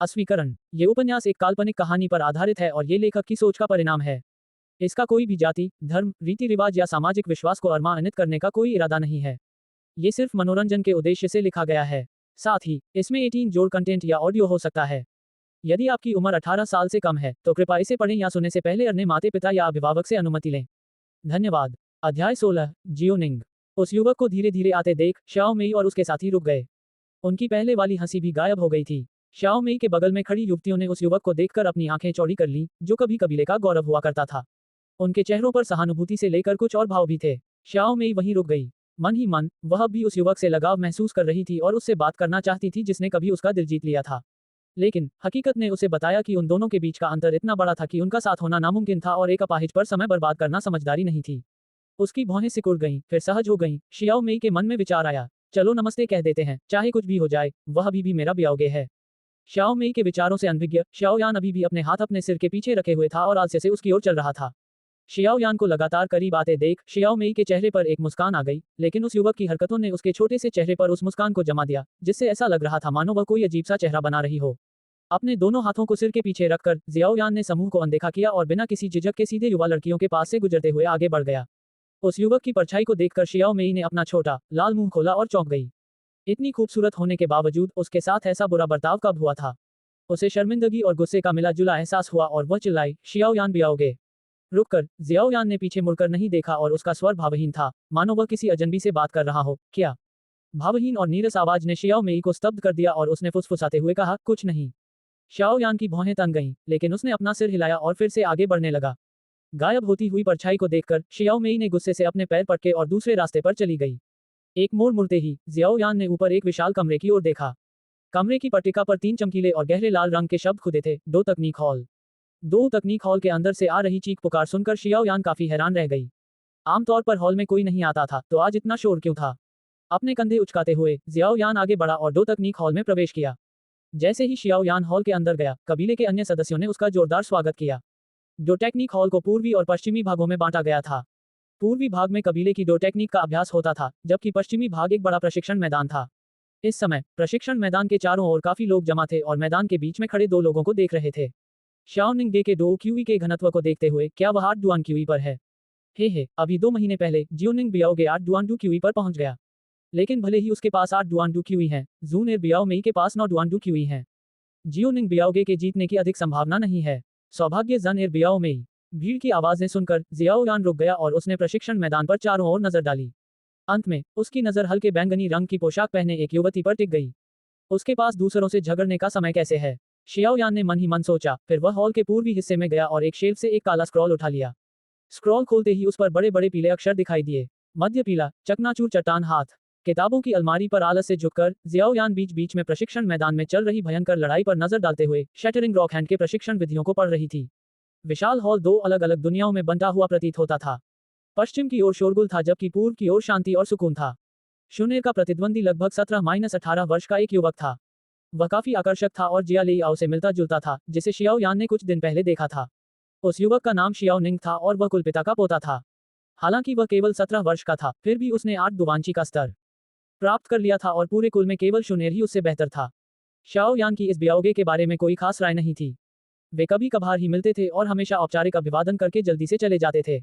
अस्वीकरण। ये उपन्यास एक काल्पनिक कहानी पर आधारित है और ये लेखक की सोच का परिणाम है। इसका कोई भी जाति, धर्म, रीति रिवाज या सामाजिक विश्वास को अवमानित करने का कोई इरादा नहीं है। ये सिर्फ मनोरंजन के उद्देश्य से लिखा गया है। साथ ही इसमें 18 जोड़ कंटेंट या ऑडियो हो सकता है। यदि आपकी उम्र 18 साल से कम है तो कृपया इसे पढ़ें या सुनने से पहले अपने माता पिता या अभिभावक से अनुमति लें। धन्यवाद। अध्याय 16। जियोनिंग। उस युवक को धीरे धीरे आते देख श्याओ मेई और उसके साथी रुक गए। उनकी पहले वाली हंसी भी गायब हो गई थी। श्याओ मेई के बगल में खड़ी युवतियों ने उस युवक को देखकर अपनी आंखें चौड़ी कर ली, जो कभी कबीले का गौरव हुआ करता था। उनके चेहरों पर सहानुभूति से लेकर कुछ और भाव भी थे। श्याओ मेई वहीं रुक गई। मन ही मन वह भी उस युवक से लगाव महसूस कर रही थी और उससे बात करना चाहती थी जिसने कभी उसका दिल जीत लिया था। लेकिन हकीकत ने उसे बताया कि उन दोनों के बीच का अंतर इतना बड़ा था कि उनका साथ होना नामुमकिन था और एक अपाहिज पर समय बर्बाद करना समझदारी नहीं थी। उसकी भौहें सिकुड़ गईं, फिर सहज हो गईं। शियाओ मेई के मन में विचार आया, चलो नमस्ते कह देते हैं, चाहे कुछ भी हो जाए, वह अभी भी मेरा ब्याओगे है। श्याओ मेई के विचारों से अनभिज्ञ श्याओ यान अभी भी अपने हाथ अपने सिर के पीछे रखे हुए था और आलस्य से उसकी ओर चल रहा था। शियाओ यान को लगातार करीब आते देख शियाओ मेई के चेहरे पर एक मुस्कान आ गई, लेकिन उस युवक की हरकतों ने उसके छोटे से चेहरे पर उस मुस्कान को जमा दिया, जिससे ऐसा लग रहा था मानो वह कोई अजीब सा चेहरा बना रही हो। अपने दोनों हाथों को सिर के पीछे रखकर जियाओ यान ने समूह को अनदेखा किया और बिना किसी झिझक के सीधे युवा लड़कियों के पास से गुजरते हुए आगे बढ़ गया। उस युवक की परछाई को देखकर शियाओ मेई ने अपना छोटा लाल मुंह खोला और चौंक गई। इतनी खूबसूरत होने के बावजूद उसके साथ ऐसा बुरा बर्ताव कब हुआ था? उसे शर्मिंदगी और गुस्से का मिला जुला एहसास हुआ और वह चिल्लाई, शियाओ यान ब्याओगे? रुककर जियाओ यान ने पीछे मुड़कर नहीं देखा और उसका स्वर भावहीन था, मानो वह किसी अजनबी से बात कर रहा हो। क्या? भावहीन और नीरस आवाज ने शियाओ मेई को स्तब्ध कर दिया और उसने फुसफुसाते हुए कहा, कुछ नहीं। शाओ यान की भौहें तन गईं, लेकिन उसने अपना सिर हिलाया और फिर से आगे बढ़ने लगा। गायब होती हुई परछाई को देखकर शियाओ मेई ने गुस्से से अपने पैर पटके और दूसरे रास्ते पर चली गई। एक मोड़ मुड़ते ही जियाओ यान ने ऊपर एक विशाल कमरे की ओर देखा। कमरे की पट्टिका पर 3 चमकीले और गहरे लाल रंग के शब्द खुदे थे, दो तकनीक हॉल। दो तकनीक हॉल के अंदर से आ रही चीख पुकार सुनकर शियाओ यान काफी हैरान रह गई। आमतौर पर हॉल में कोई नहीं आता था, तो आज इतना शोर क्यों था? अपने कंधे उचकाते हुए जियाओ यान आगे बढ़ा और दो तकनीक हॉल में प्रवेश किया। जैसे ही शियाओ यान हॉल के अंदर गया, कबीले के अन्य सदस्यों ने उसका जोरदार स्वागत किया। डो टेक्निक हॉल को पूर्वी और पश्चिमी भागों में बांटा गया था। पूर्वी भाग में कबीले की डो टेक्निक का अभ्यास होता था, जबकि पश्चिमी भाग एक बड़ा प्रशिक्षण मैदान था। इस समय प्रशिक्षण मैदान के चारों ओर काफी लोग जमा थे और मैदान के बीच में खड़े दो लोगों को देख रहे थे। शाओ निंग डे के डो क्यूई के घनत्व को देखते हुए, क्या वह 8 डुआन क्यूई पर है? हे, अभी 2 महीने पहले जियोनिंग बियाओगे 8 डुआन डू क्यूई पर पहुंच गया। लेकिन भले ही उसके पास 8 डुआन डू क्यूई हैं, जून एर बियाओ मेई के पास 9 डुआन डू क्यूई हैं। जियोनिंग बियाओगे के जीतने की अधिक संभावना नहीं है। सौभाग्य जन एर बियाओ मेई। भीड़ की आवाजें सुनकर जियाओ यान रुक गया और उसने प्रशिक्षण मैदान पर चारों ओर नजर डाली। अंत में उसकी नजर हल्के बैंगनी रंग की पोशाक पहने एक युवती पर टिक गई। उसके पास दूसरों से झगड़ने का समय कैसे है? शियाओ यान ने मन ही मन सोचा, फिर वह हॉल के पूर्वी हिस्से में गया और एक शेल्फ से एक काला स्क्रॉल उठा लिया। स्क्रॉल खोलते ही उस पर बड़े बड़े पीले अक्षर दिखाई दिए। मध्य पीला, चकनाचूर चट्टान हाथ। किताबों की अलमारी पर आलस से झुककर जियाओ यान बीच बीच में प्रशिक्षण मैदान में चल रही भयंकर लड़ाई पर नजर डालते हुए शैटरिंग रॉक हैंड के प्रशिक्षण विधियों को पढ़ रही थी। विशाल हॉल 2 अलग अलग दुनियाओं में बंटा हुआ प्रतीत होता था। पश्चिम की ओर शोरगुल था जबकि पूर्व की ओर शांति और सुकून था। शून्य का प्रतिद्वंदी लगभग 17-18 वर्ष का एक युवक था। वह काफी आकर्षक था और जिया लेई आओ से मिलता जुलता था, जिसे शियाओ यान ने कुछ दिन पहले देखा था। उस युवक का नाम शियाओ निंग था और वह कुलपिता का पोता था। हालांकि वह केवल 17 वर्ष का था, फिर भी उसने 8 दुवांची का स्तर प्राप्त कर लिया था और पूरे कुल में केवल शून्य ही उससे बेहतर था। शाओ यान की इस ब्याओगे के बारे में कोई खास राय नहीं थी। वे कभी कभार ही मिलते थे और हमेशा औपचारिक अभिवादन करके जल्दी से चले जाते थे।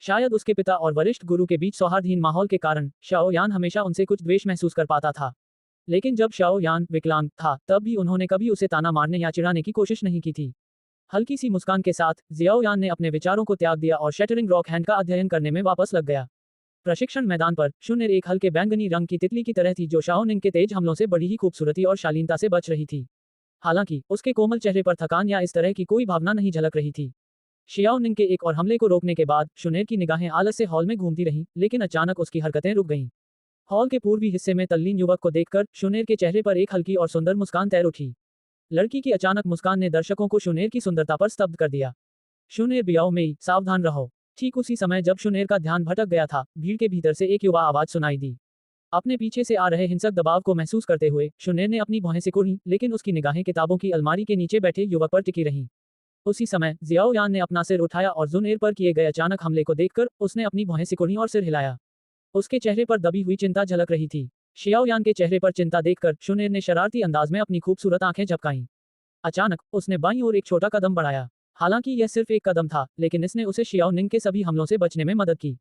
शायद उसके पिता और वरिष्ठ गुरु के बीच सौहार्दहीन माहौल के कारण शाओ यान हमेशा उनसे कुछ द्वेष महसूस कर पाता था। लेकिन जब शाओ यान विकलांग था, तब भी उन्होंने कभी उसे ताना मारने या चिढ़ाने की कोशिश नहीं की थी। हल्की सी मुस्कान के साथ जियाओ यान ने अपने विचारों को त्याग दिया और शैटरिंग रॉक हैंड का अध्ययन करने में वापस लग गया। प्रशिक्षण मैदान पर शून्य एक हल्के बैंगनी रंग की तितली की तरह थी जो शाओ निंग के तेज हमलों से बड़ी ही खूबसूरती और शालीनता से बच रही थी। हालांकि उसके कोमल चेहरे पर थकान या इस तरह की कोई भावना नहीं झलक रही थी। शियाओ निंग के एक और हमले को रोकने के बाद शुनेर की निगाहें आलस से हॉल में घूमती रहीं, लेकिन अचानक उसकी हरकतें रुक गईं। हॉल के पूर्वी हिस्से में तल्लीन युवक को देखकर शुनेर के चेहरे पर एक हल्की और सुंदर मुस्कान तैर उठी। लड़की की अचानक मुस्कान ने दर्शकों को शुनेर की सुंदरता पर स्तब्ध कर दिया। शुनेर बियाओ मेई, सावधान रहो। ठीक उसी समय जब शुनेर का ध्यान भटक गया था, भीड़ के भीतर से एक युवा आवाज सुनाई दी। अपने पीछे से आ रहे हिंसक दबाव को महसूस करते हुए शुनेर ने अपनी भौहें सिकुड़ी, लेकिन उसकी निगाहें किताबों की अलमारी के नीचे बैठे युवक पर टिकी रहीं। उसी समय जियाओ यान ने अपना सिर उठाया और जुनेर पर किए गए अचानक हमले को देखकर उसने अपनी भौहें सिकुड़ी और सिर हिलाया। उसके चेहरे पर दबी हुई चिंता झलक रही थी। शियाओ यान के चेहरे पर चिंता देखकर शुनेर ने शरारती अंदाज में अपनी खूबसूरत आंखें झपकाईं। अचानक उसने बाईं ओर एक छोटा कदम बढ़ाया। हालांकि यह सिर्फ एक कदम था, लेकिन इसने उसे शियाओ निंग के सभी हमलों से बचने में मदद की।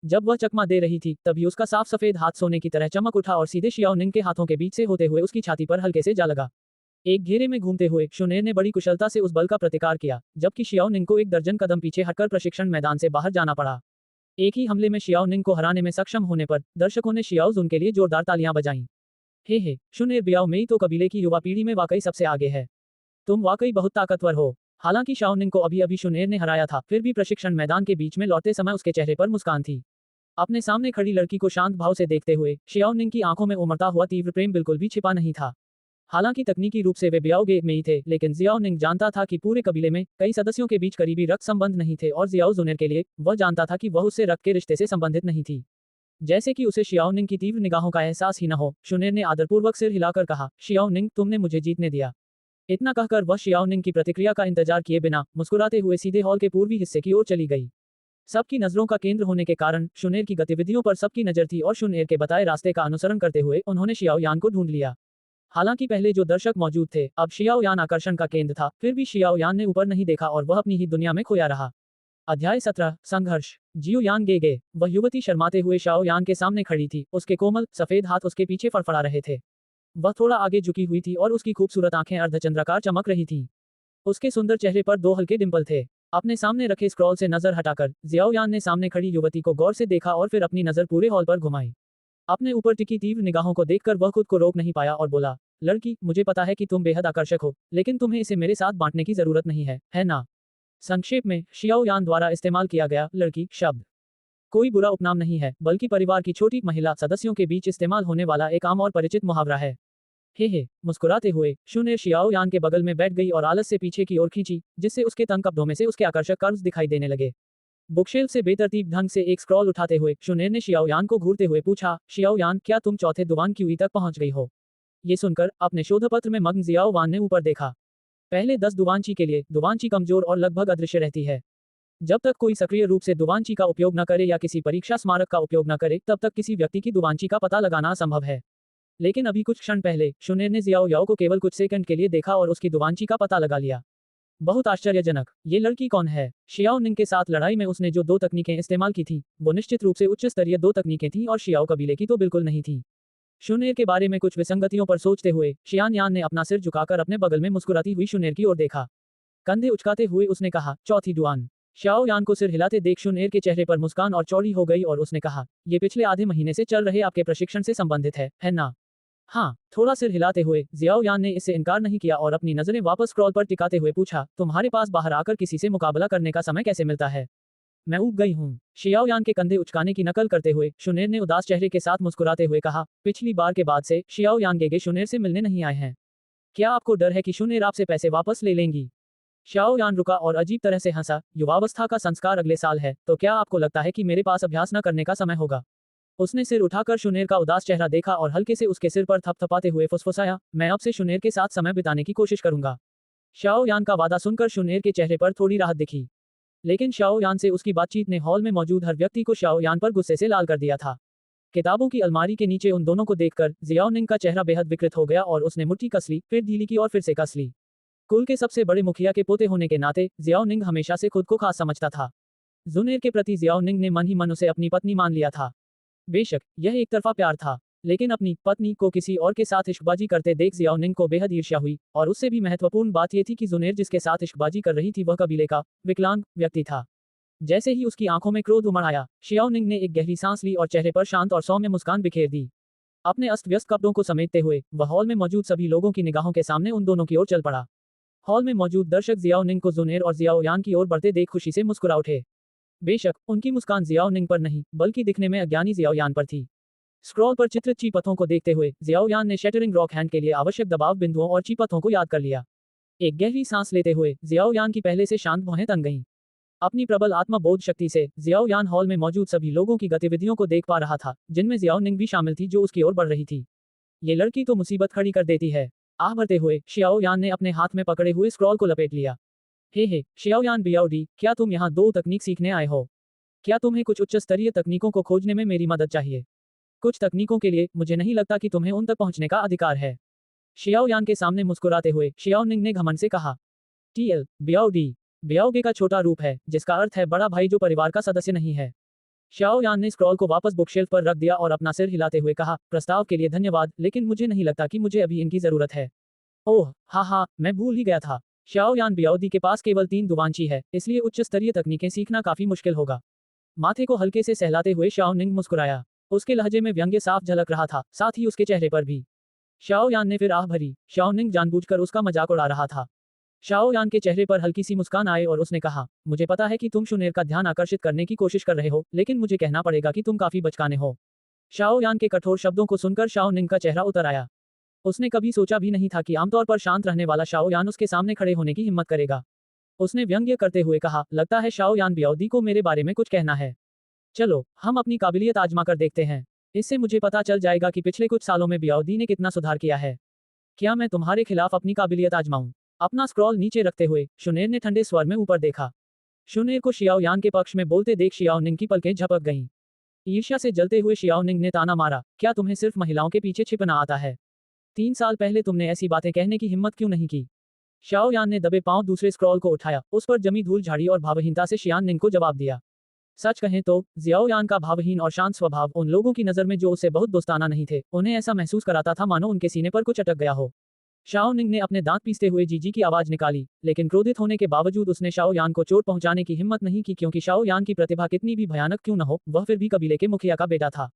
जब वह चकमा दे रही थी, तभी उसका साफ सफेद हाथ सोने की तरह चमक उठा और सीधे शियाओ निंग के हाथों के बीच से होते हुए उसकी छाती पर हल्के से जा लगा। एक घेरे में घूमते हुए शुनेर ने बड़ी कुशलता से उस बल का प्रतिकार किया, जबकि शियाओ निंग को एक दर्जन कदम पीछे हटकर प्रशिक्षण मैदान से बाहर जाना पड़ा। एक ही हमले में शियाओ निंग को हराने में सक्षम होने पर दर्शकों ने शियाओ जुन के लिए जोरदार तालियां बजाईं। हे शुनेर बियाओ मेई तो कबीले की युवा पीढ़ी में वाकई सबसे आगे है। तुम वाकई बहुत ताकतवर हो। हालांकि शाओ निंग को अभी अभी शुनेर ने हराया था, फिर भी प्रशिक्षण मैदान के बीच में लौटते समय उसके चेहरे पर मुस्कान थी। अपने सामने खड़ी लड़की को शांत भाव से देखते हुए शियाओ निंग की आंखों में उमड़ता हुआ तीव्र प्रेम बिल्कुल भी छिपा नहीं था। हालांकि तकनीकी रूप से वे बियाओ गे में ही थे, लेकिन जियाओ निंग जानता था कि पूरे कबीले में कई सदस्यों के बीच करीबी रक्त संबंध नहीं थे और जियाओ जुनेर के लिए वह जानता था कि वह उससे रक्त के रिश्ते से संबंधित नहीं थी। जैसे कि उसे शियाओ निंग की तीव्र निगाहों का एहसास ही न हो, शुनेर ने आदरपूर्वक सिर हिलाकर कहा, शियाओ निंग, तुमने मुझे जीतने दिया। इतना कहकर वह शियाओ निंग की प्रतिक्रिया का इंतजार किए बिना मुस्कुराते हुए सीधे हॉल के पूर्वी हिस्से की ओर चली गई। सबकी नजरों का केंद्र होने के कारण शुनेर की गतिविधियों पर सबकी नजर थी और शुनेर के बताए रास्ते का अनुसरण करते हुए उन्होंने शियाओ यान को ढूंढ लिया। हालांकि पहले जो दर्शक मौजूद थे, अब शियाओ यान आकर्षण का केंद्र था, फिर भी शियाओ यान ने ऊपर नहीं देखा और वह अपनी ही दुनिया में खोया रहा। अध्याय 17 संघर्ष। जियो यान गे वह युवती शर्माते हुए शाओ यान के सामने खड़ी थी, उसके कोमल सफेद हाथ उसके पीछे फड़फड़ा रहे थे। वह थोड़ा आगे झुकी हुई थी और उसकी खूबसूरत आंखें अर्धचंद्राकार चमक रही थीं। उसके सुंदर चेहरे पर दो हल्के डिंपल थे। अपने सामने रखे स्क्रॉल से नजर हटाकर जियाओ यान ने सामने खड़ी युवती को गौर से देखा और फिर अपनी नजर पूरे हॉल पर घुमाई। अपने ऊपर टिकी तीव्र निगाहों को देखकर वह खुद को रोक नहीं पाया और बोला, लड़की, मुझे पता है कि तुम बेहद आकर्षक हो, लेकिन तुम्हें इसे मेरे साथ बांटने की जरूरत नहीं है ना? संक्षेप में, शियाओ यान द्वारा इस्तेमाल किया गया लड़की शब्द कोई बुरा उपनाम नहीं है, बल्कि परिवार की छोटी महिला सदस्यों के बीच इस्तेमाल होने वाला एक आम और परिचित मुहावरा है। हे मुस्कुराते हुए शुनेर शियाओ यान के बगल में बैठ गई और आलस से पीछे की ओर खींची, जिससे उसके तंग कपड़ों में से उसके आकर्षक कर्व्स दिखाई देने लगे। बुकशेल्फ से बेतरतीब ढंग से एक स्क्रॉल उठाते हुए शुनेर ने शियाओ यान को घूरते हुए पूछा, शियाओ यान, क्या तुम चौथे दुवान क्यूई तक पहुंच गई हो? ये सुनकर अपने शोधपत्र में मग्न जियाओ वान ने ऊपर देखा। पहले 10 दुवानची के लिए दुवानची कमजोर और लगभग अदृश्य रहती है। जब तक कोई सक्रिय रूप से दुवानची का उपयोग न करे या किसी परीक्षा स्मारक का उपयोग न करे, तब तक किसी व्यक्ति की दुवानची का पता लगाना असंभव है। लेकिन अभी कुछ क्षण पहले शुनेर ने जियाओ याओ को केवल कुछ सेकंड के लिए देखा और उसकी दुवानची का पता लगा लिया। बहुत आश्चर्यजनक, ये लड़की कौन है? शियाओ निंग के साथ लड़ाई में उसने जो 2 तकनीकें इस्तेमाल की थी, वो निश्चित रूप से उच्च स्तरीय 2 तकनीकें थीं और शियाओ कबीले की तो बिल्कुल नहीं थी। शुनेर के बारे में कुछ विसंगतियों पर सोचते हुए शियान यान ने अपना सिर झुकाकर अपने बगल में मुस्कुराती हुई शुनेर की ओर देखा। कंधे उचकाते हुए उसने कहा, चौथी दुआन। शाओ यान को सिर हिलाते देख शुनेर के चेहरे पर मुस्कान और चौड़ी हो गई और उसने कहा, ये पिछले आधे महीने से चल रहे आपके प्रशिक्षण से संबंधित है ना? हाँ। थोड़ा सिर हिलाते हुए जियाओ यान ने इससे इनकार नहीं किया और अपनी नजरें वापस स्क्रॉल पर टिकाते हुए पूछा, तुम्हारे पास बाहर आकर किसी से मुकाबला करने का समय कैसे मिलता है? मैं ऊब गई हूँ। शियाओ यान के कंधे उचकाने की नकल करते हुए शुनेर ने उदास चेहरे के साथ मुस्कुराते हुए कहा, पिछली बार के बाद से शियाओ यान गेगे शुनेर से मिलने नहीं आए हैं। क्या आपको डर है कि शुनेर आपसे पैसे वापस ले लेंगी? शाओ यान रुका और अजीब तरह से हंसा, युवावस्था का संस्कार अगले साल है, तो क्या आपको लगता है कि मेरे पास अभ्यास न करने का समय होगा? उसने सिर उठाकर शुनेर का उदास चेहरा देखा और हल्के से उसके सिर पर थपथपाते हुए फुसफुसाया, मैं अब से शुनेर के साथ समय बिताने की कोशिश करूंगा। शाओ यान का वादा सुनकर शुनेर के चेहरे पर थोड़ी राहत दिखी। लेकिन शाओ यान से उसकी बातचीत ने हॉल में मौजूद हर व्यक्ति को शाओ यान पर गुस्से से लाल कर दिया था। किताबों की अलमारी के नीचे उन दोनों को देखकर जियाओ निंग का चेहरा बेहद विकृत हो गया और उसने मुट्ठी कस ली, फिर ढीली की और फिर से कस ली। कुल के सबसे बड़े मुखिया के पोते होने के नाते जियाओ निंग हमेशा से खुद को खास समझता था। जुनेर के प्रति जियाओ निंग ने मन ही मन उसे अपनी पत्नी मान लिया था। बेशक यह एक तरफा प्यार था, लेकिन अपनी पत्नी को किसी और के साथ इश्कबाजी करते देख जियाओ निंग को बेहद ईर्ष्या हुई और उससे भी महत्वपूर्ण बात यह थी कि जुनेर जिसके साथ इश्कबाजी कर रही थी वह कबीले का विकलांग व्यक्ति था। जैसे ही उसकी आंखों में क्रोध उमड़ आया, शियाओ निंग ने एक गहरी सांस ली और चेहरे पर शांत और सौम्य मुस्कान बिखेर दी। अपने अस्त व्यस्त कपड़ों को समेटते हुए वह हॉल में मौजूद सभी लोगों की निगाहों के सामने उन दोनों की ओर चल पड़ा। हॉल में मौजूद दर्शक जियाओ निंग को जुनेर और जियाओ यान की ओर बढ़ते देख खुशी से मुस्कुरा उठे। बेशक उनकी मुस्कान जियाओ निंग पर नहीं, बल्कि दिखने में अज्ञानी जियाओ यान पर थी। स्क्रॉल पर चित्रित चीपथों को देखते हुए जियाओ यान ने शैटरिंग रॉक हैंड के लिए आवश्यक दबाव बिंदुओं और चीपथों को याद कर लिया। एक गहरी सांस लेते हुए जियाओ यान की पहले से शांत भौहें तन गईं। अपनी प्रबल आत्मा बोध शक्ति से जियाओ यान हॉल में मौजूद सभी लोगों की गतिविधियों को देख पा रहा था, जिनमें जियाओ निंग भी शामिल थी जो उसकी ओर बढ़ रही थी। ये लड़की तो मुसीबत खड़ी कर देती है। आह भरते हुए शियाओ यान ने अपने हाथ में पकड़े हुए स्क्रॉल को लपेट लिया। हे शियाओ यान बियाओडी, क्या तुम यहाँ 2 तकनीक सीखने आए हो? क्या तुम्हें कुछ उच्च स्तरीय तकनीकों को खोजने में मेरी मदद चाहिए? कुछ तकनीकों के लिए मुझे नहीं लगता कि तुम्हें उन तक पहुंचने का अधिकार है। शियाओ यान के सामने मुस्कुराते हुए शियाओ निंग ने घमंड से कहा। TL बियाओ डी बियाओगे का छोटा रूप है, जिसका अर्थ है बड़ा भाई जो परिवार का सदस्य नहीं है। शाओ यान ने स्क्रॉल को वापस बुकशेल्फ पर रख दिया और अपना सिर हिलाते हुए कहा, प्रस्ताव के लिए धन्यवाद, लेकिन मुझे नहीं लगता कि मुझे अभी इनकी जरूरत है। ओह हाँ हाँ, मैं भूल ही गया था। शाओ यान बियाओदी के पास केवल 3 दुवांची है, इसलिए उच्च स्तरीय तकनीकें सीखना काफी मुश्किल होगा। माथे को हल्के से सहलाते हुए शाओ निंग मुस्कुराया। उसके लहजे में व्यंग्य साफ झलक रहा था, साथ ही उसके चेहरे पर भी। शाओ यान ने फिर आह भरी। शाओ निंग जानबूझकर उसका मजाक उड़ा रहा था। शाओ यान के चेहरे पर हल्की सी मुस्कान आई और उसने कहा, मुझे पता है कि तुम शुनेर का ध्यान आकर्षित करने की कोशिश कर रहे हो, लेकिन मुझे कहना पड़ेगा कि तुम काफी बचकाने हो। शाओ यान के कठोर शब्दों को सुनकर शाओ निंग का चेहरा उतर आया। उसने कभी सोचा भी नहीं था कि आमतौर पर शांत रहने वाला शाओ यान उसके सामने खड़े होने की हिम्मत करेगा। उसने व्यंग्य करते हुए कहा, लगता है शाओ यान बियाओदी को मेरे बारे में कुछ कहना है। चलो हम अपनी काबिलियत आजमा कर देखते हैं। इससे मुझे पता चल जाएगा कि पिछले कुछ सालों में बियाओदी ने कितना सुधार किया है। क्या मैं तुम्हारे खिलाफ अपनी काबिलियत आजमाऊं? अपना स्क्रॉल नीचे रखते हुए शुनेर ने ठंडे स्वर में ऊपर देखा। शुनेर को शियाओ यान के पक्ष में बोलते देख शियाओ निंग की पलकें झपक गईं। ईर्ष्या से जलते हुए शियाओ निंग ने ताना मारा, क्या तुम्हें सिर्फ महिलाओं के पीछे छिपना आता है? 3 साल पहले तुमने ऐसी बातें कहने की हिम्मत क्यों नहीं की? शाओ यान ने दबे पांव दूसरे स्क्रॉल को उठाया, उस पर जमी धूल झाड़ी और भावहीनता से शियान निंग को जवाब दिया। सच कहें तो जियाओ यान का भावहीन और शांत स्वभाव उन लोगों की नजर में जो उससे बहुत दोस्ताना नहीं थे, उन्हें ऐसा महसूस कराता था मानो उनके सीने पर कुछ अटक गया हो। शाओ निंग ने अपने दांत पीसते हुए जीजी की आवाज निकाली, लेकिन क्रोधित होने के बावजूद उसने शाओ यान को चोट पहुंचाने की हिम्मत नहीं की, क्योंकि शाओ यान की प्रतिभा कितनी भी भयानक क्यों न हो, वह फिर भी कबीले के मुखिया का बेटा था।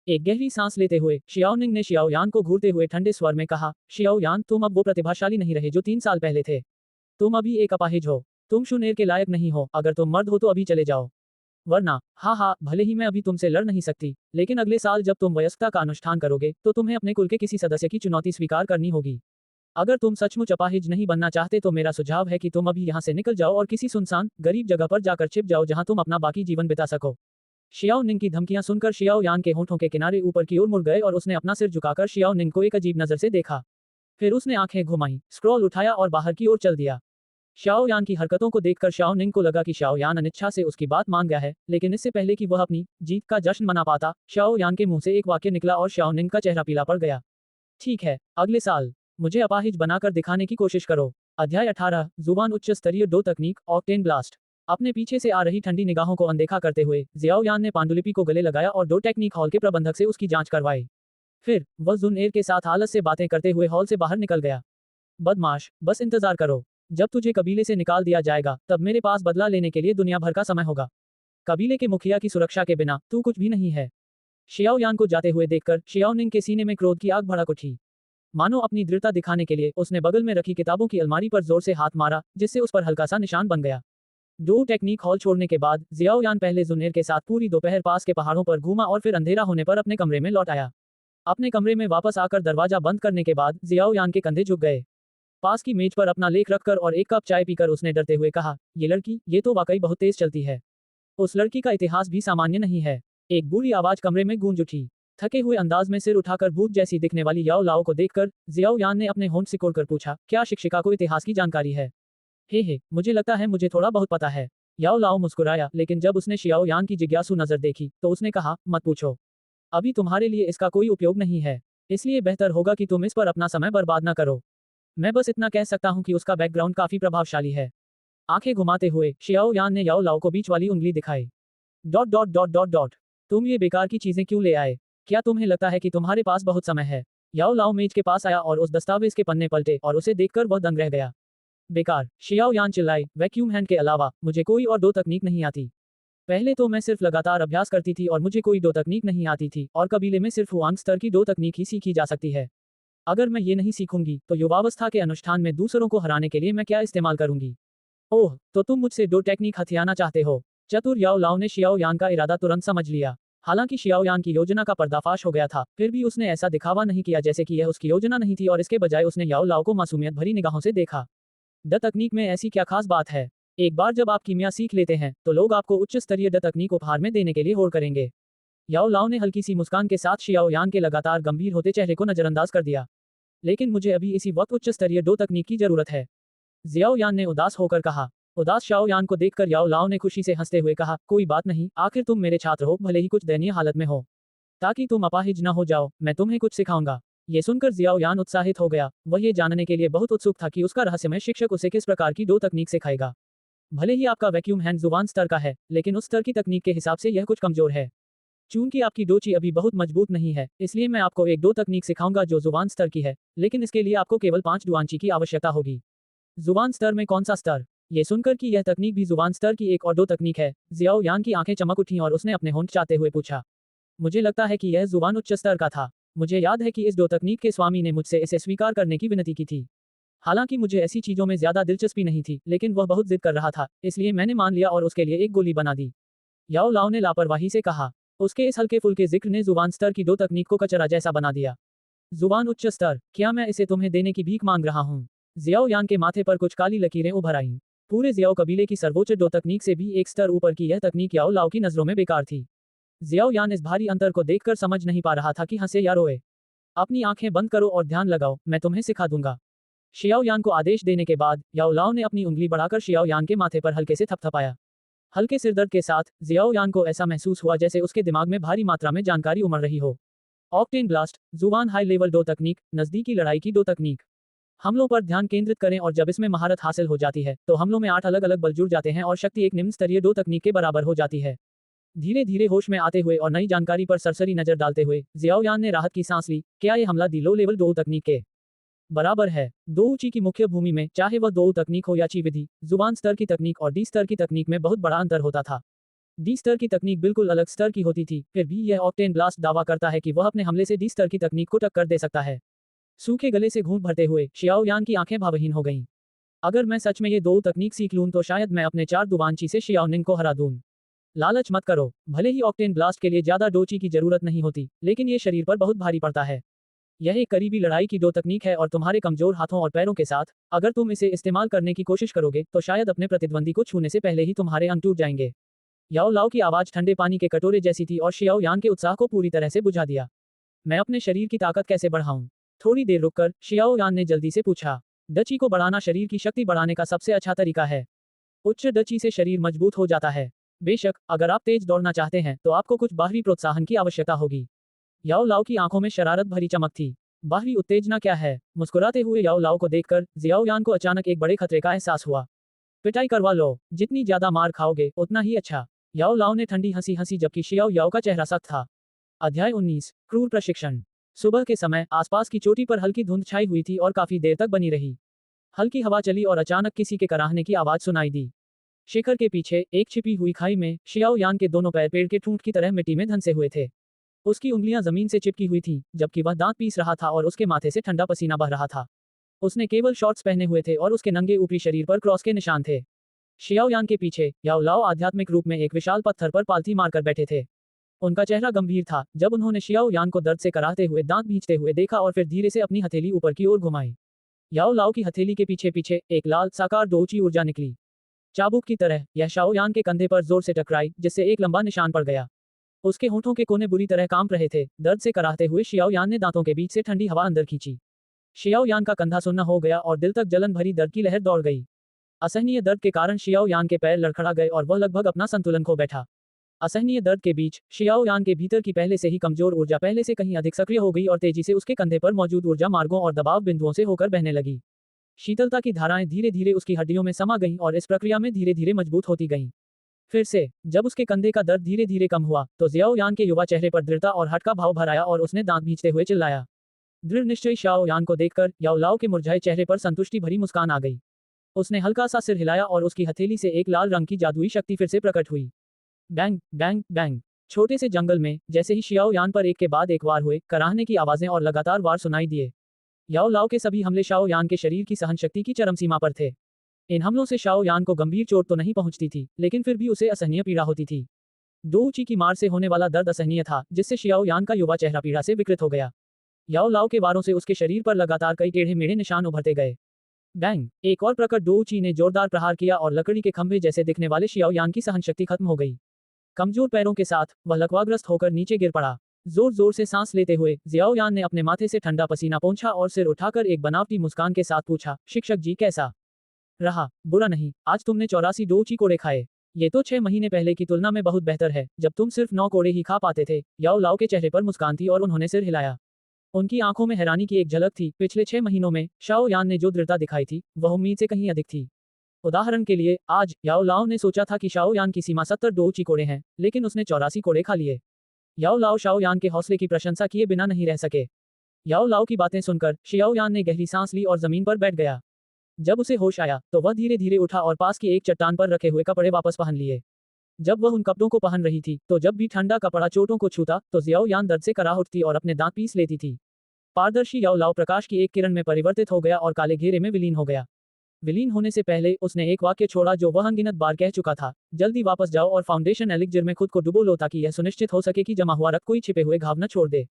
एक गहरी सांस लेते हुए शियाओ निंग ने शियाओ यान को घूरते हुए ठंडे स्वर में कहा, शियाओ यान तुम अब वो प्रतिभाशाली नहीं रहे जो 3 साल पहले थे। तुम अभी एक अपाहिज हो। तुम शुनेर के लायक नहीं हो। अगर तुम मर्द हो तो अभी चले जाओ, वरना हाँ हाँ, भले ही मैं अभी तुमसे लड़ नहीं सकती, लेकिन अगले साल जब तुम वयस्कता का अनुष्ठान करोगे तो तुम्हें अपने कुल के किसी सदस्य की चुनौती स्वीकार करनी होगी। अगर तुम सचमुच अपाहिज नहीं बनना चाहते तो मेरा सुझाव है कि तुम अभी यहाँ से निकल जाओ और किसी सुनसान गरीब जगह पर जाकर छिप जाओ जहाँ तुम अपना बाकी जीवन बिता सको। शियाओ निंग की धमकियां सुनकर शियाओ यान के होंठों के किनारे ऊपर की ओर मुड़ गए और उसने अपना सिर झुकाकर शियाओ निंग को एक अजीब नजर से देखा। फिर उसने आंखें घुमाई, स्क्रॉल उठाया और बाहर की ओर चल दिया। शाओ यान की हरकतों को देखकर शाओ निंग को लगा कि शाओ यान अनिच्छा से उसकी बात मान गया है, लेकिन इससे पहले कि वह अपनी जीत का जश्न मना पाता, शाओ यान के मुंह से एक वाक्य निकला और शाओ निंग का चेहरा पीला पड़ गया। ठीक है, अगले साल मुझे अपाहिज बनाकर दिखाने की कोशिश करो। अध्याय 18 जुबान उच्च स्तरीय दो तकनीक ऑक्टेन ब्लास्ट। अपने पीछे से आ रही ठंडी निगाहों को अनदेखा करते हुए जियाओ यान ने पांडुलिपि को गले लगाया और दो टेक्निक हॉल के प्रबंधक से उसकी जांच करवाई। फिर वह जुनएर के साथ आलस से बातें करते हुए हॉल से बाहर निकल गया। बदमाश, बस इंतजार करो। जब तुझे कबीले से निकाल दिया जाएगा तब मेरे पास बदला लेने के लिए दुनिया भर का समय होगा। कबीले के मुखिया की सुरक्षा के बिना तू कुछ भी नहीं है। शियाओ यान को जाते हुए देखकर शियाओ निंग के सीने में क्रोध की आग भड़क उठी। मानो अपनी दृढ़ता दिखाने के लिए उसने बगल में रखी किताबों की अलमारी पर जोर से हाथ मारा, जिससे उस पर हल्का सा निशान बन गया। दो टेक्निक हॉल छोड़ने के बाद जियाओ यान पहले जुनैर के साथ पूरी दोपहर पास के पहाड़ों पर घूमा और फिर अंधेरा होने पर अपने कमरे में लौट आया। अपने कमरे में वापस आकर दरवाजा बंद करने के बाद जियाओ यान के कंधे झुक गए। पास की मेज पर अपना लेख रखकर और एक कप चाय पीकर उसने डरते हुए कहा, ये लड़की, ये तो वाकई बहुत तेज चलती है। उस लड़की का इतिहास भी सामान्य नहीं है। एक बुरी आवाज कमरे में गूंज उठी। थके हुए अंदाज में सिर उठाकर भूत जैसी दिखने वाली याओ लाओ को देखकर जियाओ यान ने अपने होंठ सिकोड़कर पूछा, क्या शिक्षिका को इतिहास की जानकारी है? हे, मुझे लगता है मुझे थोड़ा बहुत पता है। याओ लाओ मुस्कुराया, लेकिन जब उसने शियाओ यान की जिज्ञासु नजर देखी तो उसने कहा, मत पूछो। अभी तुम्हारे लिए इसका कोई उपयोग नहीं है, इसलिए बेहतर होगा कि तुम इस पर अपना समय बर्बाद न करो। मैं बस इतना कह सकता हूँ कि उसका बैकग्राउंड काफी प्रभावशाली है। आंखें घुमाते हुए शियाओ यान ने याओ लाओ को बीच वाली उंगली दिखाई। Dot dot dot dot dot तुम ये बेकार की चीजें क्यों ले आए? क्या तुम्हें लगता है कि तुम्हारे पास बहुत समय है? याओ लाओ मेज के पास आया और उस दस्तावेज के पन्ने पलटे और उसे देखकर वह दंग रह गया। बेकार, शियाओ यान चिल्लाई, वैक्यूम हैंड के अलावा मुझे कोई और दो तकनीक नहीं आती। पहले तो मैं सिर्फ लगातार अभ्यास करती थी और मुझे कोई दो तकनीक नहीं आती थी, और कबीले में सिर्फ हुआंग स्तर की दो तकनीक ही सीखी जा सकती है। अगर मैं ये नहीं सीखूंगी तो युवावस्था के अनुष्ठान में दूसरों को हराने के लिए मैं क्या इस्तेमाल करूंगी? ओह, तो तुम मुझसे दो टेक्निक हथियाना चाहते हो? चतुर याओ लाओ ने शियाओ यान का इरादा तुरंत समझ लिया। हालांकि शियाओ यान की योजना का पर्दाफाश हो गया था, फिर भी उसने ऐसा दिखावा नहीं किया जैसे कि यह उसकी योजना नहीं थी और इसके बजाय उसने याओ लाओ को मासूमियत भरी निगाहों से देखा। द तकनीक में ऐसी क्या खास बात है? एक बार जब आप कीमिया सीख लेते हैं तो लोग आपको उच्च स्तरीय द तकनीक उपहार में देने के लिए होड़ करेंगे। याओ लाओ ने हल्की सी मुस्कान के साथ शियाओ यान के लगातार गंभीर होते चेहरे को नजरअंदाज कर दिया। लेकिन मुझे अभी इसी वक्त उच्च स्तरीय दो तकनीक की जरूरत है, जियाओ यान ने उदास होकर कहा। उदास शाओ यान को देखकर याओ लाओ ने खुशी से हंसते हुए कहा, कोई बात नहीं, आखिर तुम मेरे छात्र हो, भले ही कुछ दयनीय हालत में हो। ताकि तुम अपाहिज न हो जाओ, मैं तुम्हें कुछ सिखाऊंगा। ये सुनकर जियाओ यान उत्साहित हो गया। वह ये जानने के लिए बहुत उत्सुक था कि उसका रहस्यमय शिक्षक उसे किस प्रकार की दो तकनीक सिखाएगा। भले ही आपका वैक्यूम हैंड जुबान स्तर का है, लेकिन उस स्तर की तकनीक के हिसाब से यह कुछ कमजोर है। चूंकि आपकी डोची अभी बहुत मजबूत नहीं है, इसलिए मैं आपको एक दो तकनीक सिखाऊंगा जो जुबान स्तर की है, लेकिन इसके लिए आपको केवल 5 डुआंची की आवश्यकता होगी। जुबान स्तर में कौन सा स्तर? ये सुनकर कि यह तकनीक भी जुबान स्तर की एक और दो तकनीक है, जियाओ यान की आंखें चमक उठीं और उसने अपने होंठ चाटते हुए पूछा। मुझे लगता है कि यह जुबान उच्च स्तर का था। मुझे याद है कि इस दो तकनीक के स्वामी ने मुझसे इसे स्वीकार करने की विनती की थी। हालांकि मुझे ऐसी चीजों में ज्यादा दिलचस्पी नहीं थी, लेकिन वह बहुत जिद कर रहा था, इसलिए मैंने मान लिया और उसके लिए एक गोली बना दी। याओ लाओ ने लापरवाही से कहा। उसके इस हल्के फुल्के जिक्र ने जुबान स्तर की दो तकनीक को कचरा जैसा बना दिया। जुबान उच्च स्तर, क्या मैं इसे तुम्हें देने की भीख मांग रहा हूँ? जियाओ यान के माथे पर कुछ काली लकीरें उभर आईं। पूरे जियाओ कबीले की सर्वोच्च दो तकनीक से भी एक स्तर ऊपर की यह तकनीक याओ लाओ की नजरों में बेकार थी। जियाओ यान इस भारी अंतर को देखकर समझ नहीं पा रहा था कि हंसे या रोए। अपनी आंखें बंद करो और ध्यान लगाओ, मैं तुम्हें सिखा दूंगा। शियाओ यान को आदेश देने के बाद याओ लाओ ने अपनी उंगली बढ़ाकर शियाओ यान के माथे पर हल्के से थपथपाया। हल्के सिरदर्द के साथ जियाओ यान को ऐसा महसूस हुआ जैसे उसके दिमाग में भारी मात्रा में जानकारी उमड़ रही हो। ऑक्टेन ब्लास्ट, जुबान हाई लेवल दो तकनीक, नजदीकी लड़ाई की दो तकनीक। हमलों पर ध्यान केंद्रित करें और जब इसमें महारत हासिल हो जाती है तो हमलों में 8 अलग अलग बल जुड़ जाते हैं और शक्ति एक निम्न स्तरीय दो तकनीक के बराबर हो जाती है। धीरे धीरे होश में आते हुए और नई जानकारी पर सरसरी नजर डालते हुए जियाओ यान ने राहत की सांस ली। क्या ये हमला दी लो लेवल दो तकनीक के बराबर है? दो ऊंची की मुख्य भूमि में चाहे वह दो तकनीक हो या ची विधि, जुबान स्तर की तकनीक और डी स्तर की तकनीक में बहुत बड़ा अंतर होता था। डी स्तर की तकनीक बिल्कुल अलग स्तर की होती थी, फिर भी यह ऑक्टेन ब्लास्ट दावा करता है कि वह अपने हमले से डी स्तर की तकनीक को टक्कर दे सकता है। सूखे गले से घूंट भरते हुए शियाओ यान की आंखें भावहीन हो गईं। अगर मैं सच में ये दो तकनीक सीख लूं तो शायद मैं अपने 4 दुबानची से शियाओ निंग को हरा दूं। लालच मत करो। भले ही ऑक्टेन ब्लास्ट के लिए ज्यादा डोची की जरूरत नहीं होती, लेकिन ये शरीर पर बहुत भारी पड़ता है। यह एक करीबी लड़ाई की दो तकनीक है और तुम्हारे कमजोर हाथों और पैरों के साथ अगर तुम इसे इस्तेमाल करने की कोशिश करोगे तो शायद अपने प्रतिद्वंदी को छूने से पहले ही तुम्हारे अंग टूट जाएंगे। याओ लाओ की आवाज ठंडे पानी के कटोरे जैसी थी और शियाओ यान के उत्साह को पूरी तरह से बुझा दिया। मैं अपने शरीर की ताकत कैसे बढ़ाऊं? थोड़ी देर रुककर शियाओ यान ने जल्दी से पूछा। डची को बढ़ाना शरीर की शक्ति बढ़ाने का सबसे अच्छा तरीका है। उच्च डची से शरीर मजबूत हो जाता है। बेशक, अगर आप तेज दौड़ना चाहते हैं तो आपको कुछ बाहरी प्रोत्साहन की आवश्यकता होगी। याओ लाओ की आंखों में शरारत भरी चमक थी। बाहरी उत्तेजना क्या है? मुस्कुराते हुए याओ लाओ को देखकर जियाओ यान को अचानक एक बड़े खतरे का एहसास हुआ। पिटाई करवा लो, जितनी ज्यादा मार खाओगे उतना ही अच्छा। याओ लाओ ने ठंडी हंसी हंसी जबकि शियाओ याओ का चेहरा सख्त था। अध्याय 19, क्रूर प्रशिक्षण। सुबह के समय आसपास की चोटी पर हल्की धुंध छाई हुई थी और काफी देर तक बनी रही। हल्की हवा चली और अचानक किसी के कराहने की आवाज सुनाई दी। शिखर के पीछे एक छिपी हुई खाई में शियाओ यान के दोनों पैर पेड़ के ठूंठ की तरह मिट्टी में धंसे हुए थे। उसकी उंगलियां जमीन से चिपकी हुई थीं, जबकि वह दांत पीस रहा था और उसके माथे से ठंडा पसीना बह रहा था। उसने केवल शॉर्ट्स पहने हुए थे और उसके नंगे ऊपरी शरीर पर क्रॉस के निशान थे। शियाओ यान के पीछे याओ लाओ आध्यात्मिक रूप में एक विशाल पत्थर पर पालथी मारकर बैठे थे। उनका चेहरा गंभीर था जब उन्होंने शियाओ यान को दर्द से कराहते हुए दांत भींचते हुए देखा और फिर धीरे से अपनी हथेली ऊपर की ओर घुमाई। याओ लाओ की हथेली के पीछे पीछे एक लाल साकार दो ऊंची ऊर्जा निकली। चाबुक की तरह यह शाओ यान के कंधे पर जोर से टकराई, जिससे एक लंबा निशान पड़ गया। उसके होंठों के कोने बुरी तरह कांप रहे थे। दर्द से कराहते हुए शियाओ यान ने दांतों के बीच से ठंडी हवा अंदर खींची। शियाओ यान का कंधा सुन्ना हो गया और दिल तक जलन भरी दर्द की लहर दौड़ गई। असहनीय दर्द के कारण शियाओ यान के पैर लड़खड़ा गए और वह लगभग अपना संतुलन खो बैठा। असहनीय दर्द के बीच शियाओ यान के भीतर की पहले से ही कमजोर ऊर्जा पहले से कहीं अधिक सक्रिय हो गई और तेजी से उसके कंधे पर मौजूद ऊर्जा मार्गों और दबाव बिंदुओं से होकर बहने लगी। शीतलता की धाराएं धीरे धीरे उसकी हड्डियों में समा गईं और इस प्रक्रिया में धीरे धीरे मजबूत होती गईं। फिर से जब उसके कंधे का दर्द धीरे धीरे कम हुआ तो जियाओ यान के युवा चेहरे पर दृढ़ता और हट का भाव भर आया और उसने दांत भींचते हुए चिल्लाया। दृढ़ निश्चयी शाओ यान को देखकर याओ लाओ के मुरझाए चेहरे पर संतुष्टि भरी मुस्कान आ गई। उसने हल्का सा सिर हिलाया और उसकी हथेली से एक लाल रंग की जादुई शक्ति फिर से प्रकट हुई। Bang bang bang. छोटे से जंगल में जैसे ही शियाओ यान पर एक के बाद एक वार हुए, कराहने की आवाजें और लगातार वार सुनाई दिए। याओ लाओ के सभी हमले शाओ यान के शरीर की सहनशक्ति की चरम सीमा पर थे। इन हमलों से शाओ यान को गंभीर चोट तो नहीं पहुंचती थी, लेकिन फिर भी उसे असहनीय पीड़ा होती थी। दो ऊंची की मार से होने वाला दर्द असहनीय था, जिससे शियाओ यान का युवा चेहरा पीड़ा से विकृत हो गया। याओ लाओ के वारों से उसके शरीर पर लगातार कई टेढ़े मेढ़े निशान उभरते गए। बैंग। एक और प्रकट दो ऊंची ने जोरदार प्रहार किया और लकड़ी के खंभे जैसे दिखने वाले शियाओ यान की सहनशक्ति खत्म हो गई। कमजोर पैरों के साथ वह लकवाग्रस्त होकर नीचे गिर पड़ा। जोर जोर से सांस लेते हुए जियाओ यान ने अपने माथे से ठंडा पसीना पोंछा और सिर उठाकर एक बनावटी मुस्कान के साथ पूछा, शिक्षक जी कैसा रहा? बुरा नहीं, आज तुमने 84 दो ऊंची कोड़े खाए। ये तो 6 महीने पहले की तुलना में बहुत बेहतर है, जब तुम सिर्फ 9 कोड़े ही खा पाते थे। याओ लाओ के चेहरे पर मुस्कान थी और उन्होंने सिर हिलाया। उनकी आंखों में हैरानी की एक झलक थी। पिछले 6 महीनों में शाओ यान ने जो दृढ़ता दिखाई थी वह उम्मीद से कहीं अधिक थी। उदाहरण के लिए आज याओ लाओ ने सोचा था कि शाओ यान की सीमा 70 डोउची कोड़े हैं, लेकिन उसने 84 कोड़े खा लिए। याओ लाओ शाओ यान के हौसले की प्रशंसा किए बिना नहीं रह सके। याओ लाओ की बातें सुनकर शियाओ यान ने गहरी सांस ली और जमीन पर बैठ गया। जब उसे होश आया तो वह धीरे धीरे उठा और पास की एक चट्टान पर रखे हुए कपड़े वापस पहन लिए। जब वह उन कपड़ों को पहन रही थी तो जब भी ठंडा कपड़ा चोटों को छूता तो जियाओ यान दर्द से कराह उठती और अपने दांत पीस लेती थी। पारदर्शी याओ लाओ प्रकाश की एक किरण में परिवर्तित हो गया और काले घेरे में विलीन हो गया। विलीन होने से पहले उसने एक वाक्य छोड़ा जो वह अनगिनत बार कह चुका था, जल्दी वापस जाओ और फाउंडेशन एलिक्जिर में खुद को डुबो लो ताकि यह सुनिश्चित हो सके कि जमा हुआ रक्त कोई छिपे हुए घाव न छोड़ दे।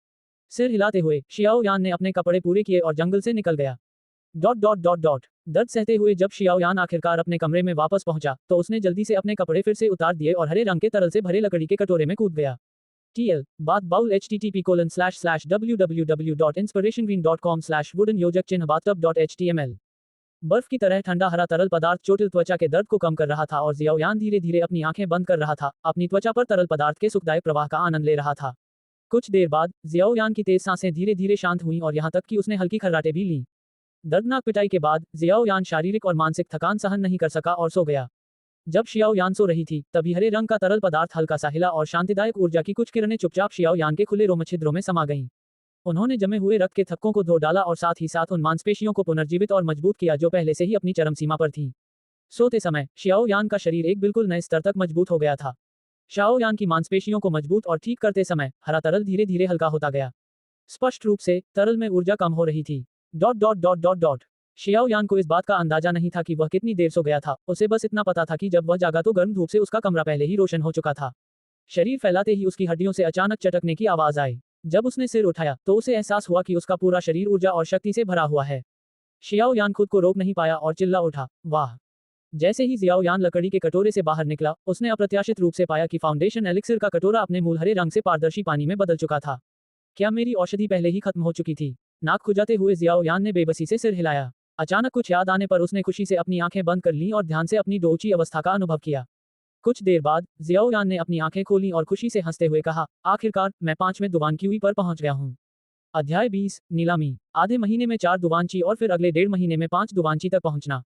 सिर हिलाते हुए शियाओ यान ने अपने कपड़े पूरे किए और जंगल से निकल गया। दर्द सहते हुए जब शियाओ यान आखिरकार अपने कमरे में वापस पहुंचा तो उसने जल्दी से अपने कपड़े फिर से उतार दिए और हरे रंग के तरल से भरे लकड़ी के कटोरे में कूद गया। TL बात बाउल http://www.inspirationgreen.com/wooden-bathtub.html बर्फ की तरह ठंडा हरा तरल पदार्थ चोटिल त्वचा के दर्द को कम कर रहा था और जियाओ यान धीरे धीरे अपनी आंखें बंद कर रहा था, अपनी त्वचा पर तरल पदार्थ के सुखदायक प्रवाह का आनंद ले रहा था। कुछ देर बाद जियाओ यान की तेज सांसें धीरे धीरे शांत हुईं और यहाँ तक कि उसने हल्की खर्राटे भी लीं। दर्दनाक पिटाई के बाद जियाओ यान शारीरिक और मानसिक थकान सहन नहीं कर सका और सो गया। जब शियाओ यान सो रही थी तभी हरे रंग का तरल पदार्थ हल्का सा हिला और शांतिदायक ऊर्जा की कुछ किरणें चुपचाप शियाओ यान के खुले रोम छिद्रों में समा गईं। उन्होंने जमे हुए रक्त के थक्कों को धो डाला और साथ ही साथ उन मांसपेशियों को पुनर्जीवित और मजबूत किया जो पहले से ही अपनी चरम सीमा पर थीं। सोते समय शियाओ यान का शरीर एक बिल्कुल नए स्तर तक मजबूत हो गया था। शाओ यान की मांसपेशियों को मजबूत और ठीक करते समय हरा तरल धीरे धीरे हल्का होता गया। स्पष्ट रूप से तरल में ऊर्जा कम हो रही थी। शियाओ यान को इस बात का अंदाजा नहीं था कि वह कितनी देर सो गया था, उसे बस इतना पता था कि जब वह जागा तो गर्म धूप से उसका कमरा पहले ही रोशन हो चुका था। शरीर फैलाते ही उसकी हड्डियों से अचानक चटकने की आवाज आई। जब उसने सिर उठाया तो उसे एहसास हुआ कि उसका पूरा शरीर ऊर्जा और शक्ति से भरा हुआ है। शियाओ यान खुद को रोक नहीं पाया और चिल्ला उठा, वाह। जैसे ही जियाओ यान लकड़ी के कटोरे से बाहर निकला उसने अप्रत्याशित रूप से पाया कि फाउंडेशन एलिक्सिर का कटोरा अपने मूल हरे रंग से पारदर्शी पानी में बदल चुका था। क्या मेरी औषधि पहले ही खत्म हो चुकी थी? नाक खुजाते हुए जियाओ यान ने बेबसी से सिर हिलाया। अचानक कुछ याद आने पर उसने खुशी से अपनी आंखें बंद कर लीं और ध्यान से अपनी डोउची अवस्था का अनुभव किया। कुछ देर बाद जियाओ यान ने अपनी आंखें खोलीं और खुशी से हंसते हुए कहा, आखिरकार मैं 5वें दुवानक्यूई पर पहुंच गया हूं। अध्याय 20 नीलामी। आधे महीने में 4 दुवानची और फिर अगले 1.5 महीने में 5 दुवानची तक पहुंचना।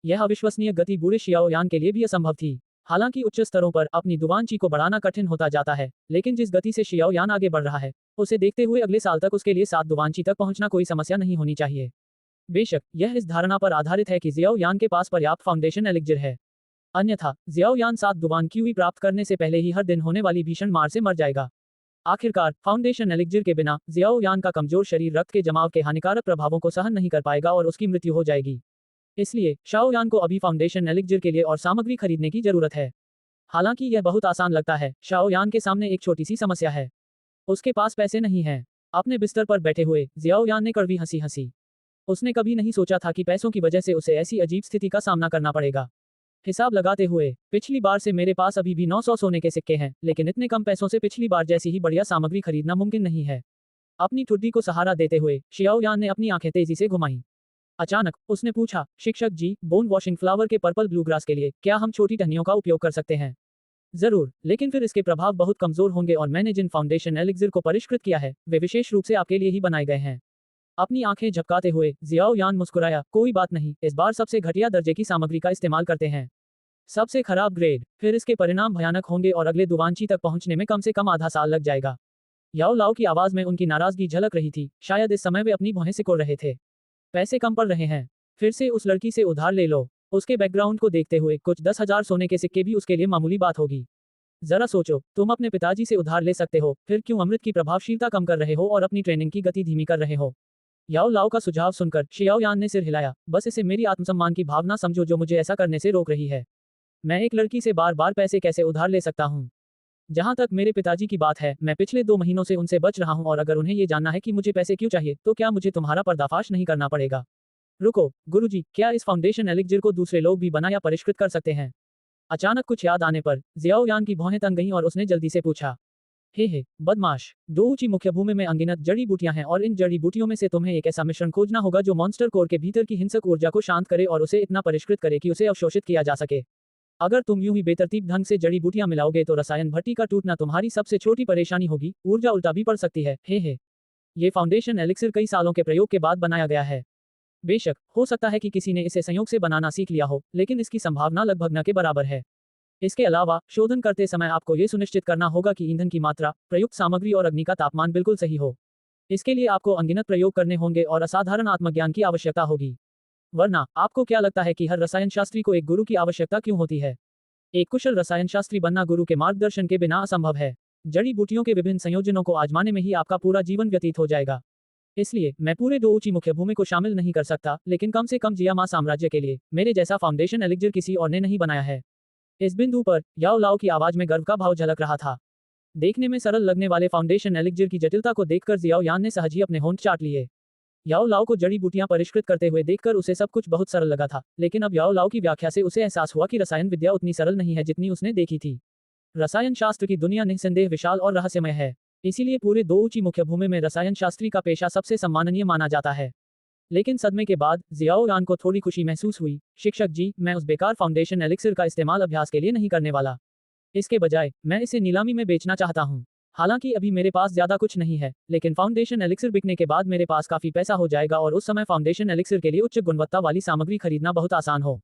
यह अविश्वसनीय गति बूढ़े शियाओ यान के लिए भी असंभव थी। हालांकि उच्च स्तरों पर अपनी दुवानची को बढ़ाना कठिन होता जाता है, लेकिन जिस गति से शियाओ यान आगे बढ़ रहा है उसे देखते हुए अगले साल तक उसके लिए 7 दुवानची तक पहुंचना कोई समस्या नहीं होनी चाहिए। बेशक यह इस धारणा पर आधारित है कि जियाओ यान के पास पर्याप्त फाउंडेशन एलिक्जिर है, अन्यथा जियाओ यान 7 दुवानक्यूई प्राप्त करने से पहले ही हर दिन होने वाली भीषण मार से मर जाएगा। आखिरकार फाउंडेशन एलिक्जिर के बिना जियाओ यान का कमजोर शरीर रक्त के जमाव के हानिकारक प्रभावों को सहन नहीं कर पाएगा और उसकी मृत्यु हो जाएगी। इसलिए शाओ यान को अभी फाउंडेशन एलिक्जिर के लिए और सामग्री खरीदने की जरूरत है। हालांकि यह बहुत आसान लगता है, शाओ यान के सामने एक छोटी सी समस्या है। उसके पास पैसे नहीं हैं। अपने बिस्तर पर बैठे हुए जियाओ यान ने कड़वी हंसी हंसी। उसने कभी नहीं सोचा था कि पैसों की वजह से उसे ऐसी अजीब स्थिति का सामना करना पड़ेगा। हिसाब लगाते हुए पिछली बार से मेरे पास अभी भी 900 सोने के सिक्के हैं, लेकिन इतने कम पैसों से पिछली बार जैसी ही बढ़िया सामग्री खरीदना मुमकिन नहीं है। अपनी ठुड्डी को सहारा देते हुए शियाओ यान ने अपनी आंखें तेजी से घुमाई। अचानक उसने पूछा, शिक्षक जी, बोन वॉशिंग फ्लावर के पर्पल ब्लूग्रास के लिए क्या हम छोटी टहनियों का उपयोग कर सकते हैं? जरूर, लेकिन फिर इसके प्रभाव बहुत कमजोर होंगे और मैंने जिन फाउंडेशन एलिक्सिर को परिष्कृत किया है वे विशेष रूप से आपके लिए ही बनाए गए हैं। अपनी आंखें झपकाते हुए जियाओ यान मुस्कुराया, कोई बात नहीं, इस बार सबसे घटिया दर्जे की सामग्री का इस्तेमाल करते हैं। सबसे खराब ग्रेड, फिर इसके परिणाम भयानक होंगे और अगले दुवानची तक पहुंचने में कम से कम आधा साल लग जाएगा। याओ लाओ की आवाज में उनकी नाराजगी झलक रही थी, शायद इस समय वे अपनी भौहें सिकोड़ रहे थे। पैसे कम पड़ रहे हैं, फिर से उस लड़की से उधार ले लो। उसके बैकग्राउंड को देखते हुए कुछ 10,000 सोने के सिक्के भी उसके लिए मामूली बात होगी। जरा सोचो, तुम अपने पिताजी से उधार ले सकते हो, फिर क्यों अमृत की प्रभावशीलता कम कर रहे हो और अपनी ट्रेनिंग की गति धीमी कर रहे हो? याओ लाओ का सुझाव सुनकर शियाओ यान ने सिर हिलाया, बस इसे मेरी आत्मसम्मान की भावना समझो जो मुझे ऐसा करने से रोक रही है। मैं एक लड़की से बार बार पैसे कैसे उधार ले सकता हूँ? जहां तक मेरे पिताजी की बात है, मैं पिछले 2 महीनों से उनसे बच रहा हूं और अगर उन्हें ये जानना है कि मुझे पैसे क्यों चाहिए तो क्या मुझे तुम्हारा पर्दाफाश नहीं करना पड़ेगा? रुको, गुरुजी, क्या इस फाउंडेशन एलिक्सिर को दूसरे लोग भी बना या परिष्कृत कर सकते हैं? अचानक कुछ याद आने पर जियाओ यान की भौहें तंग गईं और उसने जल्दी से पूछा, हे बदमाश, डोउची मुख्य भूमि में अनगिनत जड़ी बूटियां हैं और इन जड़ी बूटियों में से तुम्हें एक ऐसा मिश्रण खोजना होगा जो मॉन्स्टर कोर के भीतर की हिंसक ऊर्जा को शांत करे और उसे इतना परिष्कृत करे कि उसे अवशोषित किया जा सके। अगर तुम यूं ही बेतरतीब ढंग से जड़ी बूटियां मिलाओगे तो रसायन भट्टी का टूटना तुम्हारी सबसे छोटी परेशानी होगी, ऊर्जा उल्टा भी पड़ सकती है। हे ये फाउंडेशन एलिक्सिर कई सालों के प्रयोग के बाद बनाया गया है। बेशक, हो सकता है कि किसी ने इसे संयोग से बनाना सीख लिया हो, लेकिन इसकी संभावना लगभग न के बराबर है। इसके अलावा, शोधन करते समय आपको ये सुनिश्चित करना होगा कि ईंधन की मात्रा, प्रयुक्त सामग्री और अग्नि का तापमान बिल्कुल सही हो। इसके लिए आपको अनगिनत प्रयोग करने होंगे और असाधारण आत्मज्ञान की आवश्यकता होगी। वरना, आपको क्या लगता है कि हर रसायनशास्त्री को एक गुरु की आवश्यकता क्यों होती है? एक कुशल रसायनशास्त्री बनना गुरु के मार्गदर्शन के बिना असंभव है। जड़ी बूटियों के विभिन्न संयोजनों को आजमाने में ही आपका पूरा जीवन व्यतीत हो जाएगा। इसलिए, मैं पूरे दो ऊंची मुख्य भूमि को शामिल नहीं कर सकता, लेकिन कम से कम जियामा साम्राज्य के लिए, मेरे जैसा फाउंडेशन एलिक्सिर किसी और ने नहीं बनाया है। इस बिंदु पर, याओ लाओ की आवाज में गर्व का भाव झलक रहा था। देखने में सरल लगने वाले फाउंडेशन एलिक्सिर की जटिलता को देखकर जियाओ यान ने सहज ही अपने होंठ चाट लिए। याओ लाओ को जड़ी बूटियां परिष्कृत करते हुए देखकर उसे सब कुछ बहुत सरल लगा था, लेकिन अब याओ लाओ की व्याख्या से उसे एहसास हुआ कि रसायन विद्या उतनी सरल नहीं है जितनी उसने देखी थी। रसायन शास्त्र की दुनिया निस्संदेह विशाल और रहस्यमय है। इसीलिए पूरे दो ऊंची मुख्य भूमि में रसायन शास्त्री का पेशा सबसे सम्माननीय माना जाता है। लेकिन सदमे के बाद जियाओ यान को थोड़ी खुशी महसूस हुई। शिक्षक जी, मैं उस बेकार फाउंडेशन एलिक्सिर का इस्तेमाल अभ्यास के लिए नहीं करने वाला। इसके बजाय, मैं इसे नीलामी में बेचना चाहता हूँ। हालांकि अभी मेरे पास ज्यादा कुछ नहीं है, लेकिन फाउंडेशन एलिक्सिर बिकने के बाद मेरे पास काफी पैसा हो जाएगा और उस समय फाउंडेशन एलिक्सिर के लिए उच्च गुणवत्ता वाली सामग्री खरीदना बहुत आसान हो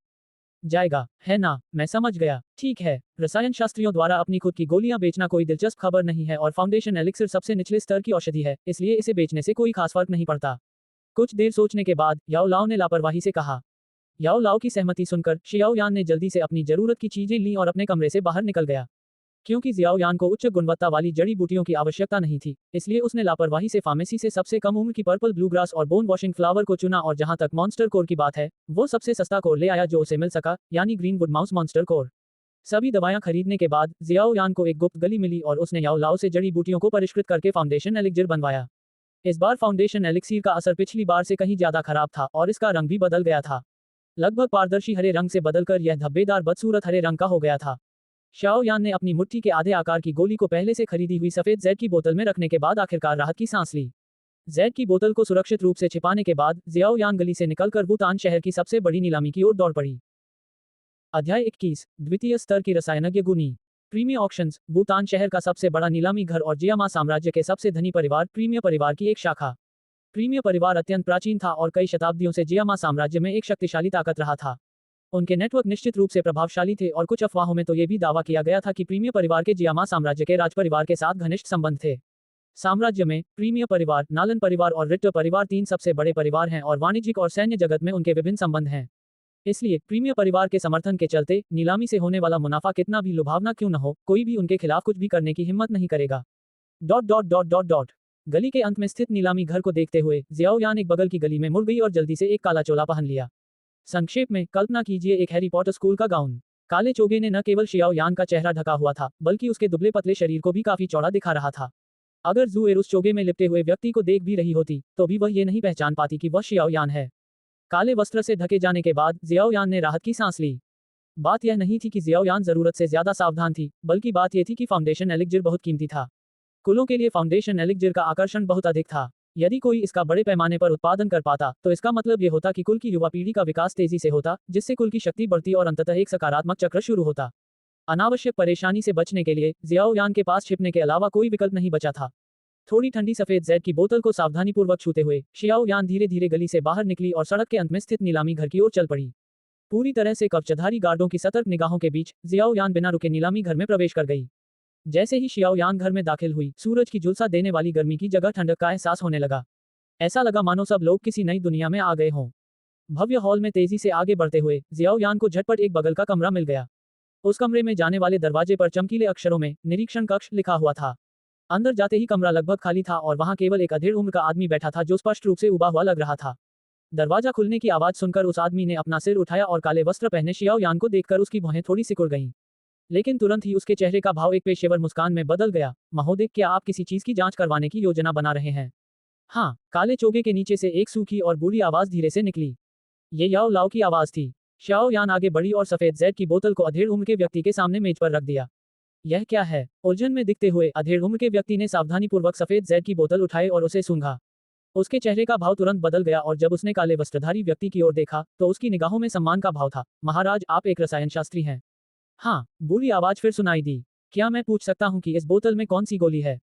जाएगा, है ना? मैं समझ गया। ठीक है, रसायन शास्त्रियों द्वारा अपनी खुद की गोलियां बेचना कोई दिलचस्प खबर नहीं है और फाउंडेशन एलिक्सिर सबसे निचले स्तर की औषधि है, इसलिए इसे बेचने से कोई खास फर्क नहीं पड़ता। कुछ देर सोचने के बाद याओ लाओ ने लापरवाही से कहा। याओ लाओ की सहमति सुनकर शियाओ यान ने जल्दी से अपनी जरूरत की चीजें लीं और अपने कमरे से बाहर निकल गया। क्योंकि जियाओ यान को उच्च गुणवत्ता वाली जड़ी बूटियों की आवश्यकता नहीं थी, इसलिए उसने लापरवाही से फार्मेसी से सबसे कम उम्र की पर्पल ब्लूग्रास और बोन वॉशिंग फ्लावर को चुना और जहां तक मॉन्स्टर कोर की बात है, वो सबसे सस्ता कोर ले आया जो उसे मिल सका, यानी ग्रीनवुड माउस मॉन्स्टर कोर। सभी दवाएं खरीदने के बाद जियाओ यान को एक गुप्त गली मिली और उसने याओ लाओ से जड़ी बूटियों को परिष्कृत करके फाउंडेशन एलिक्सिर बनवाया। इस बार फाउंडेशन एलिक्सिर का असर पिछली बार से कहीं ज्यादा खराब था और इसका रंग भी बदल गया था। लगभग पारदर्शी हरे रंग से बदलकर यह धब्बेदार बदसूरत हरे रंग का हो गया था। शाओ यान ने अपनी मुट्ठी के आधे आकार की गोली को पहले से खरीदी हुई सफेद जेड की बोतल में रखने के बाद आखिरकार राहत की सांस ली। जेड की बोतल को सुरक्षित रूप से छिपाने के बाद जियाओ यान गली से निकलकर वुतान शहर की सबसे बड़ी नीलामी की ओर दौड़ पड़ी। अध्याय 21, द्वितीय स्तर की रसायनज्ञ गुनी। प्रीमियर ऑक्शंस, वुतान शहर का सबसे बड़ा नीलामी घर और जियामा साम्राज्य के सबसे धनी परिवार प्रीमियर परिवार की एक शाखा। प्रीमियर परिवार अत्यंत प्राचीन था और कई शताब्दियों से जियामा साम्राज्य में एक शक्तिशाली ताकत रहा था। उनके नेटवर्क निश्चित रूप से प्रभावशाली थे और कुछ अफवाहों में तो ये भी दावा किया गया था कि प्रीमियर परिवार के जियामा साम्राज्य के राजपरिवार के साथ घनिष्ठ संबंध थे। साम्राज्य में प्रीमियर परिवार, नालन परिवार और रिट्टर परिवार तीन सबसे बड़े परिवार हैं और वाणिज्यिक और सैन्य जगत में उनके विभिन्न संबंध हैं। इसलिए प्रीमियर परिवार के समर्थन के चलते नीलामी से होने वाला मुनाफा कितना भी लुभावना क्यों न हो, कोई भी उनके खिलाफ कुछ भी करने की हिम्मत नहीं करेगा। Dot dot dot dot dot गली के अंत में स्थित नीलामी घर को देखते हुए जियाओ यान एक बगल की गली में मुड़ गई और जल्दी से एक काला चोला पहन लिया। संक्षेप में, कल्पना कीजिए एक हैरी पॉटर स्कूल का गाउन। काले चोगे ने न केवल शियाओ यान का चेहरा ढका हुआ था, बल्कि उसके दुबले पतले शरीर को भी काफी चौड़ा दिखा रहा था। अगर जूएर उस चोगे में लिपटे हुए व्यक्ति को देख भी रही होती, तो भी वह ये नहीं पहचान पाती कि वह शियाओ यान है। काले वस्त्र से ढके जाने के बाद जियाओ यान ने राहत की सांस ली। बात यह नहीं थी कि जियाओ यान जरूरत से ज्यादा सावधान थी, बल्कि बात यह थी कि फाउंडेशन एलिक्सिर बहुत कीमती था। कुलों के लिए फाउंडेशन एलिक्सिर का आकर्षण बहुत अधिक था। यदि कोई इसका बड़े पैमाने पर उत्पादन कर पाता, तो इसका मतलब यह होता कि कुल की युवा पीढ़ी का विकास तेजी से होता, जिससे कुल की शक्ति बढ़ती और अंततः एक सकारात्मक चक्र शुरू होता। अनावश्यक परेशानी से बचने के लिए जियाओ यान के पास छिपने के अलावा कोई विकल्प नहीं बचा था। थोड़ी ठंडी सफेद जेड की बोतल को सावधानीपूर्वक छूते हुए शियाओ यान धीरे धीरे गली से बाहर निकली और सड़क के अंत में स्थित नीलामी घर की ओर चल पड़ी। पूरी तरह से कवचधारी गार्डों की सतर्क निगाहों के बीच जियाओ यान बिना रुके नीलामी घर में प्रवेश कर गई। जैसे ही शियाओ यान घर में दाखिल हुई, सूरज की झुलसा देने वाली गर्मी की जगह ठंडक का एहसास होने लगा। ऐसा लगा मानो सब लोग किसी नई दुनिया में आ गए हों। भव्य हॉल में तेजी से आगे बढ़ते हुए जियाओ यान को झटपट एक बगल का कमरा मिल गया। उस कमरे में जाने वाले दरवाजे पर चमकीले अक्षरों में निरीक्षण कक्ष लिखा हुआ था। अंदर जाते ही कमरा लगभग खाली था और वहां केवल एक अधेड़ उम्र का आदमी बैठा था जो स्पष्ट रूप से उबा हुआ लग रहा था। दरवाजा खुलने की आवाज सुनकर उस आदमी ने अपना सिर उठाया और काले वस्त्र पहने शियाओ यान को देखकर उसकी भौहें थोड़ी सिकुड़ गईं। लेकिन तुरंत ही उसके चेहरे का भाव एक पेशेवर मुस्कान में बदल गया। महोदय, क्या आप किसी चीज की जांच करवाने की योजना बना रहे हैं? हाँ, काले चोगे के नीचे से एक सूखी और बुरी आवाज धीरे से निकली। ये याओ लाओ की आवाज थी। शियाओ यान आगे बढ़ी और सफेद जेड की बोतल को अधेड़ उम्र के व्यक्ति के सामने मेज पर रख दिया। यह क्या है? उलझन में दिखते हुए अधेड़ उम्र के व्यक्ति ने सावधानीपूर्वक सफेद जेड की बोतल उठाई और उसे सूंघा। उसके चेहरे का भाव तुरंत बदल गया और जब उसने काले वस्त्रधारी व्यक्ति की ओर देखा, तो उसकी निगाहों में सम्मान का भाव था। महाराज, आप एक रसायन शास्त्री हैं? हाँ, बुरी आवाज फिर सुनाई दी। क्या मैं पूछ सकता हूँ कि इस बोतल में कौन सी गोली है?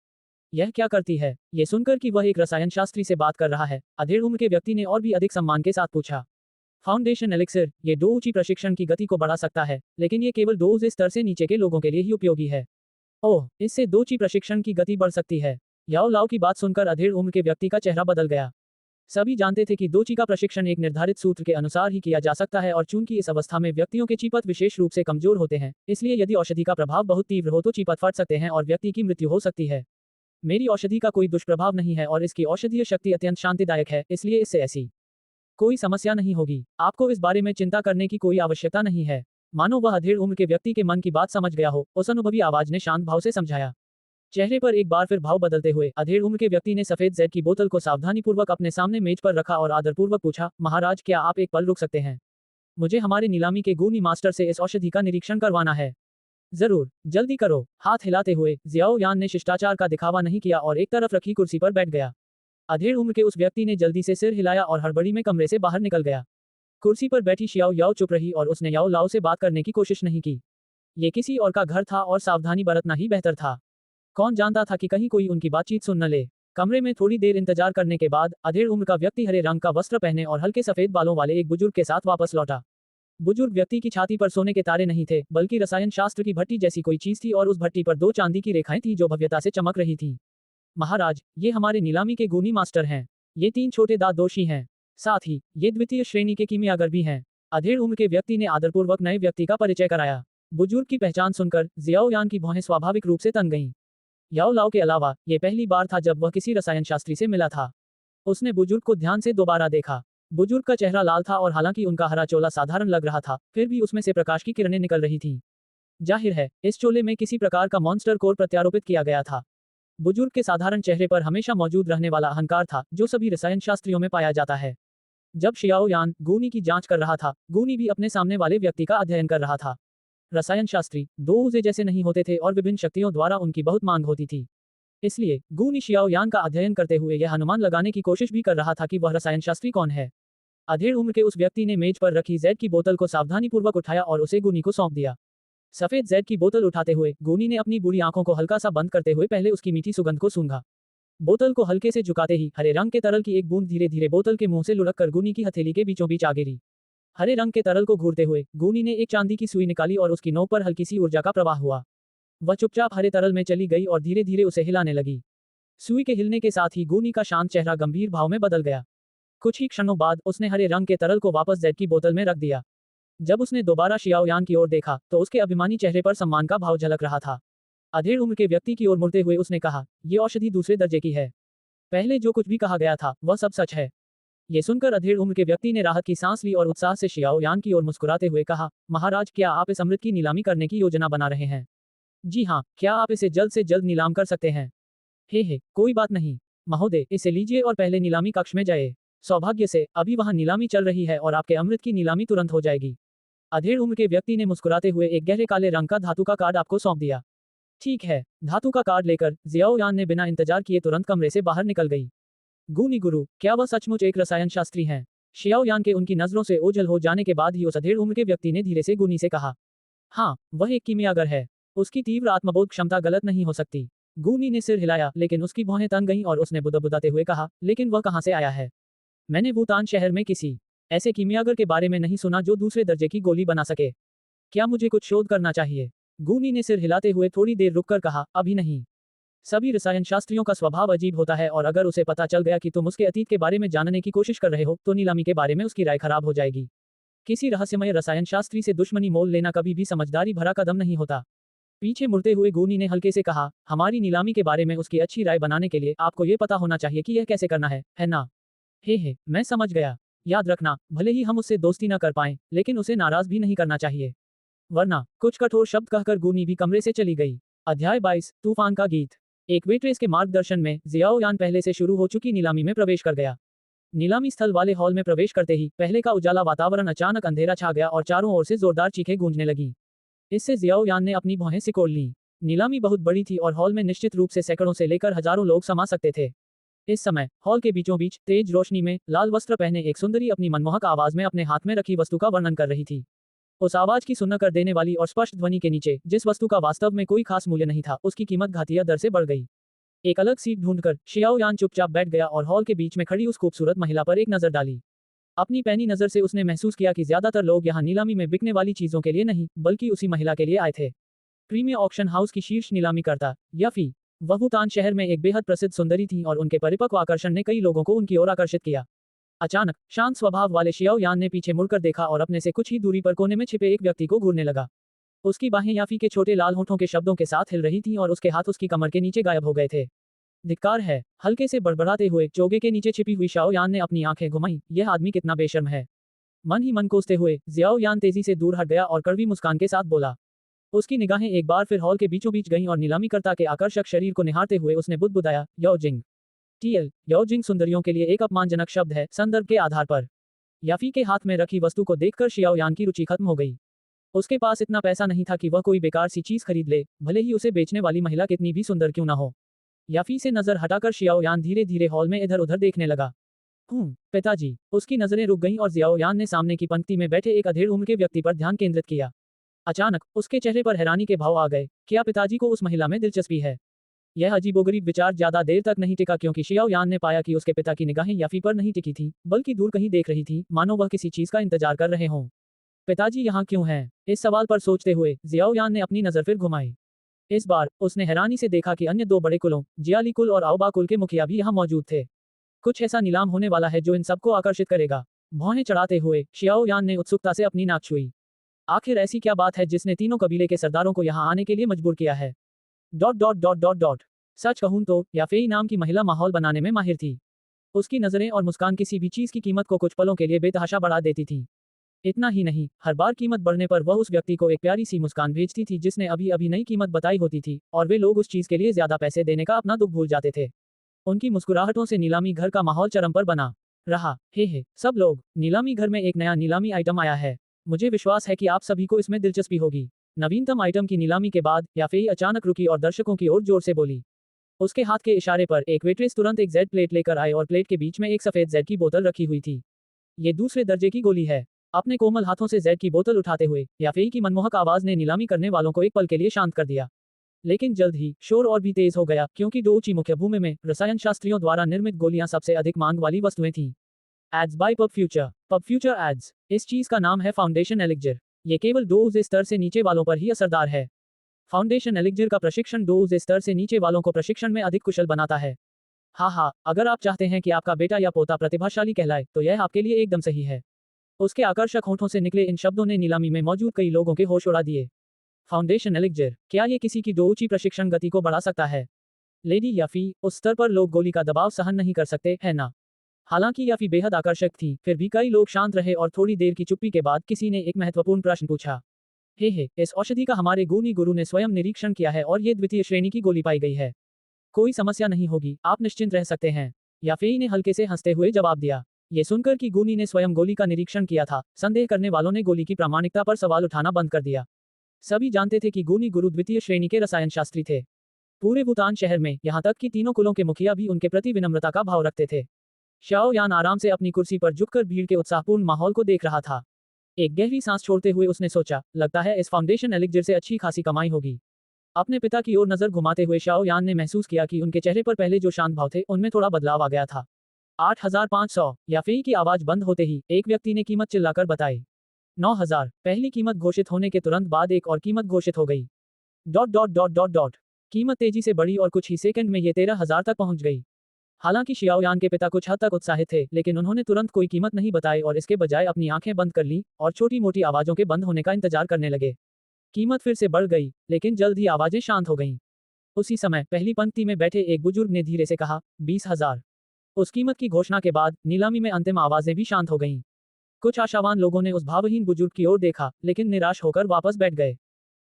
यह क्या करती है? ये सुनकर कि वह एक रसायन शास्त्री से बात कर रहा है, अधेड़ उम्र के व्यक्ति ने और भी अधिक सम्मान के साथ पूछा। फाउंडेशन एलिक्सिर, ये 2 ऊंची प्रशिक्षण की गति को बढ़ा सकता है, लेकिन ये केवल 2 उस स्तर से नीचे के लोगों के लिए ही उपयोगी है। ओह, इससे 2 ची प्रशिक्षण की गति बढ़ सकती है। याओ लाओ की बात सुनकर अधेड़ उम्र के व्यक्ति का चेहरा बदल गया। सभी जानते थे कि 2 ची का प्रशिक्षण एक निर्धारित सूत्र के अनुसार ही किया जा सकता है और चूंकि इस अवस्था में व्यक्तियों के चीपत विशेष रूप से कमजोर होते हैं, इसलिए यदि औषधि का प्रभाव बहुत तीव्र हो तो चीपत फट सकते हैं और व्यक्ति की मृत्यु हो सकती है। मेरी औषधि का कोई दुष्प्रभाव नहीं है और इसकी औषधीय शक्ति अत्यंत शांतिदायक है, इसलिए इससे ऐसी कोई समस्या नहीं होगी। आपको इस बारे में चिंता करने की कोई आवश्यकता नहीं है। मानो वह अधेड़ उम्र के व्यक्ति के मन की बात समझ गया हो, उस अनुभवी आवाज ने शांत भाव से समझाया। चेहरे पर एक बार फिर भाव बदलते हुए अधेड़ उम्र के व्यक्ति ने सफेद जैद की बोतल को सावधानीपूर्वक अपने सामने मेज पर रखा और आदरपूर्वक पूछा, महाराज क्या आप एक पल रुक सकते हैं? मुझे हमारे नीलामी के गुनी मास्टर से इस औषधि का निरीक्षण करवाना है। जरूर, जल्दी करो। हाथ हिलाते हुए जियाओ यान ने शिष्टाचार का दिखावा नहीं किया और एक तरफ रखी कुर्सी पर बैठ गया। अधेड़ उम्र के उस व्यक्ति ने जल्दी से सिर हिलाया और हड़बड़ी में कमरे से बाहर निकल गया। कुर्सी पर बैठी शियाओ याओ चुप रही और उसने याओ लाओ से बात करने की कोशिश नहीं की। ये किसी और का घर था और सावधानी बरतना ही बेहतर था। कौन जानता था कि कहीं कोई उनकी बातचीत सुन न ले। कमरे में थोड़ी देर इंतजार करने के बाद अधेड़ उम्र का व्यक्ति हरे रंग का वस्त्र पहने और हल्के सफेद बालों वाले एक बुजुर्ग के साथ वापस लौटा। बुजुर्ग व्यक्ति की छाती पर सोने के तारे नहीं थे, बल्कि रसायन शास्त्र की भट्टी जैसी कोई चीज थी और उस भट्टी पर 2 चांदी की रेखाएं थी जो भव्यता से चमक रही थी। महाराज, ये हमारे नीलामी के गुनी मास्टर हैं। ये 3 छोटे दांत दोषी हैं। साथ ही ये द्वितीय श्रेणी के कीमियागर भी हैं। अधेड़ उम्र के व्यक्ति ने आदरपूर्वक नए व्यक्ति का परिचय कराया। बुजुर्ग की पहचान सुनकर जियाओ यान की भौहें स्वाभाविक रूप से तन गईं। याओ लाओ के अलावा ये पहली बार था जब वह किसी रसायन शास्त्री से मिला था। उसने बुजुर्ग को ध्यान से दोबारा देखा। बुजुर्ग का चेहरा लाल था और हालांकि उनका हरा चोला साधारण लग रहा था, फिर भी उसमें से प्रकाश की किरणें निकल रही थीं। जाहिर है, इस चोले में किसी प्रकार का मॉन्स्टर कोर प्रत्यारोपित किया गया था। बुजुर्ग के साधारण चेहरे पर हमेशा मौजूद रहने वाला अहंकार था, जो सभी रसायन शास्त्रियों में पाया जाता है। जब शियाओ यान गूनी की जांच कर रहा था, गूनी भी अपने सामने वाले व्यक्ति का अध्ययन कर रहा था। रसायन शास्त्री 2 ऊजे जैसे नहीं होते थे और विभिन्न शक्तियों द्वारा उनकी बहुत मांग होती थी। इसलिए गूनी शियाओ यान का अध्ययन करते हुए यह अनुमान लगाने की कोशिश भी कर रहा था कि वह रसायन शास्त्री कौन है। अधेड़ उम्र के उस व्यक्ति ने मेज पर रखी जैद की बोतल को सावधानीपूर्वक उठाया और उसे गूनी को सौंप दिया। सफेद जैद की बोतल उठाते हुए गूनी ने अपनी बूढ़ी आंखों को हल्का सा बंद करते हुए पहले उसकी मीठी सुगंध को सूंघा। बोतल को हल्के से झुकाते ही हरे रंग के तरल की एक बूंद धीरे धीरे बोतल के मुंह से लुढ़क कर गूनी की हथेली के बीचों बीच आ गिरी। हरे रंग के तरल को घूरते हुए गूनी ने एक चांदी की सुई निकाली और उसकी नोक पर हल्की सी ऊर्जा का प्रवाह हुआ। वह चुपचाप हरे तरल में चली गई और धीरे धीरे उसे हिलाने लगी। सुई के हिलने के साथ ही गूनी का शांत चेहरा गंभीर भाव में बदल गया। कुछ ही क्षणों बाद उसने हरे रंग के तरल को वापस जैद की बोतल में रख दिया। जब उसने दोबारा शियाओ यान की ओर देखा तो उसके अभिमानी चेहरे पर सम्मान का भाव झलक रहा था। अधेड़ उम्र के व्यक्ति की ओर मुड़ते हुए उसने कहा, ये औषधि दूसरे दर्जे की है। पहले जो कुछ भी कहा गया था वह सब सच है। ये सुनकर अधेड़ उम्र के व्यक्ति ने राहत की सांस ली और उत्साह से शियाओ यान की ओर मुस्कुराते हुए कहा, महाराज क्या आप इस अमृत की नीलामी करने की योजना बना रहे हैं? जी हाँ, क्या आप इसे जल्द से जल्द नीलाम कर सकते हैं? हे, कोई बात नहीं महोदय, इसे लीजिए और पहले नीलामी कक्ष में जाइए। सौभाग्य से अभी वहां नीलामी चल रही है और आपके अमृत की नीलामी तुरंत हो जाएगी। अधेड़ उम्र के व्यक्ति ने मुस्कुराते हुए एक गहरे काले रंग का धातु का कार्ड आपको सौंप दिया। ठीक है। धातु का कार्ड लेकर जियाओ यान ने बिना इंतजार किए तुरंत कमरे से बाहर निकल गई। गूनी गुरु, क्या वह सचमुच एक रसायन शास्त्री हैं? शियाओ यान के उनकी नजरों से ओझल हो जाने के बाद ही उस अधेड़ उम्र के व्यक्ति ने धीरे से गूनी से कहा, हाँ, वह एक कीमियागर है। उसकी तीव्र आत्मबोध क्षमता गलत नहीं हो सकती। गूनी ने सिर हिलाया, लेकिन उसकी भौहें तन गईं और उसने बुदबुदाते हुए कहा, लेकिन वह कहाँ से आया है? मैंने वुतान शहर में किसी ऐसे कीमियागर के बारे में नहीं सुना जो दूसरे दर्जे की गोली बना सके। क्या मुझे कुछ शोध करना चाहिए? गूनी ने सिर हिलाते हुए थोड़ी देर रुककर कहा, अभी नहीं। सभी रसायन शास्त्रियों का स्वभाव अजीब होता है और अगर उसे पता चल गया कि तुम उसके अतीत के बारे में जानने की कोशिश कर रहे हो तो नीलामी के बारे में उसकी राय खराब हो जाएगी। किसी रहस्यमय रसायन शास्त्री से दुश्मनी मोल लेना कभी भी समझदारी भरा कदम नहीं होता। पीछे मुड़ते हुए गूनी ने हल्के से कहा, हमारी नीलामी के बारे में उसकी अच्छी राय बनाने के लिए आपको ये पता होना चाहिए कि यह कैसे करना है ना? हे, मैं समझ गया। याद रखना, भले ही हम उससे दोस्ती न कर पाएं, लेकिन उसे नाराज भी नहीं करना चाहिए, वरना। कुछ कठोर शब्द कहकर गूनी भी कमरे से चली गई। अध्याय 22, तूफान का गीत। एक वेट्रेस के मार्गदर्शन में जियाओ यान पहले से शुरू हो चुकी नीलामी में प्रवेश कर गया। नीलामी स्थल वाले हॉल में प्रवेश करते ही पहले का उजाला वातावरण अचानक अंधेरा छा गया और चारों ओर से जोरदार चीखें गूंजने लगी। इससे जियाओ यान ने अपनी भौहें सिकोड़ लीं। नीलामी बहुत बड़ी थी और हॉल में निश्चित रूप से सैकड़ों से लेकर हजारों लोग समा सकते थे। इस समय हॉल के बीचों बीच तेज रोशनी में लाल वस्त्र पहने एक सुंदरी अपनी मनमोहक आवाज में अपने हाथ में रखी वस्तु का वर्णन कर रही थी। उस आवाज की सुन्न कर देने वाली और स्पष्ट ध्वनि के नीचे जिस वस्तु का वास्तव में कोई खास मूल्य नहीं था, उसकी कीमत घातीय दर से बढ़ गई। एक अलग सीट ढूंढकर शियाओ यान चुपचाप बैठ गया और हॉल के बीच में खड़ी उस खूबसूरत महिला पर एक नजर डाली। अपनी पैनी नजर से उसने महसूस किया कि ज्यादातर लोग यहाँ नीलामी में बिकने वाली चीजों के लिए नहीं, बल्कि उसी महिला के लिए आए थे। प्रीमियर ऑक्शन हाउस की शीर्ष नीलामी करता याफी वह भूटान शहर में एक बेहद प्रसिद्ध सुंदरी थी और उनके परिपक्व आकर्षण ने कई लोगों को उनकी ओर आकर्षित किया। अचानक शांत स्वभाव वाले शियाओ यान ने पीछे मुड़कर देखा और अपने से कुछ ही दूरी पर कोने में छिपे एक व्यक्ति को घूरने लगा। उसकी बाहें याफी के छोटे लाल होठों के शब्दों के साथ हिल रही थीं और उसके हाथ उसकी कमर के नीचे गायब हो गए थे। धिक्कार है, हल्के से बड़बड़ाते हुए चोगे के नीचे छिपी हुई शाओ यान ने अपनी आंखें घुमाई। यह आदमी कितना बेशर्म है। मन ही मन कोसते हुए जियाओ यान तेजी से दूर हट गया और कड़वी मुस्कान के साथ बोला। उसकी निगाहें एक बार फिर हॉल के बीचों बीच गईं और नीलामीकर्ता के आकर्षक शरीर को निहारते हुए उसने बुदबुदाया, याओ जिंग। टीएल याओ जिंग सुंदरियों के लिए एक अपमानजनक शब्द है संदर्भ के आधार पर। याफी के हाथ में रखी वस्तु को देखकर शियाओ यान की रुचि खत्म हो गई। उसके पास इतना पैसा नहीं था कि वह कोई बेकार सी चीज खरीद ले, भले ही उसे बेचने वाली महिला कितनी भी सुंदर क्यों ना हो। याफी से नजर हटाकर शियाओ यान धीरे धीरे हॉल में इधर उधर देखने लगा। पिताजी। उसकी नजरें रुक गईं और जियाओ यान ने सामने की पंक्ति में बैठे एक अधेड़ उम्र के व्यक्ति पर ध्यान केंद्रित किया। अचानक उसके चेहरे पर हैरानी के भाव आ गए। क्या पिताजी को उस महिला में दिलचस्पी है? यह अजीबोगरीब विचार ज्यादा देर तक नहीं टिका क्योंकि शियाओ यान ने पाया कि उसके पिता की निगाहें याफी पर नहीं टिकी थी, बल्कि दूर कहीं देख रही थी, मानो वह किसी चीज का इंतजार कर रहे हों। पिताजी यहाँ क्यों हैं? इस सवाल पर सोचते हुए जियाओ यान ने अपनी नजर फिर घुमाई। इस बार उसने हैरानी से देखा कि अन्य दो बड़े कुलों, जियाली कुल और आओबा कुल के मुखिया भी यहाँ मौजूद थे। कुछ ऐसा नीलाम होने वाला है जो इन सबको आकर्षित करेगा। भौहें चढ़ाते हुए शियाओ यान ने उत्सुकता से अपनी नाक छुई। आखिर ऐसी क्या बात है जिसने तीनों कबीले के सरदारों को यहाँ आने के लिए मजबूर किया है? Dot dot dot dot dot. सच कहूं तो याफेई नाम की महिला माहौल बनाने में माहिर थी। उसकी नजरें और मुस्कान किसी भी चीज की कीमत को कुछ पलों के लिए बेतहाशा बढ़ा देती थी। इतना ही नहीं, हर बार कीमत बढ़ने पर वह उस व्यक्ति को एक प्यारी सी मुस्कान भेजती थी जिसने अभी अभी नई कीमत बताई होती थी, और वे लोग उस चीज के लिए ज्यादा पैसे देने का अपना दुख भूल जाते थे। उनकी मुस्कुराहटों से नीलामी घर का माहौल चरम पर बना रहा। हे सब लोग, नीलामी घर में एक नया नीलामी आइटम आया है। मुझे विश्वास है कि आप सभी को इसमें दिलचस्पी होगी। नवीनतम आइटम की नीलामी के बाद याफेई अचानक रुकी और दर्शकों की ओर जोर से बोली। उसके हाथ के इशारे पर एक वेट्रेस तुरंत एक जेड प्लेट लेकर आए और प्लेट के बीच में एक सफेद जेड की बोतल रखी हुई थी। ये दूसरे दर्जे की गोली है। अपने कोमल हाथों से जेड की बोतल उठाते हुए याफेई की मनमोहक आवाज ने नीलामी करने वालों को एक पल के लिए शांत कर दिया। लेकिन जल्द ही शोर और भी तेज हो गया क्योंकि डोउची मुख्य भूमि में रसायन शास्त्रियों द्वारा निर्मित गोलियां सबसे अधिक मांग वाली वस्तुएं थीं। Ads by pub future ads. इस चीज का नाम है फाउंडेशन एलिक्जिर। ये केवल डोज स्तर से नीचे वालों पर ही असरदार है। फाउंडेशन एलिक्जिर का प्रशिक्षण डोज स्तर से नीचे वालों को प्रशिक्षण में अधिक कुशल बनाता है। हाँ, अगर आप चाहते हैं कि आपका बेटा या पोता प्रतिभाशाली कहलाए तो यह आपके लिए एकदम सही है। उसके आकर्षक होंठों से निकले इन शब्दों ने नीलामी में मौजूद कई लोगों के होश उड़ा दिए। फाउंडेशन एलिक्जिर, क्या ये किसी की डोउची प्रशिक्षण गति को बढ़ा सकता है? लेडी याफी, उस स्तर पर लोग गोली का दबाव सहन नहीं कर सकते, है ना? हालांकि याफी बेहद आकर्षक थी, फिर भी कई लोग शांत रहे और थोड़ी देर की चुप्पी के बाद किसी ने एक महत्वपूर्ण प्रश्न पूछा। इस औषधि का हमारे गुनी गुरु ने स्वयं निरीक्षण किया है और ये द्वितीय श्रेणी की गोली पाई गई है। कोई समस्या नहीं होगी, आप निश्चिंत रह सकते हैं। याफेई ने हल्के से हंसते हुए जवाब दिया। ये सुनकर कि गुनी ने स्वयं गोली का निरीक्षण किया था, संदेह करने वालों ने गोली की प्रामाणिकता पर सवाल उठाना बंद कर दिया। सभी जानते थे कि गुनी गुरु द्वितीय श्रेणी के रसायन शास्त्री थे। पूरे भूटान शहर में, यहाँ तक कि तीनों कुलों के मुखिया भी उनके प्रति विनम्रता का भाव रखते थे। शाओ यान आराम से अपनी कुर्सी पर झुककर भीड़ के उत्साहपूर्ण माहौल को देख रहा था। एक गहरी सांस छोड़ते हुए उसने सोचा, लगता है इस फाउंडेशन एलिक्जिर से अच्छी खासी कमाई होगी। अपने पिता की ओर नजर घुमाते हुए शाओ यान ने महसूस किया कि उनके चेहरे पर पहले जो शांत भाव थे उनमें थोड़ा बदलाव आ गया था। 8,500। याफेई की आवाज बंद होते ही एक व्यक्ति ने कीमत चिल्लाकर बताई। 9,000। पहली कीमत घोषित होने के तुरंत बाद एक और कीमत घोषित हो गई। Dot dot dot dot dot. कीमत तेजी से बढ़ी और कुछ ही सेकंड में ये 13,000 तक पहुंच गई। हालांकि शियाओ यान के पिता कुछ हद तक उत्साहित थे, लेकिन उन्होंने तुरंत कोई कीमत नहीं बताई और इसके बजाय अपनी आंखें बंद कर ली और छोटी मोटी आवाजों के बंद होने का इंतजार करने लगे। कीमत फिर से बढ़ गई, लेकिन जल्द ही आवाजें शांत हो गईं। उसी समय पहली पंक्ति में बैठे एक बुजुर्ग ने धीरे से कहा, 20,000। उस कीमत की घोषणा के बाद नीलामी में अंतिम आवाजें भी शांत हो गईं। कुछ आशावान लोगों ने उस भावहीन बुजुर्ग की ओर देखा, लेकिन निराश होकर वापस बैठ गए।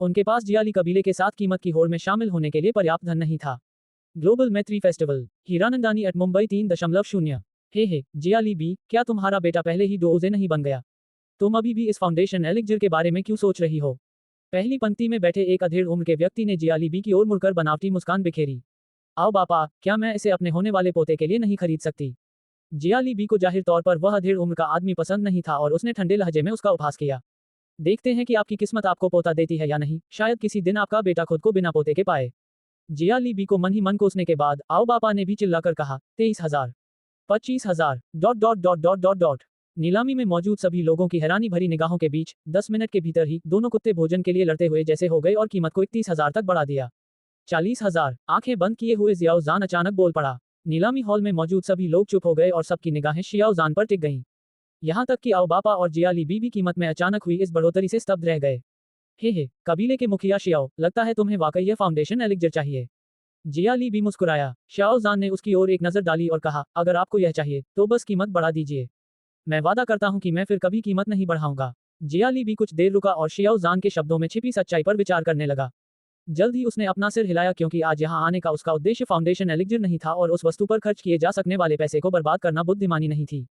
उनके पास जियाली कबीले के साथ कीमत की होड़ में शामिल होने के लिए पर्याप्त धन नहीं था। Global Maitri festival, Hiranandani at Mumbai 3.0। Jiali बी, क्या तुम्हारा बेटा पहले ही डोजे नहीं बन गया? तुम अभी भी इस फाउंडेशन एलिक्जिर के बारे में क्यों सोच रही हो? पहली पंक्ति में बैठे एक अधेड़ उम्र के व्यक्ति ने जियाली बी की ओर मुड़कर बनावटी मुस्कान बिखेरी। आओ बापा, क्या मैं इसे अपने होने वाले पोते के लिए नहीं खरीद सकती? जियाली बी को जाहिर तौर पर वह अधेड़ उम्र का आदमी पसंद नहीं था और उसने ठंडे लहजे में उसका उपहास किया। देखते हैं कि आपकी किस्मत आपको पोता देती है या नहीं, शायद किसी दिन आपका बेटा खुद को बिना पोते के पाए। जिया ली बी को मन ही मन कोसने के बाद आओ बापा ने भी चिल्लाकर कहा, 23,000, 25,000, dot dot dot dot dot dot. नीलामी में मौजूद सभी लोगों की हैरानी भरी निगाहों के बीच 10 मिनट के भीतर ही दोनों कुत्ते भोजन के लिए लड़ते हुए जैसे हो गए और कीमत को 31,000 तक बढ़ा दिया। 40,000। आंखें बंद किए हुए जियाओ जान अचानक बोल पड़ा। नीलामी हॉल में मौजूद सभी लोग चुप हो गए और सबकी निगाहें शियाओ जान पर टिक गईं। यहाँ तक कि आओ बापा और जियाली बीबी कीमत में अचानक हुई इस बढ़ोतरी से स्तब्ध रह गए। हे, कबीले के मुखिया शियाओ, लगता है तुम्हें वाकई यह फाउंडेशन एलिक्जर चाहिए। जियाली भी मुस्कुराया। शाओ जान ने उसकी ओर एक नजर डाली और कहा, अगर आपको यह चाहिए तो बस कीमत बढ़ा दीजिए। मैं वादा करता हूं कि मैं फिर कभी कीमत नहीं बढ़ाऊंगा। जियाली भी कुछ देर रुका और शियाओ जान के शब्दों में छिपी सच्चाई पर विचार करने लगा। जल्द ही उसने अपना सिर हिलाया क्योंकि आज यहाँ आने का उसका उद्देश्य फाउंडेशन एलिक्जर नहीं था और उस वस्तु पर खर्च किए जा सकने वाले पैसे को बर्बाद करना बुद्धिमानी नहीं थी।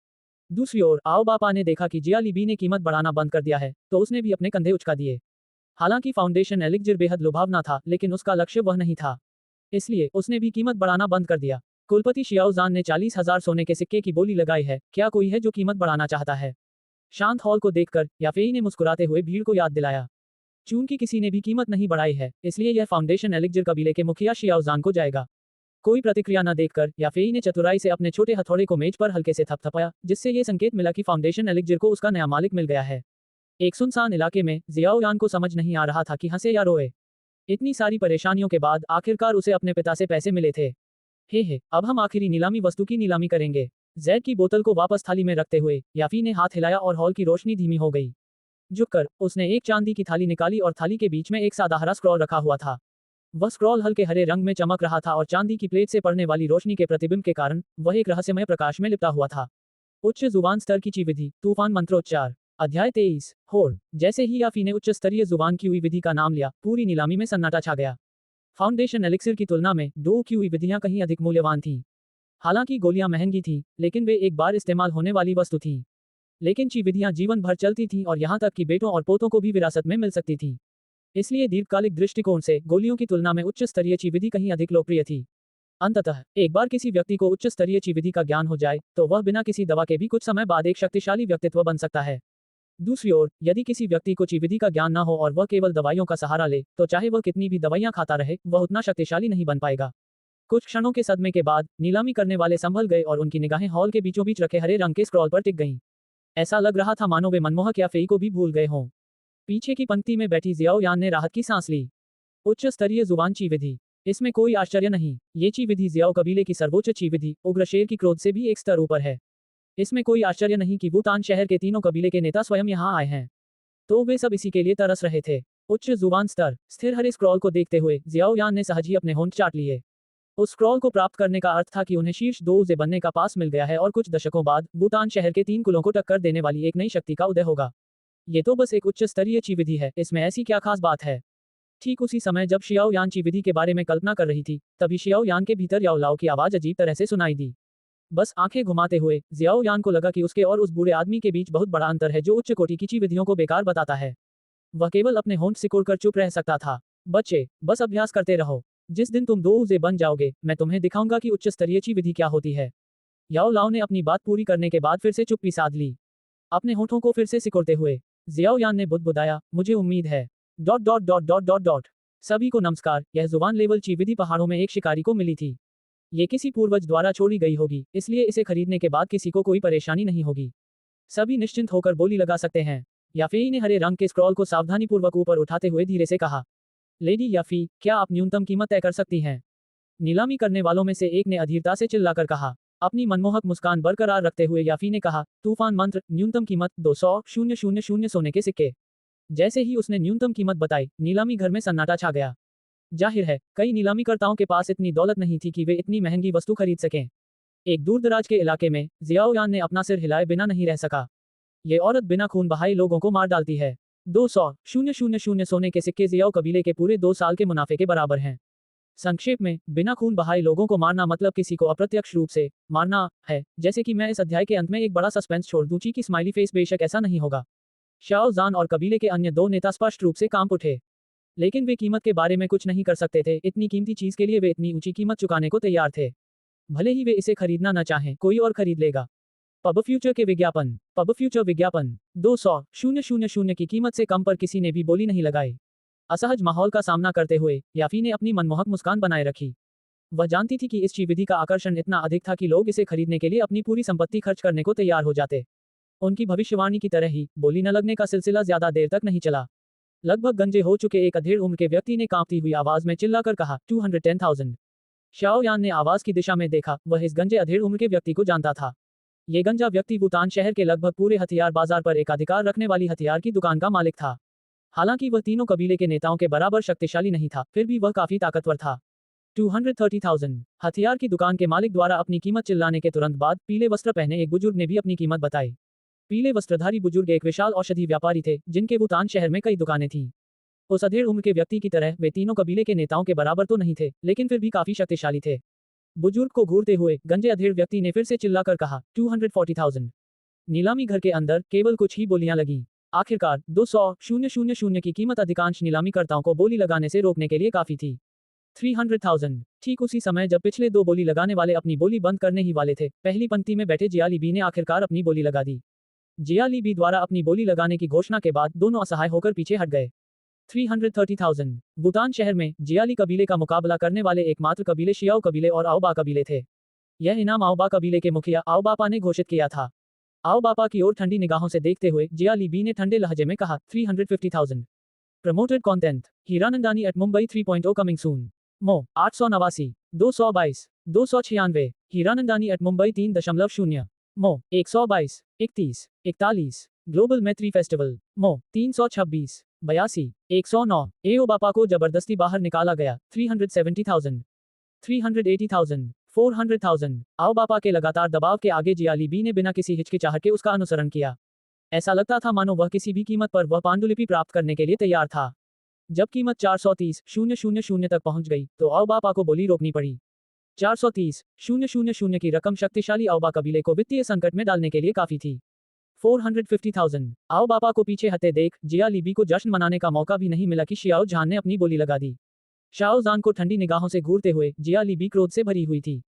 दूसरी ओर आओ बापा ने देखा कि जियाली बी ने कीमत बढ़ाना बंद कर दिया है, तो उसने भी अपने कंधे उचका दिए। हालांकि फाउंडेशन एलिक्जर बेहद लुभावना था, लेकिन उसका लक्ष्य वह नहीं था। इसलिए उसने भी कीमत बढ़ाना बंद कर दिया। कुलपति शियाओ जान ने 40,000 सोने के सिक्के की बोली लगाई है, क्या कोई है जो कीमत बढ़ाना चाहता है? शांत हॉल को देखकर याफेई ने मुस्कुराते हुए भीड़ को याद दिलाया। चूंकि किसी ने भी कीमत नहीं बढ़ाई है, इसलिए यह फाउंडेशन एलिक्जर कबीले के मुखिया शियाओ जान को जाएगा। कोई प्रतिक्रिया न देखकर याफेई ने चतुराई से अपने छोटे हथौड़े को मेज पर हल्के से थपथपाया, जिससे ये संकेत मिला कि फाउंडेशन एलिक्जर को उसका नया मालिक मिल गया है। एक सुनसान इलाके में जियाओ यान को समझ नहीं आ रहा था कि हंसे या रोए। इतनी सारी परेशानियों के बाद आखिरकार उसे अपने पिता से पैसे मिले थे। हे, अब हम आखिरी नीलामी वस्तु की नीलामी करेंगे। जैड की बोतल को वापस थाली में रखते हुए याफी ने हाथ हिलाया और हॉल की रोशनी धीमी हो गई। झुककर उसने एक चांदी की थाली निकाली और थाली के बीच में एक सादा हरा स्क्रॉल रखा हुआ था। वह स्क्रॉल हल्के हरे रंग में चमक रहा था और चांदी की प्लेट से पड़ने वाली रोशनी के प्रतिबिंब के कारण वह एक रहस्यमय प्रकाश में लिपटा हुआ था। उच्च जुबान स्तर की ची विधि, तूफान मंत्रोच्चार। अध्याय 23। होड़। जैसे ही याफी ने उच्च स्तरीय जुबान क्यूई विधि का नाम लिया, पूरी नीलामी में सन्नाटा छा गया। फाउंडेशन एलिक्सिर की तुलना में दो क्यूई विधियां कहीं अधिक मूल्यवान थीं। हालांकि गोलियां महंगी थीं, लेकिन वे एक बार इस्तेमाल होने वाली वस्तु थीं। लेकिन ची विधियां जीवन भर चलती थीं और यहां तक कि बेटों और पोतों को भी विरासत में मिल सकती थीं। इसलिए दीर्घकालिक दृष्टिकोण से गोलियों की तुलना में उच्च स्तरीय ची विधि कहीं अधिक लोकप्रिय थी। अंततः एक बार किसी व्यक्ति को उच्च स्तरीय ची विधि का ज्ञान हो जाए, तो वह बिना किसी दवा के भी कुछ समय बाद एक शक्तिशाली व्यक्तित्व बन सकता है। दूसरी ओर, यदि किसी व्यक्ति को ची विधि का ज्ञान न हो और वह केवल दवाइयों का सहारा ले, तो चाहे वह कितनी भी दवाइयां खाता रहे, वह उतना शक्तिशाली नहीं बन पाएगा। कुछ क्षणों के सदमे के बाद नीलामी करने वाले संभल गए और उनकी निगाहें हॉल के बीचों बीच रखे हरे रंग के स्क्रॉल पर टिक गईं। ऐसा लग रहा था मानो वे मनमोहक या फेई को भी भूल गए हों। पीछे की पंक्ति में बैठी जियाओ यान ने राहत की सांस ली। उच्च स्तरीय जुबान ची विधि। इसमें कोई आश्चर्य नहीं, ये ची विधि जियाओ कबीले की सर्वोच्च ची विधि उग्र शेर की क्रोध से भी एक स्तर ऊपर है। इसमें कोई आश्चर्य नहीं कि वुतान शहर के तीनों कबीले के नेता स्वयं यहाँ आए हैं। तो वे सब इसी के लिए तरस रहे थे। उच्च जुबान स्तर। स्थिर हरे स्क्रॉल को देखते हुए जियाओ यान ने सहज ही अपने होंठ चाट लिए। उस स्क्रॉल को प्राप्त करने का अर्थ था कि उन्हें शीर्ष 2 उजे बनने का पास मिल गया है और कुछ दशकों बाद वुतान शहर के 3 कुलों को टक्कर देने वाली एक नई शक्ति का उदय होगा। ये तो बस एक उच्च स्तरीय ची विधि है, इसमें ऐसी क्या खास बात है? ठीक उसी समय जब शियाओ यान ची विधि के बारे में कल्पना कर रही थी, तभी शियाओ यान के भीतर याओ लाओ की आवाज अजीब तरह से सुनाई दी। बस आंखें घुमाते हुए जियाओ यान को लगा कि उसके और उस बूढ़े आदमी के बीच बहुत बड़ा अंतर है जो उच्च कोटि की ची विधियों को बेकार बताता है। वह केवल अपने होंठ सिकोड़कर चुप रह सकता था। बच्चे, बस अभ्यास करते रहो। जिस दिन तुम 2 उजे बन जाओगे, मैं तुम्हें दिखाऊंगा कि उच्च स्तरीय ची विधि क्या होती है। याओ लाओ ने अपनी बात पूरी करने के बाद फिर से चुप्पी साध ली। अपने होठों को फिर से सिकोड़ते हुए जियाओ यान ने बुदबुदाया, मुझे उम्मीद है। Dot dot dot dot dot dot. सभी को नमस्कार। यह जुबान लेवल ची विधि पहाड़ों में एक शिकारी को मिली थी। ये किसी पूर्वज द्वारा छोड़ी गई होगी, इसलिए इसे खरीदने के बाद किसी को कोई परेशानी नहीं होगी। सभी निश्चिंत होकर बोली लगा सकते हैं। याफी ने हरे रंग के स्क्रॉल को सावधानीपूर्वक ऊपर उठाते हुए धीरे से कहा, लेडी याफी, क्या आप न्यूनतम कीमत तय कर सकती हैं? नीलामी करने वालों में से एक ने अधीरता से चिल्लाकर कहा। अपनी मनमोहक मुस्कान बरकरार रखते हुए याफी ने कहा, तूफान मंत्र, न्यूनतम कीमत 200,000 सोने के सिक्के। जैसे ही उसने न्यूनतम कीमत बताई, नीलामी घर में सन्नाटा छा गया। जाहिर है, कई नीलामीकर्ताओं के पास इतनी दौलत नहीं थी कि वे इतनी महंगी वस्तु खरीद सकें। एक दूरदराज के इलाके में जियाओ यान ने अपना सिर हिलाए बिना नहीं रह सका। ये औरत बिना खून बहाए लोगों को मार डालती है। 200,000 सोने के सिक्के जियाओ कबीले के पूरे 2 साल के मुनाफे के बराबर हैं। संक्षेप में, बिना खून बहाए लोगों को मारना मतलब किसी को अप्रत्यक्ष रूप से मारना है। जैसे कि मैं इस अध्याय के अंत में एक बड़ा सस्पेंस छोड़ दूं कि स्माइली फेस बेशक ऐसा नहीं होगा। शाओ जान और कबीले के अन्य 2 नेता स्पष्ट रूप से कांप उठे। लेकिन वे कीमत के बारे में कुछ नहीं कर सकते थे। इतनी कीमती चीज के लिए वे इतनी ऊंची कीमत चुकाने को तैयार थे। भले ही वे इसे खरीदना न चाहें, कोई और खरीद लेगा। पब फ्यूचर के विज्ञापन। पब फ्यूचर विज्ञापन। 200,000 की कीमत से कम पर किसी ने भी बोली नहीं लगाई। असहज माहौल का सामना करते हुए याफी ने अपनी मनमोहक मुस्कान बनाए रखी। वह जानती थी कि इस विधि का आकर्षण इतना अधिक था कि लोग इसे खरीदने के लिए अपनी पूरी संपत्ति खर्च करने को तैयार हो जाते। उनकी भविष्यवाणी की तरह ही बोली न लगने का सिलसिला ज्यादा देर तक नहीं चला। लगभग गंजे हो चुके एक अधेड़ उम्र के व्यक्ति ने कांपती हुई आवाज में चिल्लाकर कहा, 210,000। शाओ यान ने आवाज की दिशा में देखा। वह इस गंजे अधेड़ उम्र के व्यक्ति को जानता था। ये गंजा व्यक्ति वुतान शहर के लगभग पूरे हथियार बाजार पर एकाधिकार रखने वाली हथियार की दुकान का मालिक था। हालांकि वह तीनों कबीले के नेताओं के बराबर शक्तिशाली नहीं था, फिर भी वह काफी ताकतवर था। 230,000। हथियार की दुकान के मालिक द्वारा अपनी कीमत चिल्लाने के तुरंत बाद पीले वस्त्र पहने एक बुजुर्ग ने भी अपनी कीमत बताई। पीले वस्त्रधारी बुजुर्ग एक विशाल औषधि व्यापारी थे, जिनके वुतान शहर में कई दुकानें थीं। उस अधेड़ उम्र के व्यक्ति की तरह वे तीनों कबीले के नेताओं के बराबर तो नहीं थे, लेकिन फिर भी काफी शक्तिशाली थे। बुजुर्ग को घूरते हुए गंजे अधेड़ व्यक्ति ने फिर से चिल्लाकर कहा, 240,000। नीलामी घर के अंदर केवल कुछ ही बोलियां लगीं। आखिरकार 200,000 की कीमत अधिकांश नीलामीकर्ताओं को बोली लगाने से रोकने के लिए काफी थी। 300,000। ठीक उसी समय जब पिछले दो बोली लगाने वाले अपनी बोली बंद करने ही वाले थे, पहली पंक्ति में बैठे जियाली बी ने आखिरकार अपनी बोली लगा दी। जियाली बी द्वारा अपनी बोली लगाने की घोषणा के बाद दोनों असहाय होकर पीछे हट गए। 330,000। वुतान शहर में जियाली कबीले का मुकाबला करने वाले एकमात्र कबीले शियाओ कबीले और आओबा कबीले थे। यह इनाम आओबा कबीले के मुखिया आओबापा ने घोषित किया था। आओबापा की ओर ठंडी निगाहों से देखते हुए जियाली बी ने ठंडे लहजे में कहा, 350,000। Promoted content Hiranandani at Mumbai 3.0 coming soon. मो 889 222 296। हीरानंदानी एट मुंबई 3.0। मो 122 31 41। Global Maitri festival. मो 326 82 109। एओबापा को जबरदस्ती बाहर निकाला गया। 370,000 380,000 400,000। आओबापा के लगातार दबाव के आगे जियाली बी ने बिना किसी हिचकिचाहट के उसका अनुसरण किया। ऐसा लगता था मानो वह किसी भी कीमत पर वह पांडुलिपि प्राप्त करने के लिए तैयार था। जब कीमत 430,000 तक पहुंच गई तो आओबापा को बोली रोकनी पड़ी। 430,000 की रकम शक्तिशाली आओबा कबीले को वित्तीय संकट में डालने के लिए काफी थी। 450,000। आओबापा को पीछे हटे देख जियाली बी को जश्न मनाने का मौका भी नहीं मिला कि शियाओ जान ने अपनी बोली लगा दी। शाओ जान को ठंडी निगाहों से घूरते हुए जियाली बी क्रोध से भरी हुई थी।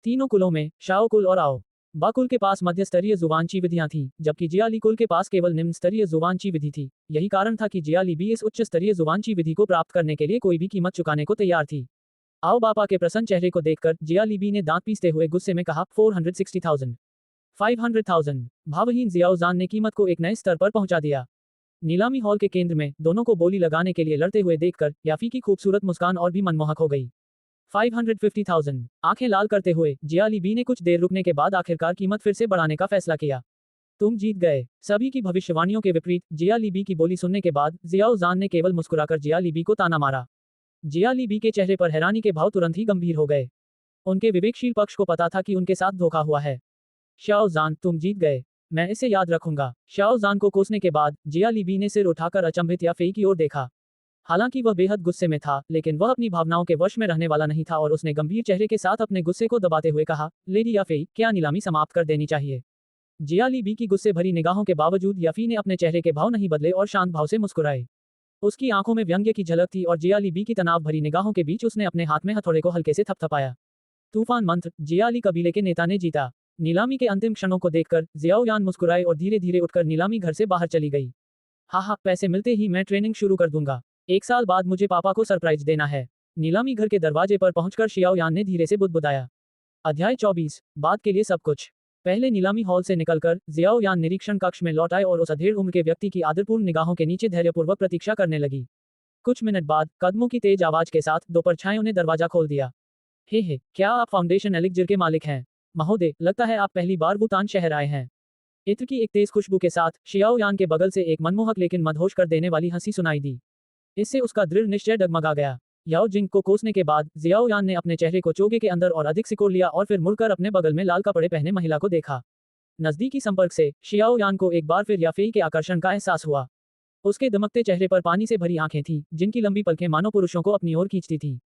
तीनों कुलों में शाओ कुल और आओ बा कुल के पास मध्य स्तरीय जुबानची विधियां थीं, जबकि जियाली कुल के पास केवल निम्न स्तरीय जुबानची विधि थी। यही कारण था कि जियाली बी इस उच्च स्तरीय जुबानची विधि को प्राप्त करने के लिए कोई भी कीमत चुकाने को तैयार थी। आओ बापा के प्रसन्न चेहरे को देखकर जियाली बी ने दांत पीसते हुए गुस्से में कहा, 460,000 500,000। भावहीन जियाओ जान ने कीमत को एक नए स्तर पर पहुंचा दिया। नीलामी हॉल के केंद्र में दोनों को बोली लगाने के लिए लड़ते हुए देखकर याफी की खूबसूरत मुस्कान और भी मनमोहक हो गई। 550,000। आंखें लाल करते हुए जियाली बी ने कुछ देर रुकने के बाद आखिरकार कीमत फिर से बढ़ाने का फैसला किया। तुम जीत गए। सभी की भविष्यवाणियों के विपरीत जियाली बी की बोली सुनने के बाद जियाओ जान ने केवल मुस्कुराकर जियाली बी को ताना मारा। जियाली बी के चेहरे पर हैरानी के भाव तुरंत ही गंभीर हो गए। उनके विवेकशील पक्ष को पता था कि उनके साथ धोखा हुआ है। शाओ जान, तुम जीत गए। मैं इसे याद रखूंगा। शाओ जान को कोसने के बाद जियाली बी ने सिर उठाकर अचंभित या फेई की ओर देखा। हालांकि वह बेहद गुस्से में था, लेकिन वह अपनी भावनाओं के वश में रहने वाला नहीं था और उसने गंभीर चेहरे के साथ अपने गुस्से को दबाते हुए कहा, लेडी याफेई, क्या नीलामी समाप्त कर देनी चाहिए? जियाली बी की गुस्से भरी निगाहों के बावजूद याफी ने अपने चेहरे के भाव नहीं बदले और शांत भाव से मुस्कुराए। उसकी आंखों में व्यंग्य की झलक थी और जियाली बी की तनाव भरी निगाहों के बीच उसने अपने हाथ में हथौड़े को हल्के से थपथपाया। तूफान मंत्र, जियाली कबीले के नेता ने जीता। नीलामी के अंतिम क्षणों को देखकर जियाओ यान मुस्कुराए और धीरे धीरे उठकर नीलामी घर से बाहर चली गई। हाँ, पैसे मिलते ही मैं ट्रेनिंग शुरू कर दूंगा। 1 साल बाद मुझे पापा को सरप्राइज देना है। नीलामी घर के दरवाजे पर पहुंचकर शियाओ यान ने धीरे से बुदबुदाया। अध्याय 24। बाद के लिए सब कुछ। पहले नीलामी हॉल से निकलकर जियाओ यान निरीक्षण कक्ष में लौट आए और उस अधेड़ उम्र के व्यक्ति की आदरपूर्ण निगाहों के नीचे धैर्यपूर्वक प्रतीक्षा करने लगी। कुछ मिनट बाद कदमों की तेज आवाज के साथ दो परछाइयों ने दरवाजा खोल दिया। हे, क्या आप फाउंडेशन एलिक्जिर के मालिक हैं? महोदय, लगता है आप पहली बार वुतान शहर आए हैं। इत्र की एक तेज खुशबू के साथ शियाओ यान के बगल से एक मनमोहक लेकिन मदहोश कर देने वाली हंसी सुनाई दी। इससे उसका दृढ़ निश्चय डगमगा गया। याओ जिंग को कोसने के बाद जियाओ यान ने अपने चेहरे को चोगे के अंदर और अधिक सिकोड़ लिया और फिर मुड़कर अपने बगल में लाल कपड़े पहने महिला को देखा। नजदीकी संपर्क से शियाओ यान को एक बार फिर याफेई के आकर्षण का एहसास हुआ। उसके दमकते चेहरे पर पानी से भरी आंखें थीं, जिनकी लंबी पलकें मानो पुरुषों को अपनी ओर खींचती थीं।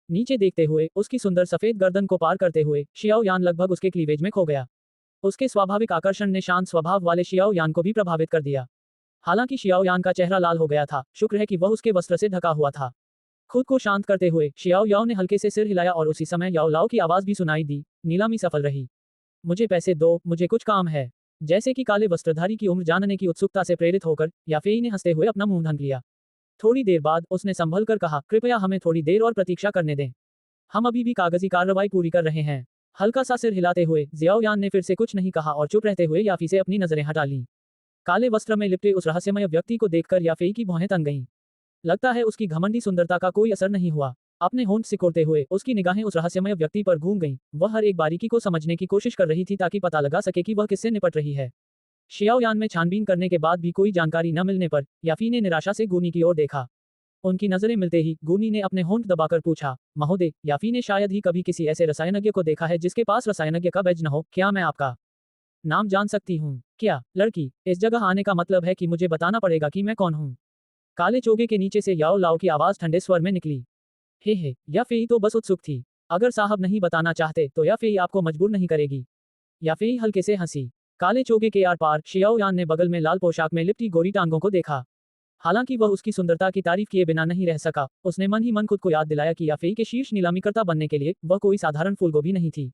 नीचे देखते हुए, उसकी सुंदर सफेद गर्दन को पार करते हुए शियाओ यान लगभग उसके क्लीवेज में खो गया। उसके स्वाभाविक आकर्षण ने शांत स्वभाव वाले शियाओ यान को भी प्रभावित कर दिया। हालांकि शियाओ यान का चेहरा लाल हो गया था, शुक्र है कि वह उसके वस्त्र से ढका हुआ था। खुद को शांत करते हुए शियाओ याओ ने हल्के से सिर हिलाया और उसी समय याओ लाओ की आवाज भी सुनाई दी। नीलामी सफल रही। मुझे पैसे दो, मुझे कुछ काम है। जैसे कि काले वस्त्रधारी की उम्र जानने की उत्सुकता से प्रेरित होकर याफेई ने हंसते हुए अपना मुंह ढक लिया। थोड़ी देर बाद उसने संभल कर कहा, कृपया हमें थोड़ी देर और प्रतीक्षा करने दें। हम अभी भी कागजी कार्रवाई पूरी कर रहे हैं। हल्का सा सिर हिलाते हुए जियाओयान ने फिर से कुछ नहीं कहा और चुप रहते हुए याफी से अपनी नजरें हटा लीं। काले वस्त्र में लिपटे उस रहस्यमय व्यक्ति को देखकर याफेई की भौहें तन गईं। लगता है उसकी घमंडी सुंदरता का कोई असर नहीं हुआ। अपने होंठ सिकोड़ते हुए उसकी निगाहें उस रहस्यमय व्यक्ति पर घूम गईं। वह हर एक बारीकी को समझने की कोशिश कर रही थी ताकि पता लगा सके कि वह किससे निपट रही है। शियाओयान में छानबीन करने के बाद भी कोई जानकारी न मिलने पर याफी ने निराशा से गूनी की ओर देखा। उनकी नजरें मिलते ही गूनी ने अपने होंठ दबाकर पूछा, महोदय, याफी ने शायद ही कभी किसी ऐसे रसायनज्ञ को देखा है जिसके पास रसायनज्ञ का बैज न हो। क्या मैं आपका नाम जान सकती हूँ? क्या? लड़की, इस जगह आने का मतलब है कि मुझे बताना पड़ेगा कि मैं कौन हूँ। काले चोगे के नीचे से याओ लाओ की आवाज ठंडे स्वर में निकली। हे, याफेई तो बस उत्सुक थी। अगर साहब नहीं बताना चाहते तो याफेई आपको मजबूर नहीं करेगी। याफेई हल्के से हंसी। काले चोगे के आर पार शियाओयान ने बगल में लाल पोशाक में लिपटी गोरी टांगों को देखा। हालांकि वह उसकी सुंदरता की तारीफ किए बिना नहीं रह सका। उसने मन ही मन खुद को याद दिलाया कि याफेई के शीर्ष नीलामीकर्ता बनने के लिए वह कोई साधारण फूलगोभी नहीं थी।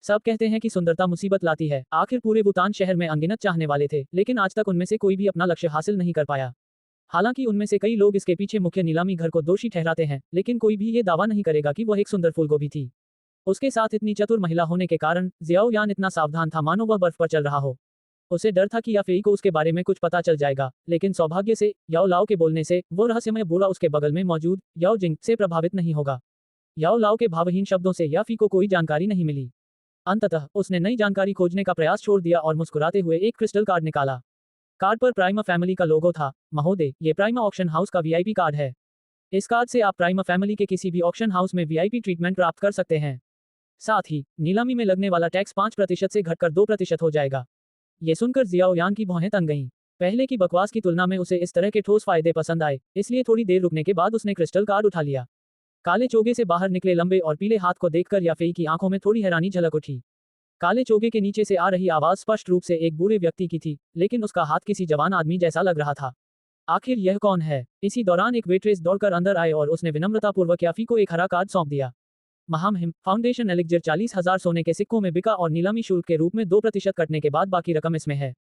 सब कहते हैं कि सुंदरता मुसीबत लाती है। आखिर पूरे बुतान शहर में अनगिनत चाहने वाले थे, लेकिन आज तक उनमें से कोई भी अपना लक्ष्य हासिल नहीं कर पाया। हालांकि उनमें से कई लोग इसके पीछे मुख्य नीलामी घर को दोषी ठहराते हैं, लेकिन कोई भी ये दावा नहीं करेगा कि वह एक सुंदर फूलगोभी थी। उसके साथ इतनी चतुर महिला होने के कारण जियाओयान इतना सावधान था मानो वह बर्फ पर चल रहा हो। उसे डर था कि याफेई को उसके बारे में कुछ पता चल जाएगा, लेकिन सौभाग्य से याओ लाओ के बोलने से वो रहस्यमय बूढ़ा उसके बगल में मौजूद याओ जिंग से प्रभावित नहीं होगा। याओ लाओ के भावहीन शब्दों से याफी को कोई जानकारी नहीं मिली। अंततः उसने नई जानकारी खोजने का प्रयास छोड़ दिया और मुस्कुराते हुए एक क्रिस्टल कार्ड निकाला। कार्ड पर प्राइमा फैमिली का लोगो था। महोदय, ये प्राइमा ऑक्शन हाउस का वीआईपी कार्ड है। इस कार्ड से आप प्राइमा फैमिली के किसी भी ऑक्शन हाउस में वीआईपी ट्रीटमेंट प्राप्त कर सकते हैं। साथ ही नीलामी में लगने वाला टैक्स 5% से घटकर 2% हो जाएगा। ये सुनकर जियाओयान की भौहें तन गईं। पहले की बकवास की तुलना में उसे इस तरह के ठोस फायदे पसंद आए, इसलिए थोड़ी देर रुकने के बाद उसने क्रिस्टल कार्ड उठा लिया। काले चोगे से बाहर निकले लंबे और पीले हाथ को देखकर याफेई की आंखों में थोड़ी हैरानी झलक उठी। काले चोगे के नीचे से आ रही आवाज स्पष्ट रूप से एक बूढ़े व्यक्ति की थी, लेकिन उसका हाथ किसी जवान आदमी जैसा लग रहा था। आखिर यह कौन है? इसी दौरान एक वेट्रेस दौड़कर अंदर आए और उसने विनम्रतापूर्वक याफी को एक हरा कार्ड सौंप दिया। महामहिम, फाउंडेशन एलिक्जिर 40,000 सोने के सिक्कों में बिका और नीलामी शुल्क के रूप में 2% कटने के बाद बाकी रकम इसमें है।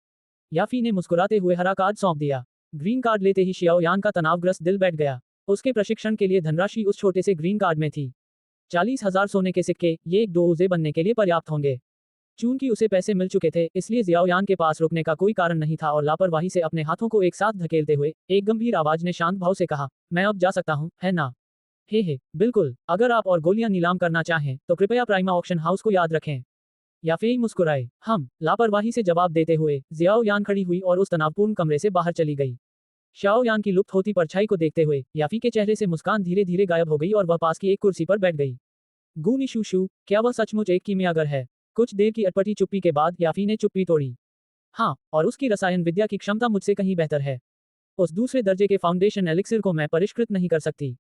याफी ने मुस्कुराते हुए हरा कार्ड सौंप दिया। ग्रीन कार्ड लेते ही शियाओयान का तनावग्रस्त दिल बैठ गया। उसके प्रशिक्षण के लिए धनराशि उस छोटे से ग्रीन कार्ड में थी। 40,000 सोने के सिक्के, ये एक डोजे बनने के लिए पर्याप्त होंगे। चूंकि उसे पैसे मिल चुके थे, इसलिए जियाओयान के पास रुकने का कोई कारण नहीं था और लापरवाही से अपने हाथों को एक साथ धकेलते हुए एक गंभीर आवाज ने शांत भाव से कहा, मैं अब जा सकता हूँ, है ना? हे, बिल्कुल। अगर आप और गोलियां नीलाम करना चाहें तो कृपया प्राइमा ऑक्शन हाउस को याद रखें। याफेई मुस्कुराए। हम लापरवाही से जवाब देते हुए जियाओयान खड़ी हुई और उस तनावपूर्ण कमरे से बाहर चली गई। शाओयान की लुप्त होती परछाई को देखते हुए याफी के चेहरे से मुस्कान धीरे धीरे गायब हो गई और वह पास की एक कुर्सी पर बैठ गई। गूनी शू, क्या वह सचमुच एक कीमियागर है? कुछ देर की अटपटी चुप्पी के बाद याफी ने चुप्पी तोड़ी। हाँ, और उसकी रसायन विद्या की क्षमता मुझसे कहीं बेहतर है। उस दूसरे दर्जे के फाउंडेशन एलिक्सिर को मैं परिष्कृत नहीं कर सकती।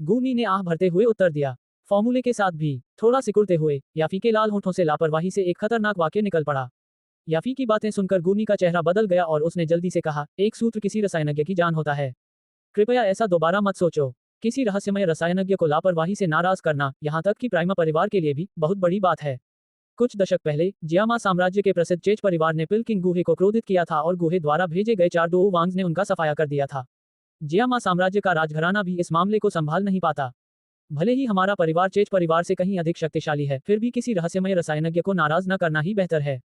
गूनी ने आह भरते हुए उत्तर दिया। फॉर्मूले के साथ भी थोड़ा सिकुड़ते हुए याफी के लाल होठों से लापरवाही से एक खतरनाक वाक्य निकल पड़ा। याफी की बातें सुनकर गूनी का चेहरा बदल गया और उसने जल्दी से कहा, एक सूत्र किसी रसायनज्ञ की जान होता है। कृपया ऐसा दोबारा मत सोचो। किसी रहस्यमय रसायनज्ञ को लापरवाही से नाराज करना, यहाँ तक कि प्राइमा परिवार के लिए भी बहुत बड़ी बात है। कुछ दशक पहले जियामा साम्राज्य के प्रसिद्ध चेच परिवार ने पिलकिंग गुहे को क्रोधित किया था और गुहे द्वारा भेजे गए 4 डोऊ वांग्स ने उनका सफाया कर दिया था। जियामा साम्राज्य का राजघराना भी इस मामले को संभाल नहीं पाता। भले ही हमारा परिवार चेच परिवार से कहीं अधिक शक्तिशाली है, फिर भी किसी रहस्यमय रसायनज्ञ को नाराज न करना ही बेहतर है।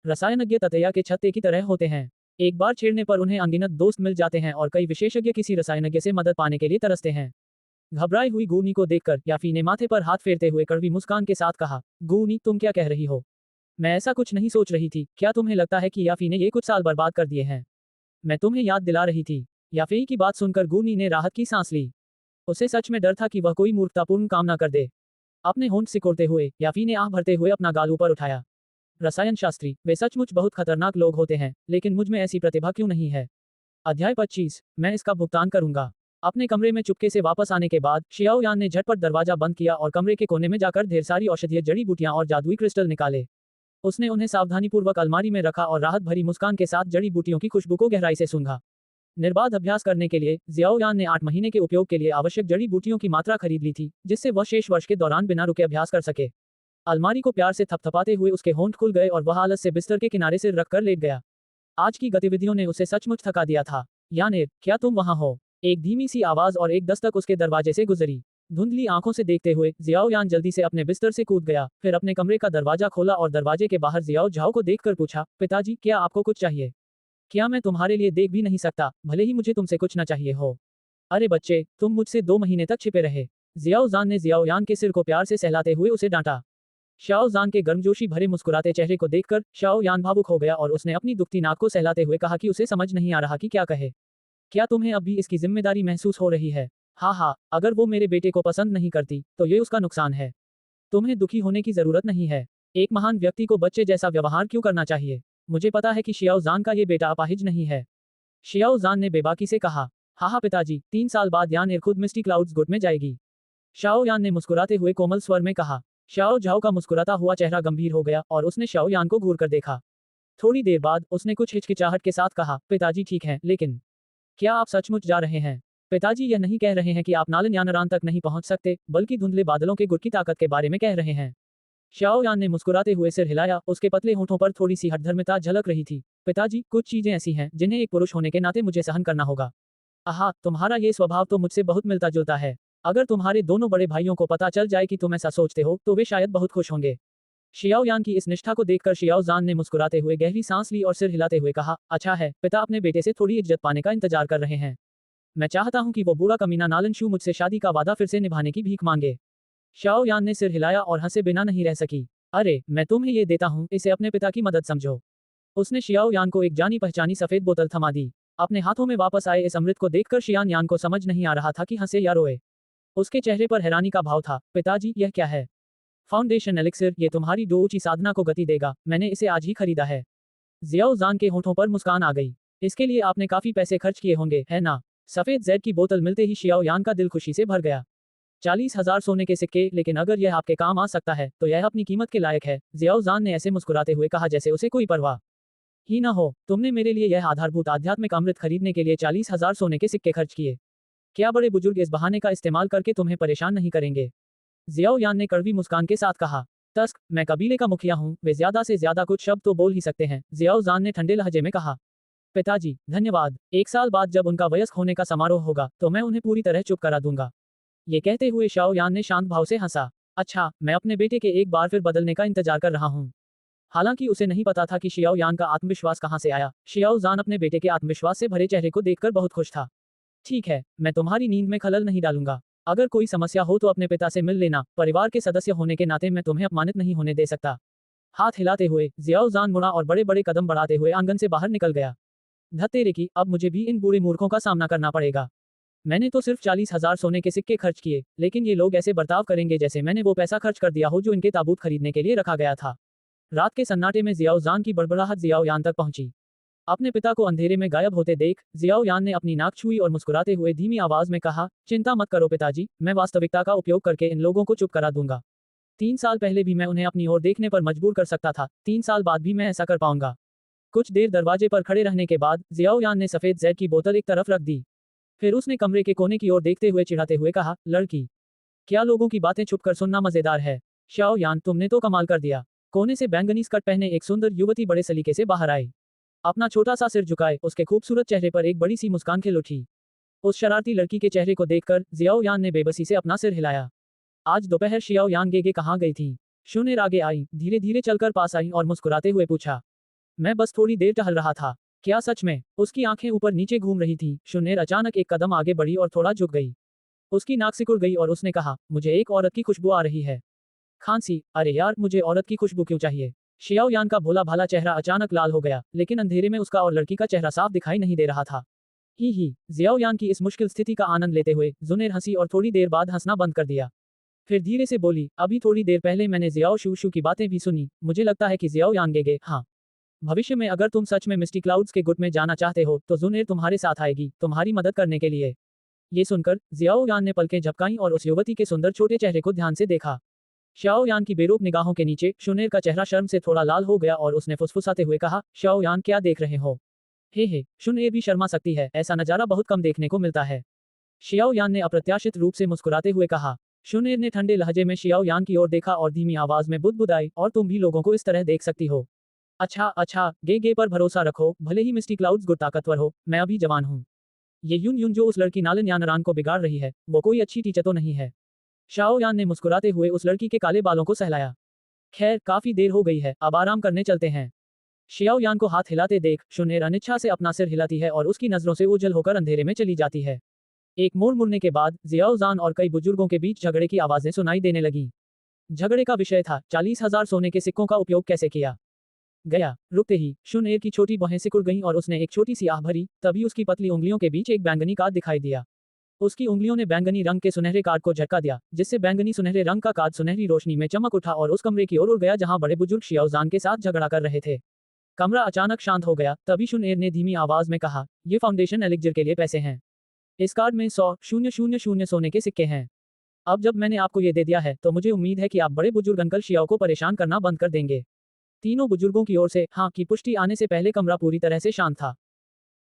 रसायनज्ञ ततैया के छत्ते की तरह होते हैं। एक बार छेड़ने पर उन्हें अनगिनत दोस्त मिल जाते हैं और कई विशेषज्ञ किसी रसायनज्ञ से मदद पाने के लिए तरसते हैं। घबराई हुई गूनी को देखकर याफी ने माथे पर हाथ फेरते हुए कड़वी मुस्कान के साथ कहा, गूनी, तुम क्या कह रही हो? मैं ऐसा कुछ नहीं सोच रही थी। क्या तुम्हें लगता है कि याफी ने ये कुछ साल बर्बाद कर दिए हैं? मैं तुम्हें याद दिला रही थी। याफी की बात सुनकर गूनी ने राहत की सांस ली। उसे सच में डर था कि वह कोई मूर्खतापूर्ण काम न कर दे। अपने होंठ सिकोड़ते हुए याफी ने आह भरते हुए अपना गाल ऊपर उठाया। रसायन शास्त्री, वे सचमुच बहुत खतरनाक लोग होते हैं, लेकिन मुझ में ऐसी प्रतिभा क्यों नहीं है? अध्याय 25, मैं इसका भुगतान करूंगा। अपने कमरे में चुपके से वापस आने के बाद शियाओयान ने झटपट दरवाजा बंद किया और कमरे के कोने में जाकर ढेर सारी औषधीय जड़ी बूटियां और जादुई क्रिस्टल निकाले। उसने उन्हें सावधानीपूर्वक अलमारी में रखा और राहत भरी मुस्कान के साथ जड़ी बूटियों की खुशबू को गहराई से सूंघा। निर्बाध अभ्यास करने के लिए जियाओयान ने 8 महीने के उपयोग के लिए आवश्यक जड़ी बूटियों की मात्रा खरीद ली थी, जिससे वह शेष वर्ष के दौरान बिना रुके अभ्यास कर सके। अलमारी को प्यार से थपथपाते हुए उसके होंठ खुल गए और वह आलस से बिस्तर के किनारे सिर रखकर लेट गया। आज की गतिविधियों ने उसे सचमुच थका दिया था। यानेर, क्या तुम वहां हो? एक धीमी सी आवाज और एक दस्तक उसके दरवाजे से गुजरी। धुंधली आंखों से देखते हुए जियाओ यान जल्दी से अपने बिस्तर से कूद गया, फिर अपने कमरे का दरवाजा खोला और दरवाजे के बाहर जियाओ झाओ को देखकर पूछा, पिताजी क्या आपको कुछ चाहिए? क्या मैं तुम्हारे लिए देख भी नहीं सकता, भले ही मुझे तुमसे कुछ न चाहिए हो? अरे बच्चे, तुम मुझसे 2 महीने तक छिपे रहे। जियाओ जान ने जियाओ यान के सिर को प्यार से सहलाते हुए उसे डांटा। शाओ जान के गर्मजोशी भरे मुस्कुराते चेहरे को देखकर शाओ यान भावुक हो गया और उसने अपनी दुखती नाक को सहलाते हुए कहा कि उसे समझ नहीं आ रहा कि क्या कहे। क्या तुम्हें अब भी इसकी जिम्मेदारी महसूस हो रही है? हाँ हाँ, अगर वो मेरे बेटे को पसंद नहीं करती तो ये उसका नुकसान है। तुम्हें दुखी होने की जरूरत नहीं है। एक महान व्यक्ति को बच्चे जैसा व्यवहार क्यों करना चाहिए? मुझे पता है कि शियाओ जान का ये बेटा अपाहिज नहीं है। शियाओ जान ने बेबाकी से कहा। हाँ हाँ पिताजी, 3 साल बाद यान खुद मिस्टी क्लाउड्स गुट में जाएगी। शाओ यान ने मुस्कुराते हुए कोमल स्वर में कहा। शाओ झाओ का मुस्कुराता हुआ चेहरा गंभीर हो गया और उसने शाओ यान को घूर कर देखा। थोड़ी देर बाद उसने कुछ हिचकिचाहट के साथ कहा, पिताजी ठीक है, लेकिन क्या आप सचमुच जा रहे हैं? पिताजी यह नहीं कह रहे हैं कि आप नालन यानरान तक नहीं पहुंच सकते, बल्कि धुंधले बादलों के गुट की ताकत के बारे में कह रहे हैं। शाओ यान ने मुस्कुराते हुए सिर हिलाया, उसके पतले होंठों पर थोड़ी सी हठधर्मिता झलक रही थी। पिताजी, कुछ चीजें ऐसी हैं जिन्हें एक पुरुष होने के नाते मुझे सहन करना होगा। आहा, तुम्हारा ये स्वभाव तो मुझसे बहुत मिलता जुलता है। अगर तुम्हारे दोनों बड़े भाइयों को पता चल जाए कि तुम ऐसा सोचते हो तो वे शायद बहुत खुश होंगे। शियाओ यान की इस निष्ठा को देखकर शियाओ जान ने मुस्कुराते हुए गहरी सांस ली और सिर हिलाते हुए कहा, अच्छा है, पिता अपने बेटे से थोड़ी इज्जत पाने का इंतजार कर रहे हैं। मैं चाहता हूं कि वो बूढ़ा कमीना नालन शू मुझसे शादी का वादा फिर से निभाने की भीख मांगे। शाओ यान ने सिर हिलाया और हंसे बिना नहीं रह सकी। अरे, मैं तुम्हें ये देता हूँ, इसे अपने पिता की मदद समझो। उसने शियाओ यान को एक जानी पहचानी सफेद बोतल थमा दी। अपने हाथों में वापस आए इस अमृत को देखकर शियान यान को समझ नहीं आ रहा था कि हंसे या रोए। उसके चेहरे पर हैरानी का भाव था। पिताजी, यह क्या है? फाउंडेशन एलिक्सिर, ये तुम्हारी दो ऊंची साधना को गति देगा, मैंने इसे आज ही खरीदा है। जियाओ जान के होंठों पर मुस्कान आ गई। इसके लिए आपने काफी पैसे खर्च किए होंगे, है ना? सफेद जैद की बोतल मिलते ही शियाओ यान का दिल खुशी से भर गया। 40,000 सोने के सिक्के, लेकिन अगर यह आपके काम आ सकता है तो यह अपनी कीमत के लायक है। जियाओ जान ने ऐसे मुस्कुराते हुए कहा जैसे उसे कोई परवाह ही ना हो। तुमने मेरे लिए यह आधारभूत आध्यात्मिक अमृत खरीदने के लिए 40,000 सोने के सिक्के खर्च किए। क्या बड़े बुजुर्ग इस बहाने का इस्तेमाल करके तुम्हें परेशान नहीं करेंगे? जियाओ यान ने कड़वी मुस्कान के साथ कहा। तस्क, मैं कबीले का मुखिया हूँ, वे ज्यादा से ज्यादा कुछ शब्द तो बोल ही सकते हैं, जियाओ जान ने ठंडे लहजे में कहा। पिताजी, धन्यवाद। 1 साल बाद जब उनका वयस्क होने का समारोह होगा तो मैं उन्हें पूरी तरह चुप करा दूंगा। ये कहते हुए शाओ यान ने शांत भाव से हंसा। अच्छा, मैं अपने बेटे के एक बार फिर बदलने का इंतजार कर रहा हूँ। हालांकि उसे नहीं पता था कि शियाओ यान का आत्मविश्वास कहां से आया, शियाओ जान अपने बेटे के आत्मविश्वास से भरे चेहरे को देखकर बहुत खुश था। ठीक है, मैं तुम्हारी नींद में खलल नहीं डालूंगा। अगर कोई समस्या हो तो अपने पिता से मिल लेना, परिवार के सदस्य होने के नाते मैं तुम्हें अपमानित नहीं होने दे सकता। हाथ हिलाते हुए जियाओ जान मुड़ा और बड़े बड़े कदम बढ़ाते हुए आंगन से बाहर निकल गया। धत्तेरे की, अब मुझे भी इन बूढ़े मूर्खों का सामना करना पड़ेगा। मैंने तो सिर्फ 40,000 सोने के सिक्के खर्च किए, लेकिन ये लोग ऐसे बर्ताव करेंगे जैसे मैंने वो पैसा खर्च कर दिया हो जो इनके ताबूत खरीदने के लिए रखा गया था। रात के सन्नाटे में जियाओ जान की बड़बड़ाहट जियाओ यान तक पहुंची। अपने पिता को अंधेरे में गायब होते देख जियाओ यान ने अपनी नाक छुई और मुस्कुराते हुए धीमी आवाज में कहा, चिंता मत करो पिताजी, मैं वास्तविकता का उपयोग करके इन लोगों को चुप करा दूंगा। 3 साल पहले भी मैं उन्हें अपनी ओर देखने पर मजबूर कर सकता था, 3 साल बाद भी मैं ऐसा कर पाऊंगा। कुछ देर दरवाजे पर खड़े रहने के बाद जियाओ यान ने सफेद जैद की बोतल एक तरफ रख दी। फिर उसने कमरे के कोने की ओर देखते हुए चिढ़ाते हुए कहा, लड़की, क्या लोगों की बातें छुपकर सुनना मजेदार है? शाओ यान, तुमने तो कमाल कर दिया। कोने से बैंगनी स्कर्ट पहने एक सुंदर युवती बड़े सलीके से बाहर आई। अपना छोटा सा सिर झुकाए उसके खूबसूरत चेहरे पर एक बड़ी सी मुस्कान खिल उठी। उस शरारती लड़की के चेहरे को देखकर जियाओ यान ने बेबसी से अपना सिर हिलाया। आज दोपहर शियाओ यान गेगे कहाँ गई थी? शुनेर आगे आई, धीरे धीरे चलकर पास आई और मुस्कुराते हुए पूछा। मैं बस थोड़ी देर टहल रहा था। क्या सच में? उसकी आंखें ऊपर नीचे घूम रही थी। शुनेर अचानक एक कदम आगे बढ़ी और थोड़ा झुक गई। उसकी नाक सिकुड़ गई और उसने कहा, मुझे एक औरत की खुशबू आ रही है। खांसी? अरे यार, मुझे औरत की खुशबू क्यों चाहिए? शियाओ यान का भोला भाला चेहरा अचानक लाल हो गया, लेकिन अंधेरे में उसका और लड़की का चेहरा साफ दिखाई नहीं दे रहा था। ही, जियाओ यान की इस मुश्किल स्थिति का आनंद लेते हुए जुनेर हंसी और थोड़ी देर बाद हंसना बंद कर दिया। फिर धीरे से बोली, अभी थोड़ी देर पहले मैंने जियाओ शू शू की बातें भी सुनी, मुझे लगता है कि जियाओ यान गेगे, हाँ। भविष्य में अगर तुम सच में मिस्टी क्लाउड्स के गुट में जाना चाहते हो तो जुनेर तुम्हारे साथ आएगी, तुम्हारी मदद करने के लिए। ये सुनकर जियाओ यान ने पलकें झपकाईं और उस युवती के सुंदर छोटे चेहरे को ध्यान से देखा। शाओ यान की बेरोक निगाहों के नीचे शुनेर का चेहरा शर्म से थोड़ा लाल हो गया और उसने फुसफुसाते हुए कहा, शाओ यान, क्या देख रहे हो? हे, शुनेर भी शर्मा सकती है, ऐसा नजारा बहुत कम देखने को मिलता है। शियाओ यान ने अप्रत्याशित रूप से मुस्कुराते हुए कहा। शुनेर ने ठंडे लहजे में शियाओ यान की ओर देखा और धीमी आवाज में बुदबुदाई, और तुम भी लोगों को इस तरह देख सकती हो? अच्छा, गे पर भरोसा रखो, भले ही मिस्टी क्लाउड्स गुट ताकतवर हो, मैं अभी जवान हूँ। ये यून यून जो उस लड़की नालन यानरान को बिगाड़ रही है, वो कोई अच्छी टीचर तो नहीं है। शाओ यान ने मुस्कुराते हुए उस लड़की के काले बालों को सहलाया। खैर, काफी देर हो गई है, अब आराम करने चलते हैं। शियाओ यान को हाथ हिलाते देख शुनेर अनिच्छा से अपना सिर हिलाती है और उसकी नजरों से ओझल होकर अंधेरे में चली जाती है। एक मोड़ मुड़ने के बाद जियाओ जान और कई बुजुर्गों के बीच झगड़े की आवाजें सुनाई देने लगीं। झगड़े का विषय था 40,000 सोने के सिक्कों का उपयोग कैसे किया गया। रुकते ही शुनेर की छोटी बाहें सिकुड़ गईं और उसने एक छोटी सी आह भरी। तभी उसकी पतली उंगलियों के बीच एक बैंगनी कार्ड दिखाई दिया। उसकी उंगलियों ने बैंगनी रंग के सुनहरे कार्ड को झटका दिया, जिससे बैंगनी सुनहरे रंग का कार्ड सुनहरी रोशनी में चमक उठा और उस कमरे की ओर उड़ गया जहां बड़े बुजुर्ग शियाओ जान के साथ झगड़ा कर रहे थे। कमरा अचानक शांत हो गया। तभी शुनेर ने धीमी आवाज में कहा, ये फाउंडेशन एलिक्जिर के लिए पैसे हैं। इस कार्ड में 100,000 सोने के सिक्के हैं। अब जब मैंने आपको ये दे दिया है तो मुझे उम्मीद है कि आप बड़े बुजुर्ग अंकल शियाओ को परेशान करना बंद कर देंगे। तीनों बुजुर्गों की ओर से हाँ की पुष्टि आने से पहले कमरा पूरी तरह से शांत था।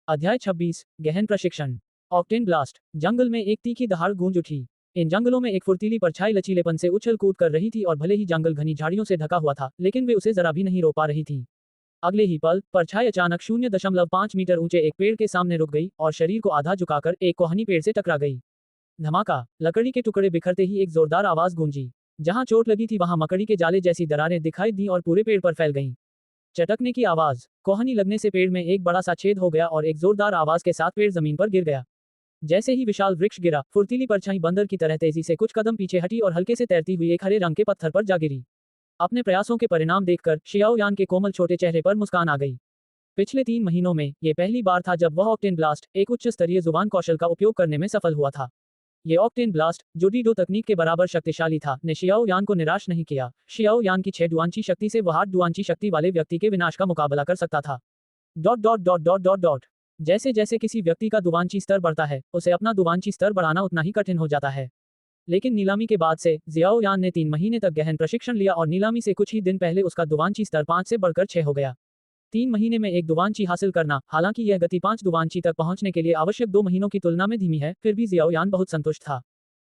अध्याय 26 गहन प्रशिक्षण। Octane blast. जंगल में एक तीखी दहाड़ गूंज उठी। इन जंगलों में एक फुर्तीली परछाई लचीलेपन से उछल कूद कर रही थी और भले ही जंगल घनी झाड़ियों से ढका हुआ था, लेकिन वे उसे जरा भी नहीं रोक पा रही थी। अगले ही पल परछाई अचानक 0.5 मीटर ऊंचे एक पेड़ के सामने रुक गई और शरीर को आधा झुकाकर एक कोहनी पेड़ से टकरा गई। धमाका। लकड़ी के टुकड़े बिखरते ही एक जोरदार आवाज गूंजी। जहां चोट लगी थी वहां मकड़ी के जाले जैसी दरारें दिखाई दी और पूरे पेड़ पर फैल गईं। चटकने की आवाज। कोहनी लगने से पेड़ में एक बड़ा सा छेद हो गया और एक जोरदार आवाज के साथ पेड़ जमीन पर गिर गया। जैसे ही विशाल वृक्ष गिरा, फुर्तीली परछाई बंदर की तरह तेजी से कुछ कदम पीछे हटी और हल्के से तैरती हुई एक हरे रंग के पत्थर पर जा गिरी। अपने प्रयासों के परिणाम देखकर शियाओ यान के कोमल छोटे चेहरे पर मुस्कान आ गई। पिछले 3 महीनों में ये पहली बार था जब वह ऑक्टेन ब्लास्ट, एक उच्च स्तरीय जुबान कौशल का उपयोग करने में सफल हुआ था। ये ऑक्टेन ब्लास्ट, जो डीडो तकनीक के बराबर शक्तिशाली था, ने शियाओ यान को निराश नहीं किया। शियाओ यान की 6 डुआंची शक्ति से वह 8 डुआंची शक्ति वाले व्यक्ति के विनाश का मुकाबला कर सकता था। Dot dot dot dot dot dot. जैसे जैसे किसी व्यक्ति का दुवांची स्तर बढ़ता है, उसे अपना दुवांची स्तर बढ़ाना उतना ही कठिन हो जाता है। लेकिन नीलामी के बाद से जियाओ यान ने 3 महीने तक गहन प्रशिक्षण लिया और नीलामी से कुछ ही दिन पहले उसका दुवांची स्तर 5 से बढ़कर 6 हो गया। 3 महीने में एक दुवांची हासिल करना, हालांकि यह गति 5 दुवांची तक पहुंचने के लिए आवश्यक 2 महीनों की तुलना में धीमी है, फिर भी जियाओ यान बहुत संतुष्ट था।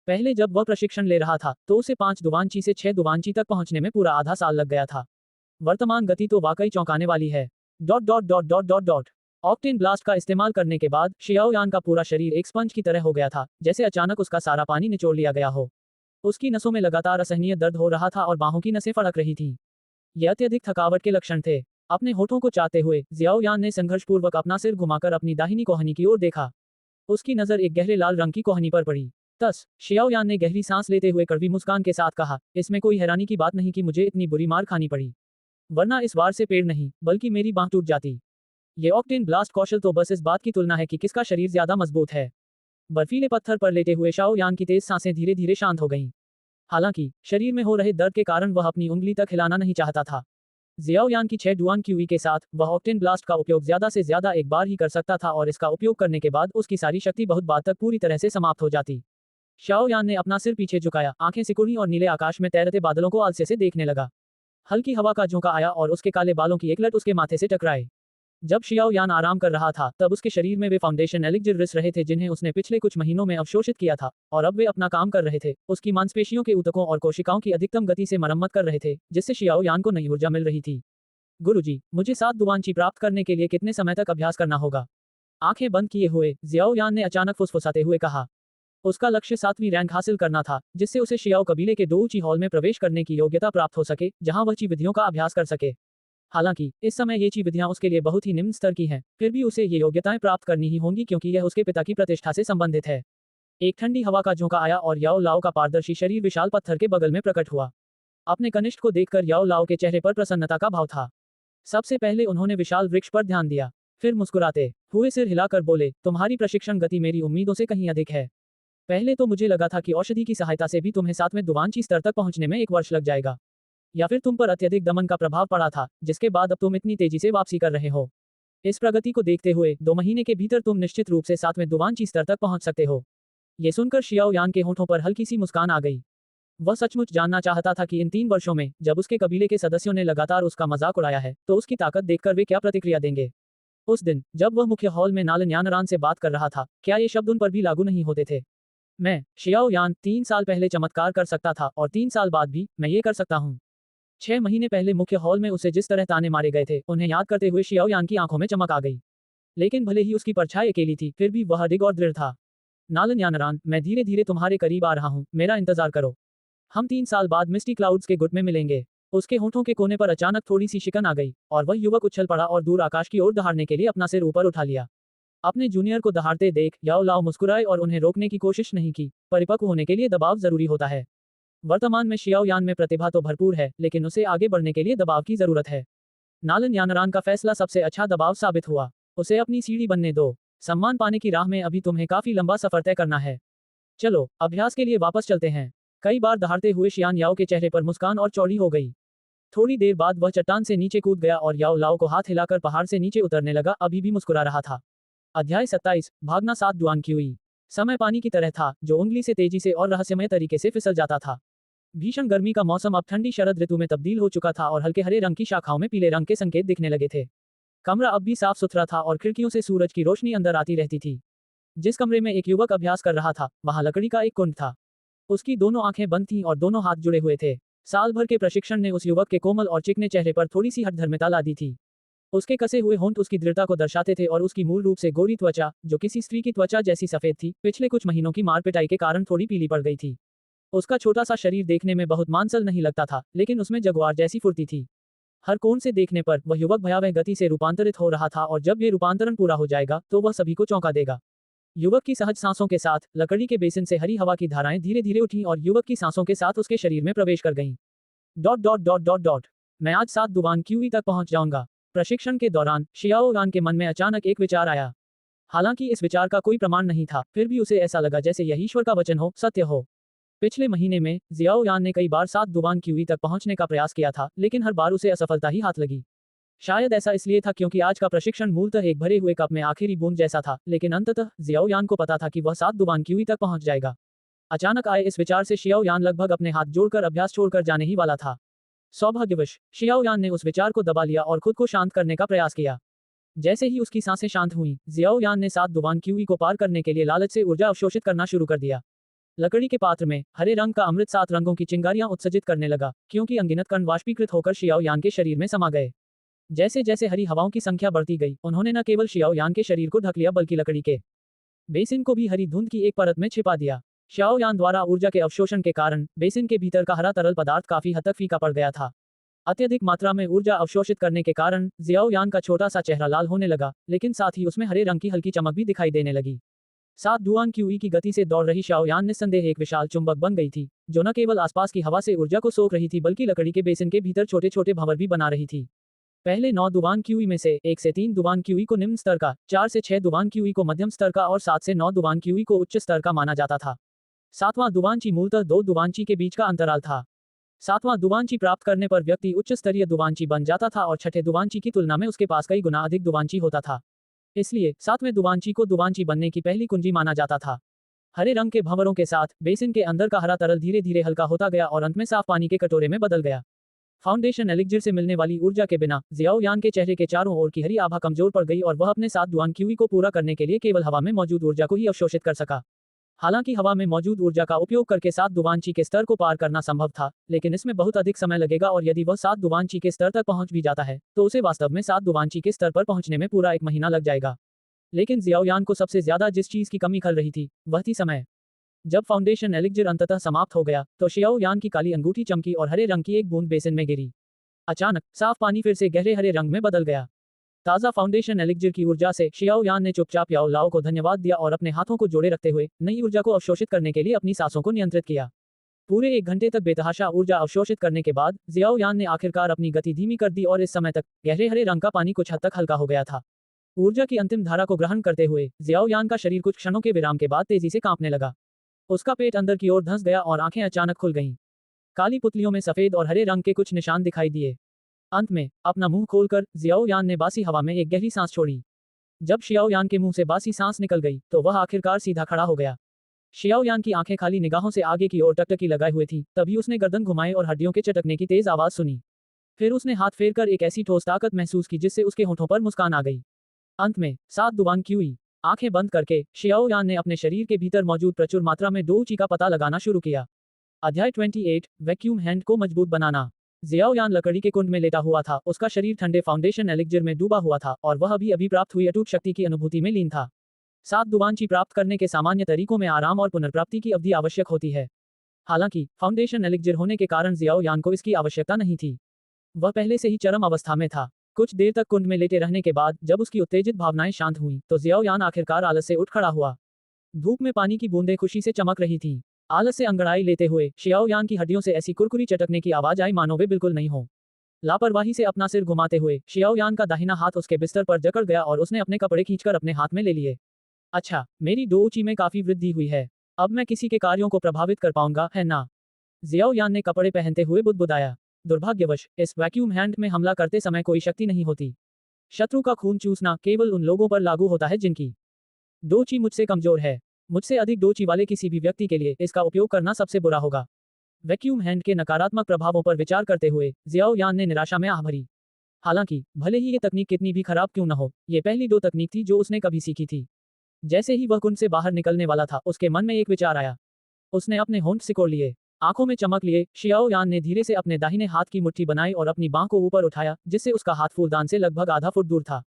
पहले जब वह प्रशिक्षण ले रहा था तो उसे 5 दुवांची से 6 दुवांची तक पहुंचने में पूरा आधा साल लग गया था। वर्तमान गति तो वाकई चौंकाने वाली है। Dot dot dot dot dot dot. Octane blast का इस्तेमाल करने के बाद शियाओ यान का पूरा शरीर एक स्पंज की तरह हो गया था, जैसे अचानक उसका सारा पानी निचोड़ लिया गया हो। उसकी नसों में लगातार असहनीय दर्द हो रहा था और बाहों की नसें फड़क रही थीं। ये अत्यधिक थकावट के लक्षण थे। अपने होठों को चाटते हुए जियाओ यान ने संघर्षपूर्वक अपना सिर घुमाकर अपनी दाहिनी कोहनी की ओर देखा। उसकी नजर एक गहरे लाल रंग की कोहनी पर पड़ी। तस शियाओ यान ने गहरी सांस लेते हुए कड़वी मुस्कान के साथ कहा, इसमें कोई हैरानी की बात नहीं कि मुझे इतनी बुरी मार खानी पड़ी, वरना इस बार से पेड़ नहीं बल्कि मेरी बांह टूट जाती। ये ऑक्टेन ब्लास्ट कौशल तो बस इस बात की तुलना है कि किसका शरीर ज्यादा मजबूत है। बर्फीले पत्थर पर लेटे हुए शाओ यान की तेज सांसें धीरे धीरे शांत हो गईं। हालांकि शरीर में हो रहे दर्द के कारण वह अपनी उंगली तक हिलाना नहीं चाहता था। जियाओ यान की 6 डुआन क्यूई के साथ वह ऑक्टेन ब्लास्ट का उपयोग ज्यादा से ज्यादा एक बार ही कर सकता था और इसका उपयोग करने के बाद उसकी सारी शक्ति बहुत बाद तक पूरी तरह से समाप्त हो जाती। शाओ यान ने अपना सिर पीछे झुकाया, आंखें सिकुड़ी और नीले आकाश में तैरते बादलों को आलसे से देखने लगा। हल्की हवा का झोंका आया और उसके काले बालों की एक लट उसके माथे से टकराए। जब शियाओ यान आराम कर रहा था तब उसके शरीर में वे फाउंडेशन एलिक्जिर रिस रहे थे जिन्हें उसने पिछले कुछ महीनों में अवशोषित किया था, और अब वे अपना काम कर रहे थे। उसकी मांसपेशियों के ऊतकों और कोशिकाओं की अधिकतम गति से मरम्मत कर रहे थे, जिससे शियाओ यान को नई ऊर्जा मिल रही थी। गुरुजी, मुझे 7 दुआंची प्राप्त करने के लिए कितने समय तक अभ्यास करना होगा? आंखें बंद किए हुए जियाओ यान ने अचानक फुसफुसाते हुए कहा। उसका लक्ष्य 7वीं रैंक हासिल करना था, जिससे उसे शियाओ कबीले के डोउची हॉल में प्रवेश करने की योग्यता प्राप्त हो सके, जहां वह ची विधियों का अभ्यास कर सके। हालांकि इस समय ये ची विधियां उसके लिए बहुत ही निम्न स्तर की हैं, फिर भी उसे ये योग्यताएं प्राप्त करनी ही होंगी क्योंकि यह उसके पिता की प्रतिष्ठा से संबंधित है। एक ठंडी हवा का झोंका आया और याओ लाओ का पारदर्शी शरीर विशाल पत्थर के बगल में प्रकट हुआ। अपने कनिष्ठ को देखकर याओ लाओ के चेहरे पर प्रसन्नता का भाव था। सबसे पहले उन्होंने विशाल वृक्ष पर ध्यान दिया, फिर मुस्कुराते हुए सिर हिलाकर बोले, तुम्हारी प्रशिक्षण गति मेरी उम्मीदों से कहीं अधिक है। पहले तो मुझे लगा था कि औषधि की सहायता से भी तुम्हें 7वें दुवांची स्तर तक पहुंचने में 1 वर्ष लग जाएगा, या फिर तुम पर अत्यधिक दमन का प्रभाव पड़ा था, जिसके बाद अब तुम इतनी तेजी से वापसी कर रहे हो। इस प्रगति को देखते हुए 2 महीने के भीतर तुम निश्चित रूप से 7वें दुवांची स्तर तक पहुंच सकते हो। ये सुनकर शियाओ यान के होठों पर हल्की सी मुस्कान आ गई। वह सचमुच जानना चाहता था कि इन 3 वर्षों में जब उसके कबीले के सदस्यों ने लगातार उसका मजाक उड़ाया है, तो उसकी ताकत देखकर वे क्या प्रतिक्रिया देंगे। उस दिन जब वह मुख्य हॉल में नालन यानरान से बात कर रहा था, क्या ये शब्द उन पर भी लागू नहीं होते थे? मैं शियाओ यान 3 साल पहले चमत्कार कर सकता था और 3 साल बाद भी मैं ये कर सकता हूँ। 6 महीने पहले मुख्य हॉल में उसे जिस तरह ताने मारे गए थे, उन्हें याद करते हुए शियाओ यान की आंखों में चमक आ गई। लेकिन भले ही उसकी परछाई अकेली थी, फिर भी वह अडिग और दृढ़ था। नालन यानरान, मैं धीरे धीरे तुम्हारे करीब आ रहा हूँ, मेरा इंतजार करो। हम 3 साल बाद मिस्टी क्लाउड्स के गुट में मिलेंगे। उसके होठों के कोने पर अचानक थोड़ी सी शिकन आ गई, और वह युवक उछल पड़ा और दूर आकाश की ओर दहाड़ने के लिए अपना सिर ऊपर उठा लिया। अपने जूनियर को दहाड़ते देख याओ लाओ मुस्कुराए और उन्हें रोकने की कोशिश नहीं की। परिपक्व होने के लिए दबाव जरूरी होता है। वर्तमान में शियाओ यान में प्रतिभा तो भरपूर है, लेकिन उसे आगे बढ़ने के लिए दबाव की जरूरत है। नालन यानरान का फैसला सबसे अच्छा दबाव साबित हुआ। उसे अपनी सीढ़ी बनने दो। सम्मान पाने की राह में अभी तुम्हें काफी लंबा सफर तय करना है। चलो, अभ्यास के लिए वापस चलते हैं। कई बार दहाड़ते हुए शियान याओ के चेहरे पर मुस्कान और चौड़ी हो गई। थोड़ी देर बाद वह चट्टान से नीचे कूद गया और याओ लाओ को हाथ हिलाकर पहाड़ से नीचे उतरने लगा, अभी भी मुस्कुरा रहा था। अध्याय 27, भागना 7 डुआन क्यूई। समय पानी की तरह था, जो उंगली से तेजी से और रहस्यमय तरीके से फिसल जाता था। भीषण गर्मी का मौसम अब ठंडी शरद ऋतु में तब्दील हो चुका था और हल्के हरे रंग की शाखाओं में पीले रंग के संकेत दिखने लगे थे। कमरा अब भी साफ सुथरा था और खिड़कियों से सूरज की रोशनी अंदर आती रहती थी। जिस कमरे में एक युवक अभ्यास कर रहा था, वहां लकड़ी का एक कुंड था। उसकी दोनों आंखें बंद थीं और दोनों हाथ जुड़े हुए थे। साल भर के प्रशिक्षण ने उस युवक के कोमल और चिकने चेहरे पर थोड़ी सी हठधर्मिता ला दी थी। उसके कसे हुए होंठ उसकी दृढ़ता को दर्शाते थे और उसकी मूल रूप से गोरी त्वचा, जो किसी स्त्री की त्वचा जैसी सफेद थी, पिछले कुछ महीनों की मार पिटाई के कारण थोड़ी पीली पड़ गई थी। उसका छोटा सा शरीर देखने में बहुत मांसल नहीं लगता था, लेकिन उसमें जगुआर जैसी फुर्ती थी। हर कोण से देखने पर वह युवक भयावह गति से रूपांतरित हो रहा था और जब ये रूपांतरण पूरा हो जाएगा तो वह सभी को चौंका देगा। युवक की सहज सांसों के साथ लकड़ी के बेसिन से हरी हवा की धाराएं धीरे धीरे उठीं और युवक की सांसों के साथ उसके शरीर में प्रवेश कर गईं। Dot dot dot dot dot मैं आज 7 दुआन क्यूई तक पहुंच जाऊंगा। प्रशिक्षण के दौरान शियाओ यान के मन में अचानक एक विचार आया। हालांकि इस विचार का कोई प्रमाण नहीं था, फिर भी उसे ऐसा लगा जैसे यह ईश्वर का वचन हो, सत्य हो। पिछले महीने में जियाओ यान ने कई बार 7 दुआन क्यूई तक पहुंचने का प्रयास किया था, लेकिन हर बार उसे असफलता ही हाथ लगी। शायद ऐसा इसलिए था क्योंकि आज का प्रशिक्षण मूलतः एक भरे हुए कप में आखिरी बूंद जैसा था, लेकिन अंततः जियाओ यान को पता था कि वह 7 दुआन क्यूई तक पहुंच जाएगा। अचानक आए इस विचार से शियाओ यान लगभग अपने हाथ जोड़कर अभ्यास छोड़कर जाने ही वाला था। सौभाग्यवश शियाओ यान ने उस विचार को दबा लिया और खुद को शांत करने का प्रयास किया। जैसे ही उसकी सांसें शांत हुईं, जियाओ यान ने 7 दुआन क्यूई को पार करने के लिए लालच से ऊर्जा अवशोषित करना शुरू कर दिया। लकड़ी के पात्र में हरे रंग का अमृत 7 रंगों की चिंगारियां उत्सर्जित करने लगा, क्योंकि अनगिनत कण वाष्पीकृत होकर शियाओ यान के शरीर में समा गए। जैसे जैसे हरी हवाओं की संख्या बढ़ती गई, उन्होंने न केवल शियाओ यान के शरीर को ढक लिया बल्कि लकड़ी के बेसिन को भी हरी धुंध की एक परत में छिपा दिया। शियाओ यान द्वारा ऊर्जा के अवशोषण के कारण बेसिन के भीतर का हरा तरल पदार्थ काफी हद तक फीका पड़ गया था। अत्यधिक मात्रा में ऊर्जा अवशोषित करने के कारण जियाओ यान का छोटा सा चेहरा लाल होने लगा, लेकिन साथ ही उसमें हरे रंग की हल्की चमक भी दिखाई देने लगी। 7 दुआन क्यूई की गति से दौड़ रही शियाओ यान निस्संदेह एक विशाल चुंबक बन गई थी, जो न केवल आसपास की हवा से ऊर्जा को सोख रही थी बल्कि लकड़ी के बेसिन के भीतर छोटे छोटे भंवर भी बना रही थी। पहले 9 दुआन क्यूई में से 1 से 3 दुआन क्यूई को निम्न स्तर का, 4 से 6 दुआन क्यूई को मध्यम स्तर का और 7 से 9 दुआन क्यूई को उच्च स्तर का माना जाता था। 7वां दुआनची मूलतः 2 दुआनची के बीच का अंतराल था। 7वां दुआनची प्राप्त करने पर व्यक्ति उच्च स्तरीय दुआनची बन जाता था और छठे दुआनची की तुलना में उसके पास कई गुना अधिक दुआनची होता था। इसलिए 7वें दुआनची को दुआनची बनने की पहली कुंजी माना जाता था। हरे रंग के भंवरों के साथ बेसिन के अंदर का हरा तरल धीरे धीरे हल्का होता गया और अंत में साफ पानी के कटोरे में बदल गया। फाउंडेशन एलिक्जिर से मिलने वाली ऊर्जा के बिना जियाओ यान के चेहरे के चारों ओर की हरी आभा कमजोर पड़ गई और वह अपने 7 दुआन क्यूई को पूरा करने के लिए केवल हवा में मौजूद ऊर्जा को ही अवशोषित कर सका। हालांकि हवा में मौजूद ऊर्जा का उपयोग करके 7 दुआनची के स्तर को पार करना संभव था, लेकिन इसमें बहुत अधिक समय लगेगा और यदि वह 7 दुआनची के स्तर तक पहुंच भी जाता है, तो उसे वास्तव में 7 दुआनची के स्तर पर पहुंचने में पूरा 1 महीना लग जाएगा। लेकिन जियाओ यान को सबसे ज्यादा जिस चीज की कमी खल रही थी, वह थी समय। जब फाउंडेशन एलिक्जिर अंततः समाप्त हो गया, तो शियाओ यान की काली अंगूठी चमकी और हरे रंग की एक बूंद बेसिन में गिरी। अचानक साफ पानी फिर से गहरे हरे रंग में बदल गया। ताज़ा फाउंडेशन एलिक्जिर की ऊर्जा से शियाओ यान ने चुपचाप याओ लाओ को धन्यवाद दिया और अपने हाथों को जोड़े रखते हुए नई ऊर्जा को अवशोषित करने के लिए अपनी सांसों को नियंत्रित किया। पूरे 1 घंटे तक बेतहाशा ऊर्जा अवशोषित करने के बाद जियाओ यान ने आखिरकार अपनी गति धीमी कर दी और इस समय तक गहरे हरे रंग का पानी कुछ हद तक हल्का हो गया था। ऊर्जा की अंतिम धारा को ग्रहण करते हुए जियाओ यान का शरीर कुछ क्षणों के विराम के बाद तेजी से कांपने लगा। उसका पेट अंदर की ओर धंस गया और आंखें अचानक खुल गईं। काली पुतलियों में सफेद और हरे रंग के कुछ निशान दिखाई दिए। अंत में अपना मुंह खोलकर जियाओ यान ने बासी हवा में एक गहरी सांस छोड़ी। जब शियाओ यान के मुंह से बासी सांस निकल गई, तो वह आखिरकार सीधा खड़ा हो गया। शियाओ यान की आंखें खाली निगाहों से आगे की ओर टकटकी लगाए हुए थी, तभी उसने गर्दन घुमाई और हड्डियों के चटकने की तेज आवाज सुनी। फिर उसने हाथ फेरकर एक ऐसी ठोस ताकत महसूस की जिससे उसके होठों पर मुस्कान आ गई। अंत में 7 दुआन क्यूई। आंखें बंद करके शियाओ यान ने अपने शरीर के भीतर मौजूद प्रचुर मात्रा में डोउची का पता लगाना शुरू किया। अध्याय 28, वैक्यूम हैंड को मजबूत बनाना। जियाओ यान लकड़ी के कुंड में लेटा हुआ था, उसका शरीर ठंडे फाउंडेशन एलिक्जिर में डूबा हुआ था और वह अभी प्राप्त हुई अटूट शक्ति की अनुभूति में लीन था। 7 दुवांची प्राप्त करने के सामान्य तरीकों में आराम और पुनर्प्राप्ति की अवधि आवश्यक होती है। हालांकि फाउंडेशन एलिक्जिर होने के कारण जियाओ यान को इसकी आवश्यकता नहीं थी। वह पहले से ही चरम अवस्था में था। कुछ देर तक कुंड में लेटे रहने के बाद जब उसकी उत्तेजित भावनाएं शांत हुईं, तो जियाओ यान आखिरकार आलस से उठ खड़ा हुआ। धूप में पानी की बूंदें खुशी से चमक रही थीं। आलस से अंगड़ाई लेते हुए शियाओ यान की हड्डियों से ऐसी कुरकुरी चटकने की आवाज आई मानो वे बिल्कुल नहीं हो। लापरवाही से अपना सिर घुमाते हुए शियाओ यान का दाहिना हाथ उसके बिस्तर पर जकड़ गया और उसने अपने कपड़े खींचकर अपने हाथ में ले लिए। अच्छा, मेरी डोउची में काफी वृद्धि हुई है। अब मैं किसी के कार्यों को प्रभावित कर पाऊंगा, है ना? जियाओ यान ने कपड़े पहनते हुए बुदबुदाया। दुर्भाग्यवश इस वैक्यूम हैंड में हमला करते समय कोई शक्ति नहीं होती। शत्रु का खून चूसना केवल उन लोगों पर लागू होता है जिनकी डोची मुझसे कमजोर है। मुझसे अधिक डोची वाले किसी भी व्यक्ति के लिए इसका उपयोग करना सबसे बुरा होगा। वैक्यूम हैंड के नकारात्मक प्रभावों पर विचार करते हुए जियाओ यान ने निराशा में आह भरी। हालांकि भले ही ये तकनीक कितनी भी खराब क्यों न हो, ये पहली दो तकनीक थी जो उसने कभी सीखी थी। जैसे ही वह कुंड से बाहर निकलने वाला था, उसके मन में एक विचार आया। उसने अपने होंठ सिकोड़ लिए, आंखों में चमक लिए शियाओ यान ने धीरे से अपने दाहिने हाथ की मुट्ठी बनाई और अपनी बांह को ऊपर उठाया, जिससे उसका हाथ फूलदान से लगभग आधा फुट दूर था।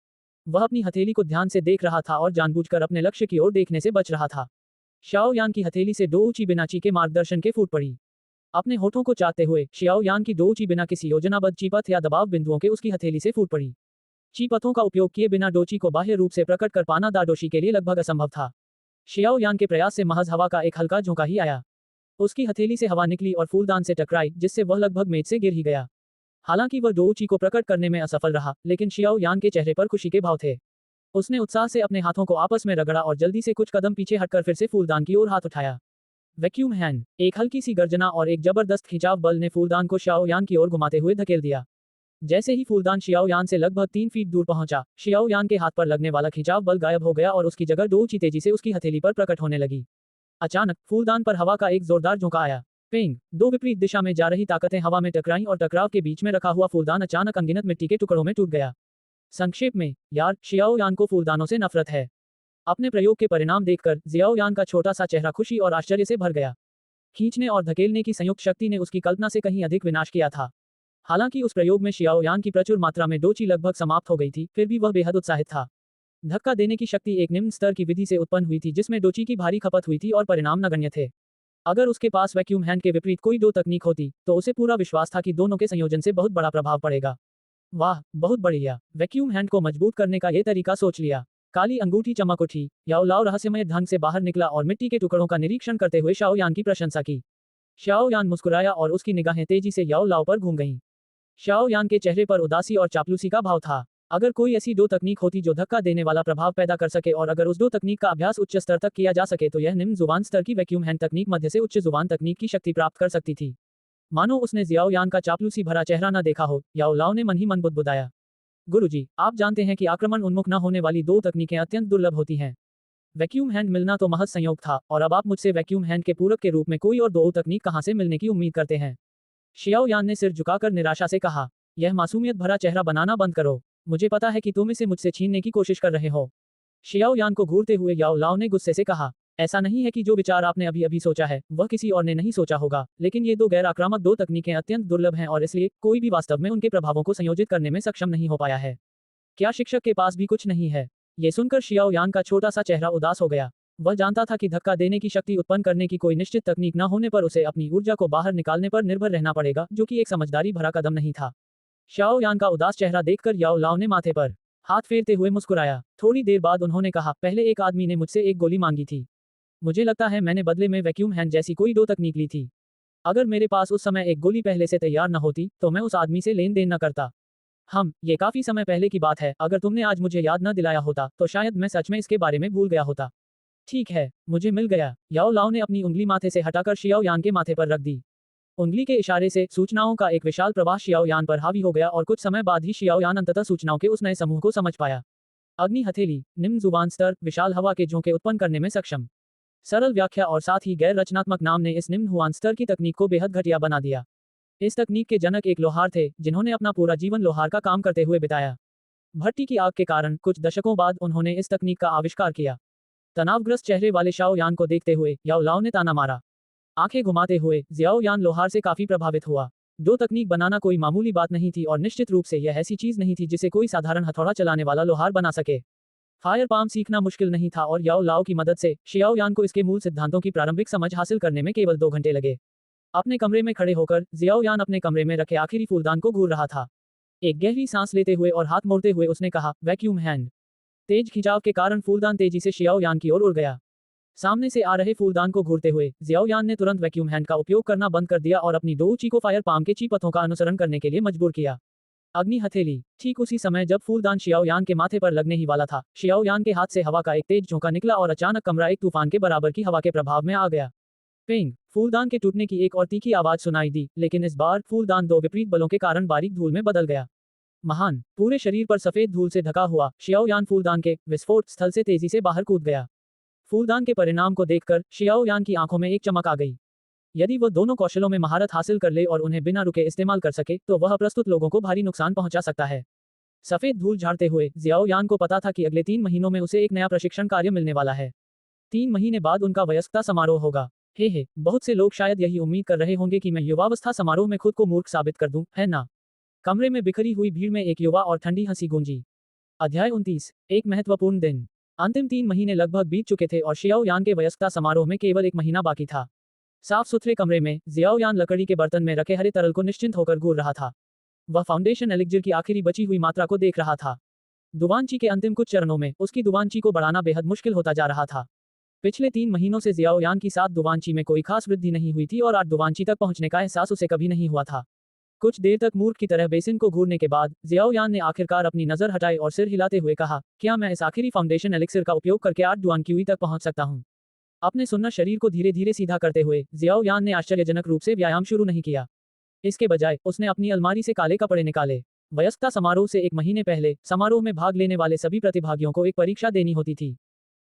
वह अपनी हथेली को ध्यान से देख रहा था और जानबूझकर अपने लक्ष्य की ओर देखने से बच रहा था। शियाओ यान की हथेली से डोउची बिनाची के मार्गदर्शन के फूट पड़ी। अपने होठों को चाटते हुए शियाओ यान की डोउची बिना किसी योजनाबद्ध चीपथ या दबाव बिंदुओं के उसकी हथेली से फूट पड़ी। चीपथों का उपयोग किए बिना डोची को बाह्य रूप से प्रकट कर पाना दाडोशी के लिए लगभग असंभव था। शियाओ यान के प्रयास से महज हवा का एक हल्का झोंका ही आया। उसकी हथेली से हवा निकली और फूलदान से टकराई, जिससे वह लगभग मेज से गिर ही गया। हालांकि वह डोउची को प्रकट करने में असफल रहा, लेकिन शियाओ यान के चेहरे पर खुशी के भाव थे। उसने उत्साह से अपने हाथों को आपस में रगड़ा और जल्दी से कुछ कदम पीछे हटकर फिर से फूलदान की ओर हाथ उठाया। वैक्यूम हैंड, एक हल्की सी गर्जना और एक जबरदस्त खिंचाव बल ने फूलदान को शियाओ यान की ओर घुमाते हुए धकेल दिया। जैसे ही फूलदान शियाओ यान से लगभग 3 फीट दूर पहुंचा, शियाओ यान के हाथ पर लगने वाला खिंचाव बल गायब हो गया और उसकी जगह डोउची तेजी से उसकी हथेली पर प्रकट होने लगी। अचानक फूलदान पर हवा का एक जोरदार झोंका आया। पेंग, दो विपरीत दिशा में जा रही ताकतें हवा में टकराईं और टकराव के बीच में रखा हुआ फूलदान अचानक अनगिनत मिट्टी के टुकड़ों में टूट गया। संक्षेप में, यार, शियाओ यान को फूलदानों से नफरत है। अपने प्रयोग के परिणाम देखकर जियाओ यान का छोटा सा चेहरा खुशी और आश्चर्य से भर गया। खींचने और धकेलने की संयुक्त शक्ति ने उसकी कल्पना से कहीं अधिक विनाश किया था। हालांकि उस प्रयोग में शियाओ यान की प्रचुर मात्रा में डोची लगभग समाप्त हो गई थी, फिर भी वह बेहद उत्साहित था। धक्का देने की शक्ति एक निम्न स्तर की विधि से उत्पन्न हुई थी जिसमें डोची की भारी खपत हुई थी और परिणाम नगण्य थे। अगर उसके पास वैक्यूम हैंड के विपरीत कोई दो तकनीक होती, तो उसे पूरा विश्वास था कि दोनों के संयोजन से बहुत बड़ा प्रभाव पड़ेगा। वाह, बहुत बढ़िया। वैक्यूम हैंड को मजबूत करने का ये तरीका सोच लिया। काली अंगूठी चमक उठी। याओ लाओ रहस्यमय ढंग से बाहर निकला और मिट्टी के टुकड़ों का निरीक्षण करते हुए शाओ यान की प्रशंसा की। शाओ यान मुस्कुराया और उसकी निगाहें तेजी से याओ लाओ पर घूम गईं। शाओ यान के चेहरे पर उदासी और चापलूसी का भाव था। अगर कोई ऐसी दो तकनीक होती जो धक्का देने वाला प्रभाव पैदा कर सके और अगर उस दो तकनीक का अभ्यास उच्च स्तर तक किया जा सके, तो यह निम्न जुबान स्तर की वैक्यूम हैंड तकनीक मध्य से उच्च जुबान तकनीक की शक्ति प्राप्त कर सकती थी। मानो उसने जियाओ यान का चापलूसी भरा चेहरा न देखा हो, याओ लाओ ने मन ही मन बुदबुदाया। गुरुजी, आप जानते हैं कि आक्रमण उन्मुख न होने वाली दो तकनीकें अत्यंत दुर्लभ होती हैं। वैक्यूम हैंड मिलना तो महज संयोग था, और अब आप मुझसे वैक्यूम हैंड के पूरक के रूप में कोई और दो तकनीक कहां से मिलने की उम्मीद करते हैं? शियाओ यान ने सिर झुकाकर निराशा से कहा। यह मासूमियत भरा चेहरा बनाना बंद करो। मुझे पता है कि तुम इसे मुझसे छीनने की कोशिश कर रहे हो। शियाओ यान को घूरते हुए याओ लाओ ने गुस्से से कहा। ऐसा नहीं है कि जो विचार आपने अभी अभी सोचा है, वह किसी और ने नहीं सोचा होगा, लेकिन ये दो गैर आक्रामक दो तकनीकें अत्यंत दुर्लभ हैं और इसलिए कोई भी वास्तव में उनके प्रभावों को संयोजित करने में सक्षम नहीं हो पाया है। क्या शिक्षक के पास भी कुछ नहीं है? ये सुनकर शियाओ यान का छोटा सा चेहरा उदास हो गया। वह जानता था कि धक्का देने की शक्ति उत्पन्न करने की कोई निश्चित तकनीक न होने पर उसे अपनी ऊर्जा को बाहर निकालने पर निर्भर रहना पड़ेगा, जो कि एक समझदारी भरा कदम नहीं था। शियाओ यान का उदास चेहरा देखकर याओ लाओ ने माथे पर हाथ फेरते हुए मुस्कुराया। थोड़ी देर बाद उन्होंने कहा, पहले एक आदमी ने मुझसे एक गोली मांगी थी। मुझे लगता है मैंने बदले में वैक्यूम हैंड जैसी कोई दो तकनीक ली थी। अगर मेरे पास उस समय एक गोली पहले से तैयार न होती, तो मैं उस आदमी से लेन देन न करता। ये काफी समय पहले की बात है। अगर तुमने आज मुझे याद न दिलाया होता, तो शायद मैं सच में इसके बारे में भूल गया होता। ठीक है, मुझे मिल गया। याओ लाओ ने अपनी उंगली माथे से हटाकर शियाओ यान के माथे पर रख दी। उंगली के इशारे से सूचनाओं का एक विशाल प्रवाह शियाओ यान पर हावी हो गया और कुछ समय बाद ही शियाओ यान अंततः सूचनाओं के उस नए समूह को समझ पाया। अग्नि हथेली, निम्न जुबान स्तर, विशाल हवा के झोंके उत्पन्न करने में सक्षम। सरल व्याख्या और साथ ही गैर रचनात्मक नाम ने इस निम्न हुआन स्तर की तकनीक को बेहद घटिया बना दिया। इस तकनीक के जनक एक लोहार थे, जिन्होंने अपना पूरा जीवन लोहार का काम करते हुए बिताया। भट्टी की आग के कारण कुछ दशकों बाद उन्होंने इस तकनीक का आविष्कार किया। तनावग्रस्त चेहरे वाले शाओ यान को देखते हुए याओ लाओ ने ताना मारा। आंखें घुमाते हुए जियाओ यान लोहार से काफी प्रभावित हुआ। दो तकनीक बनाना कोई मामूली बात नहीं थी और निश्चित रूप से यह ऐसी चीज नहीं थी जिसे कोई साधारण हथौड़ा चलाने वाला लोहार बना सके। फायर पाम सीखना मुश्किल नहीं था और याओ लाओ की मदद से शियाओ यान को इसके मूल सिद्धांतों की प्रारंभिक समझ हासिल करने में केवल 2 घंटे लगे। अपने कमरे में खड़े होकर जियाओ यान अपने कमरे में रखे आखिरी फूलदान को घूर रहा था। एक गहरी सांस लेते हुए और हाथ मोड़ते हुए उसने कहा, वैक्यूम हैंड। तेज खिंचाव के कारण फूलदान तेजी से शियाओ यान की ओर उड़ गया। सामने से आ रहे फूलदान को घूरते हुए जियाओ यान ने तुरंत वैक्यूम हैंड का उपयोग करना बंद कर दिया और अपनी डोउची को फायर पाम के चीपथों का अनुसरण करने के लिए मजबूर किया। अग्नि हथेली। ठीक उसी समय जब फूलदान शियाओ यान के माथे पर लगने ही वाला था, शियाओ यान के हाथ से हवा का एक तेज झोंका निकला और अचानक कमरा एक तूफान के बराबर की हवा के प्रभाव में आ गया। पिंग। फूलदान के टूटने की एक और तीखी आवाज सुनाई दी, लेकिन इस बार फूलदान 2 विपरीत बलों के कारण बारीक धूल में बदल गया। महान। पूरे शरीर पर सफेद धूल से ढका हुआ शियाओ यान फूलदान के विस्फोट स्थल से तेजी से बाहर कूद गया। फूलदान के परिणाम को देखकर शियाओ यान की आंखों में एक चमक आ गई। यदि वह दोनों कौशलों में महारत हासिल कर ले और उन्हें बिना रुके इस्तेमाल कर सके तो वह प्रस्तुत लोगों को भारी नुकसान पहुंचा सकता है। सफेद धूल झाड़ते हुए जियाओ यान को पता था कि अगले 3 महीनों में उसे एक नया प्रशिक्षण कार्य मिलने वाला है। 3 महीने बाद उनका वयस्कता समारोह होगा। हे, बहुत से लोग शायद यही उम्मीद कर रहे होंगे कि मैं युवावस्था समारोह में खुद को मूर्ख साबित कर दूं, है ना? कमरे में बिखरी हुई भीड़ में एक युवा और ठंडी हंसी गूंजी। अध्याय 29। एक महत्वपूर्ण दिन। अंतिम 3 महीने लगभग बीत चुके थे और शियाओ यान के वयस्कता समारोह में केवल 1 महीना बाकी था। साफ सुथरे कमरे में जियाओ यान लकड़ी के बर्तन में रखे हरे तरल को निश्चिंत होकर घूर रहा था। वह फाउंडेशन एलिक्जिर की आखिरी बची हुई मात्रा को देख रहा था। दुवांची के अंतिम कुछ चरणों में उसकी दुवांची को बढ़ाना बेहद मुश्किल होता जा रहा था। पिछले 3 महीनों से जियाओ यान की 7 दुवांची में कोई खास वृद्धि नहीं हुई थी और 8 दुवांची तक पहुंचने का एहसास उसे कभी नहीं हुआ था। कुछ देर तक मूर्ख की तरह बेसिन को घूरने के बाद जियाओ यान ने आखिरकार अपनी नजर हटाई और सिर हिलाते हुए कहा, क्या मैं इस आखिरी फाउंडेशन एलिक्सिर का उपयोग करके 8 दुआनक्यूई तक पहुंच सकता हूं? अपने सुन्नत शरीर को धीरे धीरे सीधा करते हुए जियाओ यान ने आश्चर्यजनक रूप से व्यायाम शुरू नहीं किया। इसके बजाय उसने अपनी अलमारी से काले कपड़े निकाले। वयस्कता समारोह से 1 महीने पहले समारोह में भाग लेने वाले सभी प्रतिभागियों को एक परीक्षा देनी होती थी।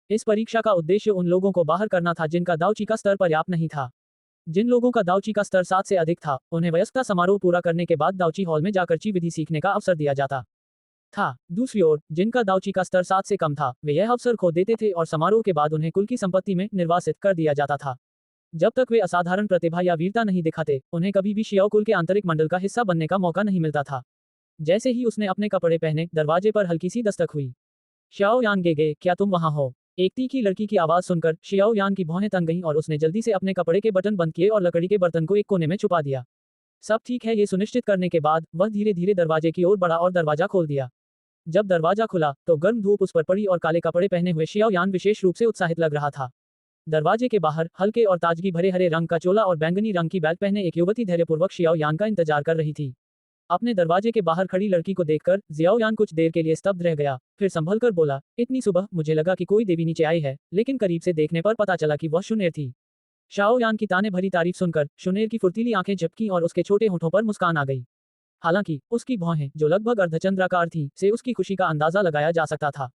इस परीक्षा का उद्देश्य उन लोगों को बाहर करना था जिनका दाउची का स्तर पर्याप्त नहीं था। जिन लोगों का दाउची का स्तर 7 से अधिक था, उन्हें वयस्कता समारोह पूरा करने के बाद दाउची हॉल में जाकर ची विधि सीखने का अवसर दिया जाता था। दूसरी ओर जिनका दाउची का स्तर 7 से कम था, वे यह अवसर खो देते थे और समारोह के बाद उन्हें कुल की संपत्ति में निर्वासित कर दिया जाता था। जब तक वे असाधारण प्रतिभा या वीरता नहीं दिखाते, उन्हें कभी भी शियाओ कुल के आंतरिक मंडल का हिस्सा बनने का मौका नहीं मिलता था। जैसे ही उसने अपने कपड़े पहने, दरवाजे पर हल्की सी दस्तक हुई। शियाओ यान गेगे, क्या तुम वहां हो? एक तीखी लड़की की आवाज सुनकर शियाओ यान की भौहें तन गईं और उसने जल्दी से अपने कपड़े के बटन बंद किए और लकड़ी के बर्तन को एक कोने में छुपा दिया। सब ठीक है, ये सुनिश्चित करने के बाद वह धीरे धीरे दरवाजे की ओर बढ़ा और दरवाजा खोल दिया। जब दरवाजा खुला तो गर्म धूप उस पर पड़ी और काले कपड़े पहने हुए शियाओ यान विशेष रूप से उत्साहित लग रहा था। दरवाजे के बाहर हल्के और ताजगी भरे हरे रंग का चोला और बैंगनी रंग की बैग पहने एक युवती धैर्यपूर्वक शियाओ यान का इंतजार कर रही थी। अपने दरवाजे के बाहर खड़ी लड़की को देखकर जियाओ यान कुछ देर के लिए स्तब्ध रह गया, फिर संभल कर बोला, इतनी सुबह मुझे लगा कि कोई देवी नीचे आई है, लेकिन करीब से देखने पर पता चला कि वह शुनेर थी। शाओ यान की ताने भरी तारीफ सुनकर शुनेर की फुर्तीली आंखें झपकी और उसके छोटे होठों पर मुस्कान आ गई। हालांकि उसकी भौहें, जो लगभग अर्धचंद्राकार थी, से उसकी खुशी का अंदाजा लगाया जा सकता था।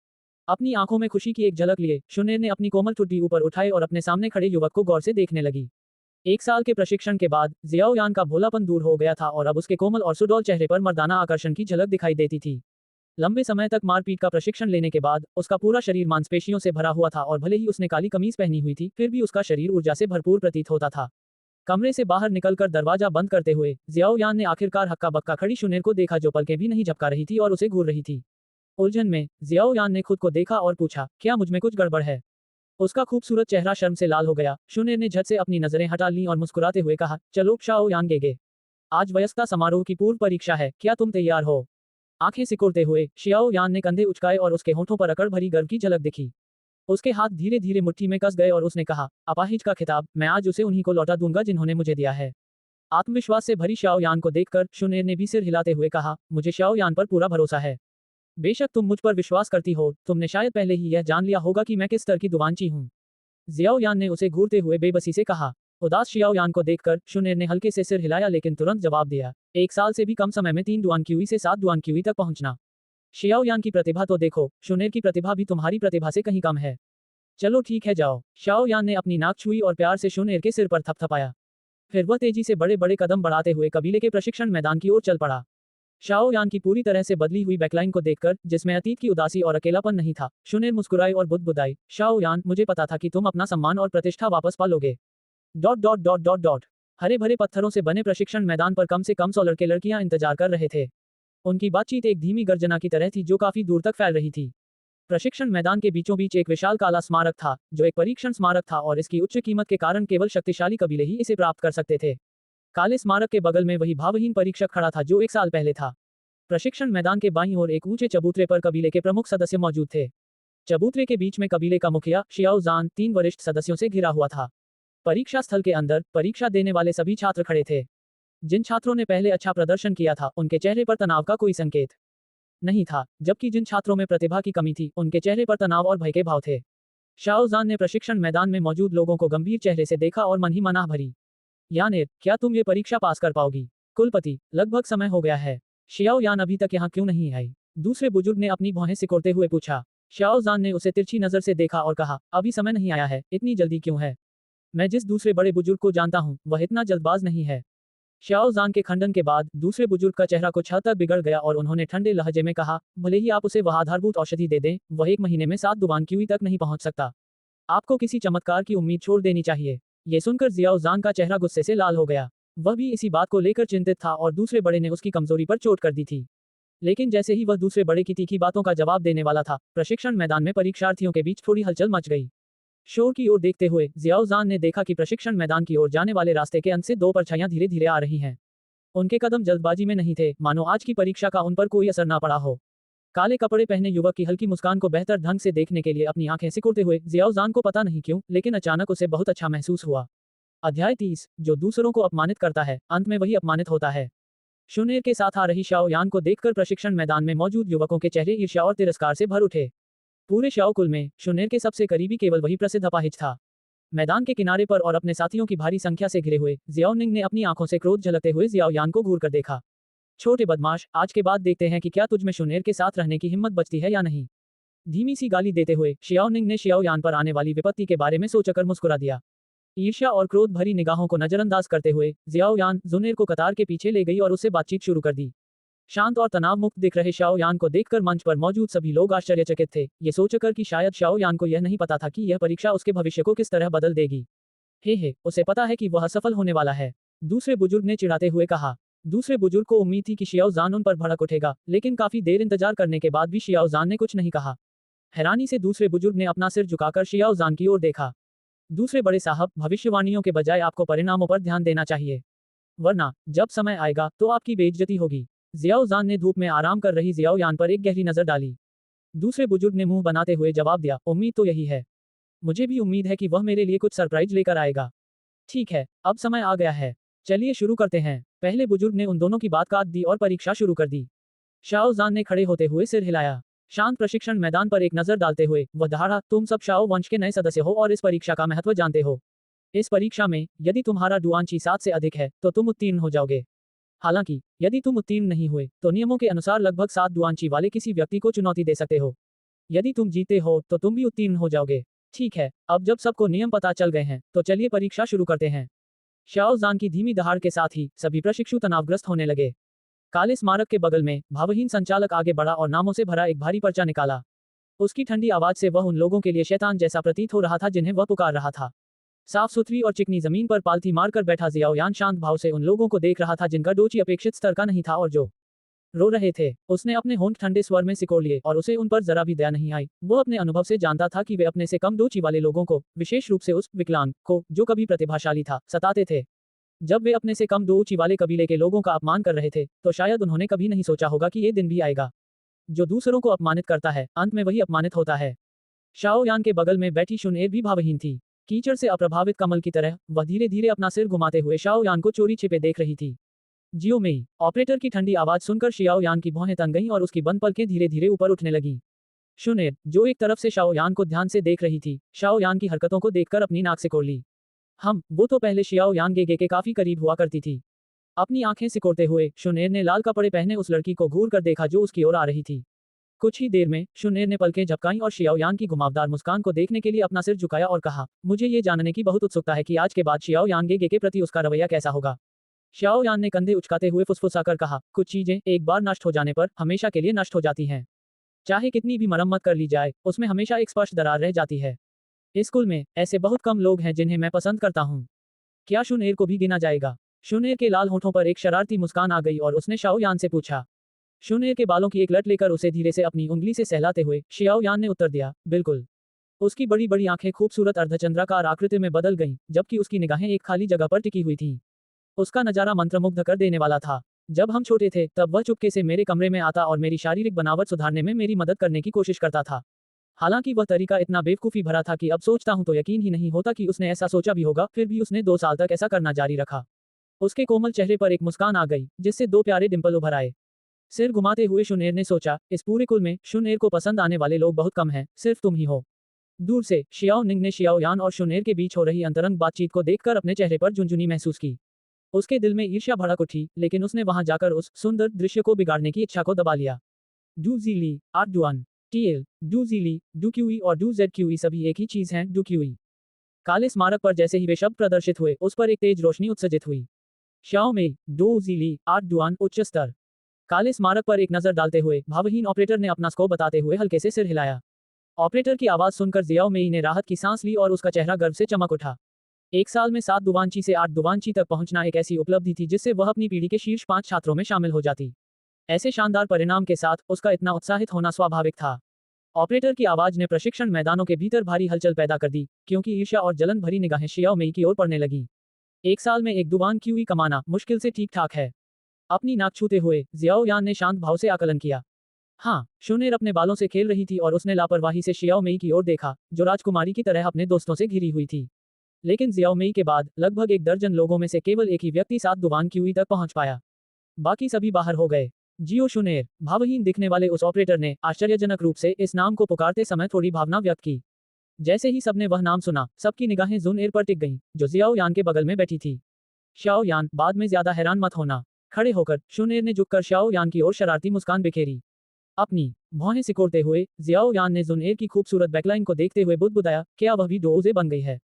अपनी आंखों में खुशी की एक झलक लिए शुनेर ने अपनी कोमल ठुड्डी ऊपर उठाई और अपने सामने खड़े युवक को गौर से देखने लगी। 1 साल के प्रशिक्षण के बाद जियाओ यान का भोलापन दूर हो गया था और अब उसके कोमल और सुडौल चेहरे पर मर्दाना आकर्षण की झलक दिखाई देती थी। लंबे समय तक मारपीट का प्रशिक्षण लेने के बाद उसका पूरा शरीर मांसपेशियों से भरा हुआ था और भले ही उसने काली कमीज पहनी हुई थी, फिर भी उसका शरीर ऊर्जा से भरपूर प्रतीत होता था। कमरे से बाहर निकलकर दरवाजा बंद करते हुए जियाओ यान ने आखिरकार हक्का बक्का खड़ी शुनेर को देखा, जो पलकें भी नहीं झपका रही थी और उसे घूर रही थी। उलझन में जियाओ यान ने खुद को देखा और पूछा, क्या मुझमें कुछ गड़बड़ है? उसका खूबसूरत चेहरा शर्म से लाल हो गया। शुनेर ने झट से अपनी नजरें हटा लीं और मुस्कुराते हुए कहा, चलो शाओ यान गेगे, आज वयस्कता समारोह की पूर्व परीक्षा है, क्या तुम तैयार हो? आंखें सिकुड़ते हुए शियाओ यान ने कंधे उचकाए और उसके होठों पर अकड़ भरी गर्व की झलक दिखी। उसके हाथ धीरे धीरे मुट्ठी में कस गए और उसने कहा, अपाहिज का खिताब मैं आज उसे उन्हीं को लौटा दूंगा जिन्होंने मुझे दिया है। आत्मविश्वास से भरी शाओ यान को देखकर शुनेर ने भी सिर हिलाते हुए कहा, मुझे शाओ यान पर पूरा भरोसा है। बेशक तुम मुझ पर विश्वास करती हो, तुमने शायद पहले ही यह जान लिया होगा कि मैं किस स्तर की दुवांची हूँ। जियाओ यान ने उसे घूरते हुए बेबसी से कहा। उदास शियाओ यान को देखकर शुनेर ने हल्के से सिर हिलाया लेकिन तुरंत जवाब दिया, 1 साल से भी कम समय में 3 दुआनक्यूई से 7 दुआनक्यूई तक पहुंचना। शियाओ यान की प्रतिभा तो देखो, शुनेर की प्रतिभा भी तुम्हारी प्रतिभा से कहीं कम है। चलो ठीक है, जाओ। शाओ यान ने अपनी नाक छुई और प्यार से शुनेर के सिर पर थपथपाया। फिर वह तेजी से बड़े बड़े कदम बढ़ाते हुए कबीले के प्रशिक्षण मैदान की ओर चल पड़ा। शाओ यान की पूरी तरह से बदली हुई बैकलाइन को देखकर, जिसमें अतीत की उदासी और अकेलापन नहीं था, शुनेर मुस्कुराई और बुदबुदाई, शाओ यान, मुझे पता था कि तुम अपना सम्मान और प्रतिष्ठा वापस पा लोगे। ... हरे भरे पत्थरों से बने प्रशिक्षण मैदान पर कम से कम 100 लड़के लड़कियां इंतजार कर रहे थे। उनकी बातचीत एक धीमी गर्जना की तरह थी जो काफी दूर तक फैल रही थी। प्रशिक्षण मैदान के बीचों बीच एक विशाल काला स्मारक था, जो एक परीक्षण स्मारक था और इसकी उच्च कीमत के कारण केवल शक्तिशाली कबीले ही इसे प्राप्त कर सकते थे। काले स्मारक के बगल में वही भावहीन परीक्षक खड़ा था जो 1 साल पहले था। प्रशिक्षण मैदान के बाईं ओर एक ऊंचे चबूतरे पर कबीले के प्रमुख सदस्य मौजूद थे। चबूतरे के बीच में कबीले का मुखिया शियाओ जान 3 वरिष्ठ सदस्यों से घिरा हुआ था। परीक्षा स्थल के अंदर परीक्षा देने वाले सभी छात्र खड़े थे। जिन छात्रों ने पहले अच्छा प्रदर्शन किया था उनके चेहरे पर तनाव का कोई संकेत नहीं था, जबकि जिन छात्रों में प्रतिभा की कमी थी उनके चेहरे पर तनाव और भय के भाव थे। शाओ जान ने प्रशिक्षण मैदान में मौजूद लोगों को गंभीर चेहरे से देखा और मन ही मनाह भरी। यानेर, क्या तुम ये परीक्षा पास कर पाओगी? कुलपति, लगभग समय हो गया है। शियाओ यान अभी तक यहाँ क्यों नहीं आई? दूसरे बुजुर्ग ने अपनी भौहें सिकोड़ते हुए पूछा। शाओ जान ने उसे तिरछी नजर से देखा और कहा, अभी समय नहीं आया है, इतनी जल्दी क्यों है? मैं जिस दूसरे बड़े बुजुर्ग को जानता हूँ वह इतना जल्दबाज नहीं है। शाओ जान के खंडन के बाद दूसरे बुजुर्ग का चेहरा कुछ हद तक बिगड़ गया और उन्होंने ठंडे लहजे में कहा, भले ही आप उसे वह आधारभूत औषधि दे दें, वह 1 महीने में 7 दुवान क्यूई तक नहीं पहुंच सकता। आपको किसी चमत्कार की उम्मीद छोड़ देनी चाहिए। ये सुनकर जियाओ जान का चेहरा गुस्से से लाल हो गया। वह भी इसी बात को लेकर चिंतित था और दूसरे बड़े ने उसकी कमजोरी पर चोट कर दी थी। लेकिन जैसे ही वह दूसरे बड़े की तीखी बातों का जवाब देने वाला था, प्रशिक्षण मैदान में परीक्षार्थियों के बीच थोड़ी हलचल मच गई। शोर की ओर देखते हुए जियाओ जान ने देखा कि प्रशिक्षण मैदान की ओर जाने वाले रास्ते के अंत से 2 परछाइयां धीरे धीरे आ रही हैं। उनके कदम जल्दबाजी में नहीं थे, मानो आज की परीक्षा का उन पर कोई असर ना पड़ा हो। काले कपड़े पहने युवक की हल्की मुस्कान को बेहतर ढंग से देखने के लिए अपनी आंखें सिकुड़ते हुए जियाओ जान को पता नहीं क्यों, लेकिन अचानक उसे बहुत अच्छा महसूस हुआ। अध्याय 30, जो दूसरों को अपमानित करता है, अंत में वही अपमानित होता है। शुनेर के साथ आ रही शाओ यान को देखकर प्रशिक्षण मैदान में मौजूद युवकों के चेहरे ईर्ष्या और तिरस्कार से भर उठे। पूरे शाओ कुल में शुनेर के सबसे करीबी केवल वही प्रसिद्ध अपाहिज था। मैदान के किनारे पर और अपने साथियों की भारी संख्या से घिरे हुए जियाओ निंग ने अपनी आंखों से क्रोध झलकते हुए जियाओ यान को घूर कर देखा। छोटे बदमाश, आज के बाद देखते हैं कि क्या तुझ में शुनेर के साथ रहने की हिम्मत बचती है या नहीं। धीमी सी गाली देते हुए शियाओ निंग ने शियाओ यान पर आने वाली विपत्ति के बारे में सोचकर मुस्कुरा दिया। ईर्ष्या और क्रोध भरी निगाहों को नजरअंदाज करते हुए जियाओ यान जुनेर को कतार के पीछे ले गई और उससे बातचीत शुरू कर दी। शांत और तनाव मुक्त दिख रहे शाओ यान को देखकर मंच पर मौजूद सभी लोग आश्चर्यचकित थे, ये सोचकर कि शायद शाओ यान को यह नहीं पता था कि यह परीक्षा उसके भविष्य को किस तरह बदल देगी। हे, उसे पता है कि वह असफल होने वाला है, दूसरे बुजुर्ग ने चिढ़ाते हुए कहा। दूसरे बुजुर्ग को उम्मीद थी कि शियाओ जान उन पर भड़क उठेगा, लेकिन काफी देर इंतजार करने के बाद भी शियाओ जान ने कुछ नहीं कहा। हैरानी से दूसरे बुजुर्ग ने अपना सिर झुकाकर शियाओ जान की ओर देखा। दूसरे बड़े साहब, भविष्यवाणियों के बजाय आपको परिणामों पर ध्यान देना चाहिए, वरना जब समय आएगा तो आपकी बेइज्जती होगी। जियाओ जान ने धूप में आराम कर रही जियाओ यान पर एक गहरी नजर डाली। दूसरे बुजुर्ग ने मुंह बनाते हुए जवाब दिया, उम्मीद तो यही है। मुझे भी उम्मीद है कि वह मेरे लिए कुछ सरप्राइज लेकर आएगा। ठीक है, अब समय आ गया है, चलिए शुरू करते हैं। पहले बुजुर्ग ने उन दोनों की बात काट दी और परीक्षा शुरू कर दी। शाओ जान ने खड़े होते हुए सिर हिलाया। शांत प्रशिक्षण मैदान पर एक नजर डालते हुए वह दहाड़ा, तुम सब शाओ वंश के नए सदस्य हो और इस परीक्षा का महत्व जानते हो। इस परीक्षा में यदि तुम्हारा डुआंची 7 से अधिक है तो तुम उत्तीर्ण हो जाओगे। हालांकि यदि तुम उत्तीर्ण नहीं हुए तो नियमों के अनुसार लगभग 7 डुआंची वाले किसी व्यक्ति को चुनौती दे सकते हो। यदि तुम जीते हो तो तुम भी उत्तीर्ण हो जाओगे। ठीक है, अब जब सबको नियम पता चल गए हैं तो चलिए परीक्षा शुरू करते हैं। शाओ जान की धीमी दहाड़ के साथ ही सभी प्रशिक्षु तनावग्रस्त होने लगे। काले स्मारक के बगल में भावहीन संचालक आगे बढ़ा और नामों से भरा एक भारी पर्चा निकाला। उसकी ठंडी आवाज से वह उन लोगों के लिए शैतान जैसा प्रतीत हो रहा था जिन्हें वह पुकार रहा था। साफ सुथरी और चिकनी जमीन पर पालथी मारकर बैठा जियाओ यान शांत भाव से उन लोगों को देख रहा था जिनका डोची अपेक्षित स्तर का नहीं था और जो रो रहे थे। उसने अपने होंठ ठंडे स्वर में सिकोड़ लिए और उसे उन पर जरा भी दया नहीं आई। वो अपने अनुभव से जानता था कि वे अपने से कम डोची वाले लोगों को, विशेष रूप से उस विकलांग को जो कभी प्रतिभाशाली था, सताते थे। जब वे अपने से कम डोची वाले कबीले के लोगों का अपमान कर रहे थे तो शायद उन्होंने कभी नहीं सोचा होगा कि ये दिन भी आएगा। जो दूसरों को अपमानित करता है अंत में वही अपमानित होता है। शाओ यान के बगल में बैठी शुनेर भी भावहीन थी। कीचड़ से अप्रभावित कमल की तरह वह धीरे धीरे अपना सिर घुमाते हुए शाओ यान को चोरी छिपे देख रही थी। जियो मेई, ऑपरेटर की ठंडी आवाज सुनकर शियाओ यान की भौहें तन गईं और उसकी बंद पलकें धीरे धीरे ऊपर उठने लगीं। शुनेर, जो एक तरफ से शाओ यान को ध्यान से देख रही थी, शाओ यान की हरकतों को देखकर अपनी नाक सिकोड़ ली। वो तो पहले शियाओ यान गे के काफी करीब हुआ करती थी। अपनी आंखें सिकोड़ते हुए शुनेर ने लाल कपड़े पहने उस लड़की को घूर कर देखा जो उसकी ओर आ रही थी। कुछ ही देर में शुनेर ने पलकें झपकाईं और शियाओ यान की घुमावदार मुस्कान को देखने के लिए अपना सिर झुकाया और कहा, मुझे ये जानने की बहुत उत्सुकता है कि आज के बाद शियाओ यान गे के प्रति उसका रवैया कैसा होगा। शाओ यान ने कंधे उचकाते हुए फुसफुसाकर कहा, कुछ चीजें एक बार नष्ट हो जाने पर हमेशा के लिए नष्ट हो जाती हैं। चाहे कितनी भी मरम्मत कर ली जाए, उसमें हमेशा एक स्पष्ट दरार रह जाती है। इस स्कूल में ऐसे बहुत कम लोग हैं जिन्हें मैं पसंद करता हूँ। क्या शुनएर को भी गिना जाएगा? शुनएर के लाल होठों पर एक शरारती मुस्कान आ गई और उसने शाओ यान से पूछा। शुनएर के बालों की एक लट लेकर उसे धीरे से अपनी उंगली से सहलाते हुए शियाओ यान ने उत्तर दिया, बिल्कुल। उसकी बड़ी बड़ी आंखें खूबसूरत अर्धचंद्राकार आकृति में बदल गईं, जबकि उसकी निगाहें एक खाली जगह पर टिकी हुई थीं। उसका नजारा मंत्रमुग्ध कर देने वाला था। जब हम छोटे थे तब वह चुपके से मेरे कमरे में आता और मेरी शारीरिक बनावट सुधारने में मेरी मदद करने की कोशिश करता था। हालांकि वह तरीका इतना बेवकूफ़ी भरा था कि अब सोचता हूं तो यकीन ही नहीं होता कि उसने ऐसा सोचा भी होगा, फिर भी उसने 2 साल तक ऐसा करना जारी रखा। उसके कोमल चेहरे पर एक मुस्कान आ गई, जिससे 2 प्यारे डिंपल उभर आए। सिर घुमाते हुए शुनएर ने सोचा, इस पूरे कुल में शुनएर को पसंद आने वाले लोग बहुत कम हैं, सिर्फ तुम ही हो। दूर से शियाओ निंग ने शियाओ यान और शुनएर के बीच हो रही अंतरंग बातचीत को देखकर अपने चेहरे पर झुनझुनी महसूस की। उसके दिल में ईर्ष्या भड़क उठी, लेकिन उसने वहां जाकर उस सुंदर दृश्य को बिगाड़ने की इच्छा को दबा लिया। डू ज़ीली, आर डुआन, टीएल, डू ज़ीली, डू क्यूई और डू जेड क्यूई सभी एक ही चीज हैं, डू क्यूई। काले स्मारक पर जैसे ही वे शब्द प्रदर्शित हुए, उस पर एक तेज रोशनी उत्सर्जित हुई। शाओ में, डू ज़ीली, आर डुआन, उच्च स्तर। काले स्मारक पर एक नजर डालते हुए भावहीन ऑपरेटर ने अपना स्कोप बताते हुए हल्के से सिर हिलाया। ऑपरेटर की आवाज सुनकर जियाओ मेई ने राहत की सांस ली और उसका चेहरा गर्व से चमक उठा। 1 साल में 7 दुवांची से 8 दुवांची तक पहुंचना एक ऐसी उपलब्धि थी जिससे वह अपनी पीढ़ी के शीर्ष 5 छात्रों में शामिल हो जाती। ऐसे शानदार परिणाम के साथ उसका इतना उत्साहित होना स्वाभाविक था। ऑपरेटर की आवाज ने प्रशिक्षण मैदानों के भीतर भारी हलचल पैदा कर दी, क्योंकि ईर्ष्या और जलन भरी निगाहें शियाओ मेई की ओर पड़ने लगी। 1 साल में 1 दुवान क्यूई कमाना मुश्किल से ठीक ठाक है। अपनी नाक छूते हुए जियाओ यान ने शांत भाव से आकलन किया। हाँ, शुनएर अपने बालों से खेल रही थी और उसने लापरवाही से शियाओ मेई की ओर देखा, जो राजकुमारी की तरह अपने दोस्तों से घिरी हुई थी। लेकिन जियाओ मेई के बाद लगभग 1 दर्जन लोगों में से केवल एक ही व्यक्ति 7 दुवान क्यूई तक पहुंच पाया। बाकी सभी बाहर हो गए। जियो शुनएर, भावहीन दिखने वाले उस ऑपरेटर ने आश्चर्यजनक रूप से इस नाम को पुकारते समय थोड़ी भावना व्यक्त की। जैसे ही सबने वह नाम सुना, सबकी निगाहें जुनएर पर टिक गईं, जो जियाओ यान के बगल में बैठी थी। शाओ यान, बाद में ज्यादा हैरान मत होना। खड़े होकर शुनएर ने झुककर शाओ यान की ओर शरारती मुस्कान बिखेरी। अपनी भौहें सिकोड़ते हुए जियाओ यान ने जुनएर की खूबसूरत बैकलाइन को देखते हुए बुदबुदाया, क्या वह भी डोजे बन गई है?